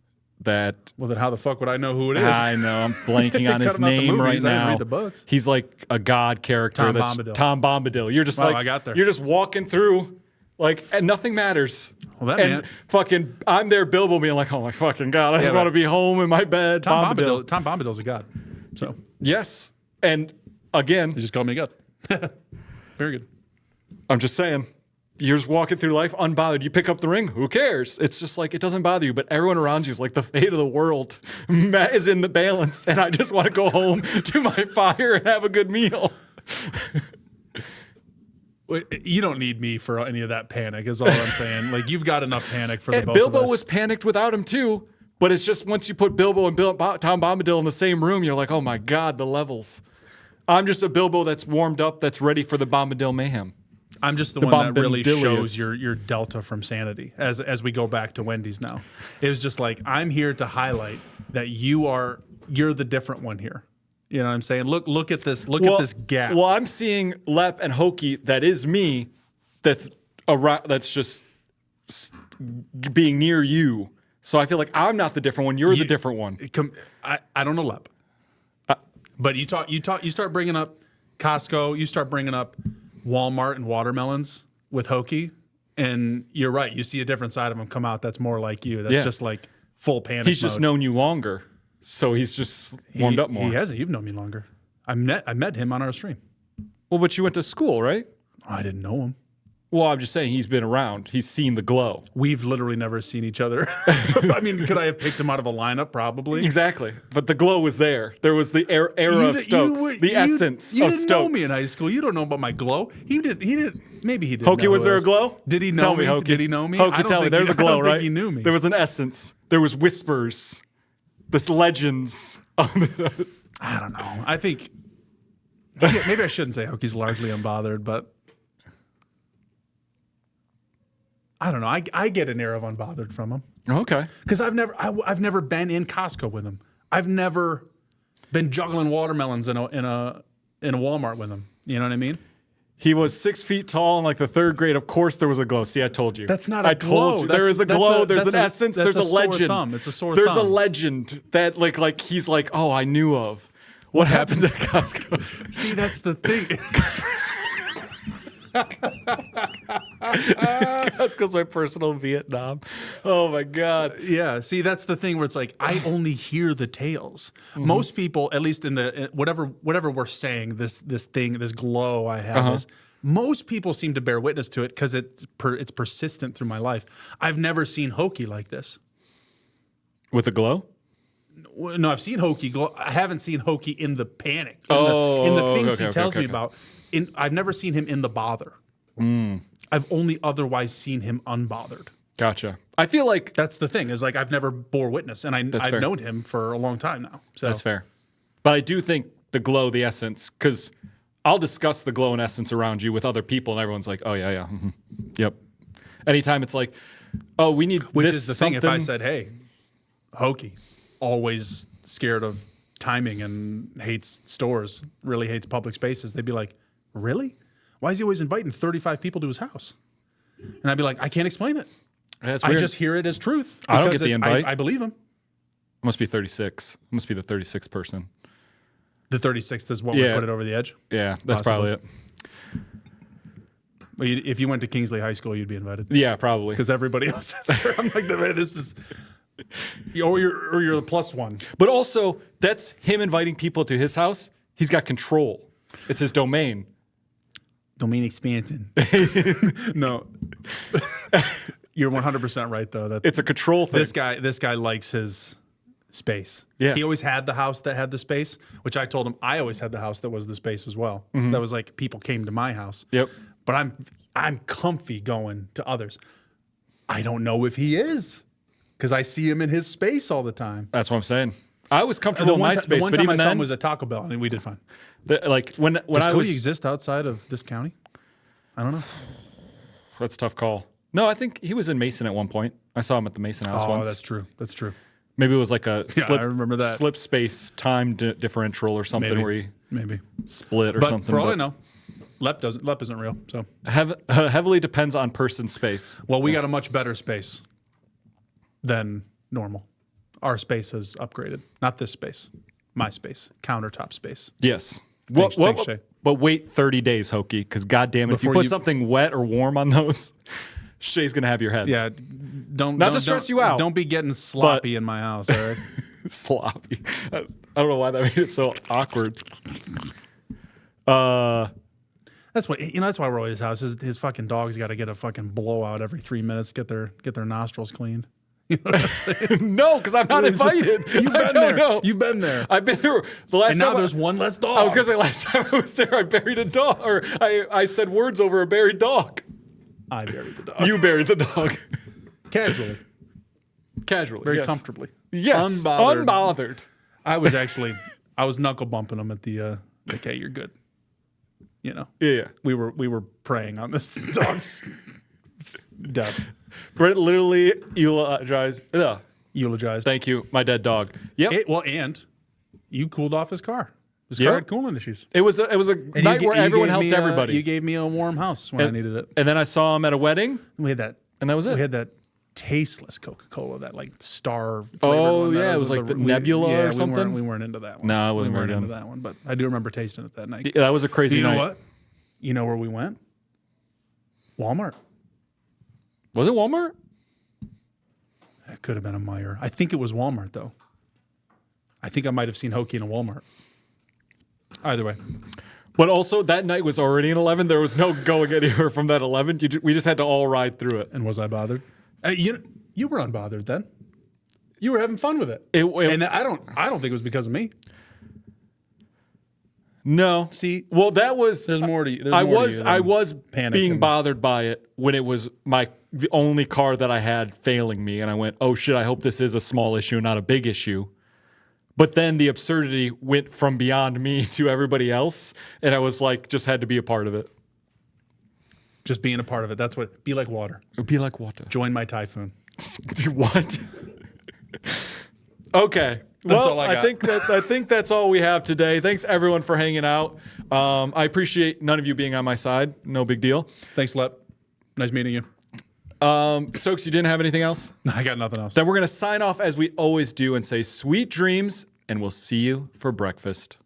Well, then how the fuck would I know who it is? I know. I'm blanking on his name right now. I didn't read the books. He's like a god character. Tom Bombadil. You're just I got there. You're just walking through, like, and nothing matters. Well, I'm there, Bilbo being like, oh my fucking god, I just want to be home in my bed. Tom Bombadil's a god. So yes, and again, he just called me a god. Very good. I'm just saying. You're just walking through life unbothered. You pick up the ring. Who cares? It's just like, it doesn't bother you. But everyone around you is like, the fate of the world is in the balance. And I just want to go home to my fire and have a good meal. You don't need me for any of that panic is all I'm saying. Like, you've got enough panic for the both Bilbo of us. was panicked without him too. But it's just once you put Bilbo and Tom Bombadil in the same room, you're like, oh my God, the levels. I'm just a Bilbo that's warmed up, that's ready for the Bombadil mayhem. I'm just the one that really shows your delta from sanity as we go back to Wendy's now. It was just like, I'm here to highlight that you're the different one here. You know what I'm saying? Look at this. Look at this gap. Well, I'm seeing Lep and Hokie. That is me. That's just being near you. So I feel like I'm not the different one. You're the different one. I don't know Lep, but you start bringing up Costco. You start bringing up Walmart and watermelons with Hokie, and you're right. You see a different side of him come out that's more like you. That's just like full panic He's mode. just known you longer, so he's just warmed up more. He hasn't. You've known me longer. I met him on our stream. Well, but you went to school, right? I didn't know him. Well, I'm just saying he's been around. He's seen the glow. We've literally never seen each other. I mean, could I have picked him out of a lineup? Probably. Exactly. But the glow was there. There was the era of Stokes, the essence of Stokes. You didn't know me in high school. You don't know about my glow. He didn't. Maybe he didn't. Hokie, was there a glow? Did he know tell me? Hokie. Did he know me? Hokie, tell me. There's a glow, right? He knew me. There was an essence. There was whispers. This legends. I don't know. I think maybe I shouldn't say Hokie's largely unbothered, but I don't know. I get an air of unbothered from him. Okay. Because I've never been in Costco with him. I've never been juggling watermelons in a Walmart with him. You know what I mean? He was 6 feet tall in like the third grade. Of course, there was a glow. See, I told you. That's not a glow. I told you. There is a glow. There's an essence. That's there's a legend. Thumb. It's a sore thumb. There's a legend that like he's like, oh, I knew of. What happens at Costco? See, that's the thing. Costco's my personal Vietnam. Oh my God. Yeah. See, that's the thing where it's like I only hear the tales. Mm-hmm. Most people, at least in the whatever we're saying, this thing, this glow I have, is, most people seem to bear witness to it because it's persistent through my life. I've never seen Hokie like this. With a glow? No, I've seen Hokie glow. I haven't seen Hokie in the panic. In the things he tells me about. I've never seen him in the bother. I've only otherwise seen him unbothered. Gotcha. I feel like that's the thing is like I've never bore witness, and I've known him for a long time now. So that's fair. But I do think the glow, the essence, because I'll discuss the glow and essence around you with other people, and everyone's like, "Oh yeah, yep." Anytime it's like, "Oh, we need," which is the thing. If I said, "Hey, Hokie," always scared of timing and hates stores, really hates public spaces, they'd be like, really? Why is he always inviting 35 people to his house? And I'd be like, I can't explain it. That's I weird. just hear it as truth. I don't because get the it's- invite. I believe him. It must be 36. It must be the 36th person. The 36th is what would put it over the edge. Yeah, that's probably it. Well, if you went to Kingsley High School, you'd be invited. Yeah, probably. Because everybody else does. I'm like, man, this is... Or you're the plus one. But also, that's him inviting people to his house. He's got control. It's his domain. Domain expansion. No. You're 100% right, though. That It's a control thing. this guy likes his space. Yeah. He always had the house that had the space, which I told him I always had the house that was the space as well. That was like people came to my house. Yep. But I'm comfy going to others. I don't know if he is because I see him in his space all the time. That's what I'm saying. I was comfortable in my space, the one but time even I saw him then, was at Taco Bell, and we did fine. like when Does I Cody was, exist outside of this county? I don't know. that's a tough call. No, I think he was in Mason at one point. I saw him at the Mason house Oh, once. that's true. That's true. Maybe it was like a I remember that. slip space time differential or something Maybe. where he Maybe. split or But something. for all I know, LEP isn't real. So heavily depends on person space. well, we got a much better space than normal. Our space has upgraded. Not this space. My space. Countertop space. Yes. Thanks, Shay. But wait 30 days, Hokie, because goddamn it, if you Before put you- something wet or warm on those, Shay's gonna have your head. Yeah. Don't Not to stress you out, Don't be getting sloppy in my house, all right? Sloppy. I don't know why that made it so awkward. That's what that's why we're at his house. His fucking dog's got to get a fucking blowout every 3 minutes, get their nostrils cleaned. You know what I'm saying? No, because I'm not invited. You've I been don't there. know. You've been there. I've been there. The last And time now there's one less dog. I was gonna say last time I was there, I buried a dog, or I said words over a buried dog. I buried the dog. You buried the dog. Casually. Casually. Very yes. comfortably. Yes. Unbothered. I was knuckle bumping him at the like, hey, you're good. You know. Yeah. We were praying on this dog's death. Brent literally eulogized. Eulogized. Thank you, my dead dog. Yep. And you cooled off his car. His Yeah. car had cooling issues. It was a And night you where you everyone gave helped me everybody. You gave me a warm house when I needed it. And then I saw him at a wedding, We had that. and that was We it. had that tasteless Coca-Cola, that like star. Oh, one that yeah, it was like the we- Nebula or yeah, something? We weren't into that one. No, I wasn't we weren't very into that one, but I do remember tasting it that night. Yeah, that was a crazy You know night. what? You know where we went? Walmart. Was it Walmart? It could have been a Meijer. I think it was Walmart though. I think I might have seen Hokie in a Walmart. Either way, But also, that night was already an 11. There was no going anywhere from that 11. We just had to all ride through it. and was I bothered? You were unbothered then. You were having fun with it. And I don't think it was because of me. no. See, Well, that was. there's more to you. There's I more to was you than panic being and- bothered by it when it was the only car that I had failing me, and I went, "Oh shit! I hope this is a small issue, not a big issue." But then the absurdity went from beyond me to everybody else, and I was like, just had to be a part of it. Just being a part of it. That's what. Be like water. It would be like water. Join my typhoon. What? Okay. Well, all I got. I think that's all we have today. Thanks everyone for hanging out. I appreciate none of you being on my side. No big deal. Thanks, Lep. Nice meeting you. Stokes, you didn't have anything else? I got nothing else. Then we're going to sign off as we always do and say sweet dreams, and we'll see you for breakfast.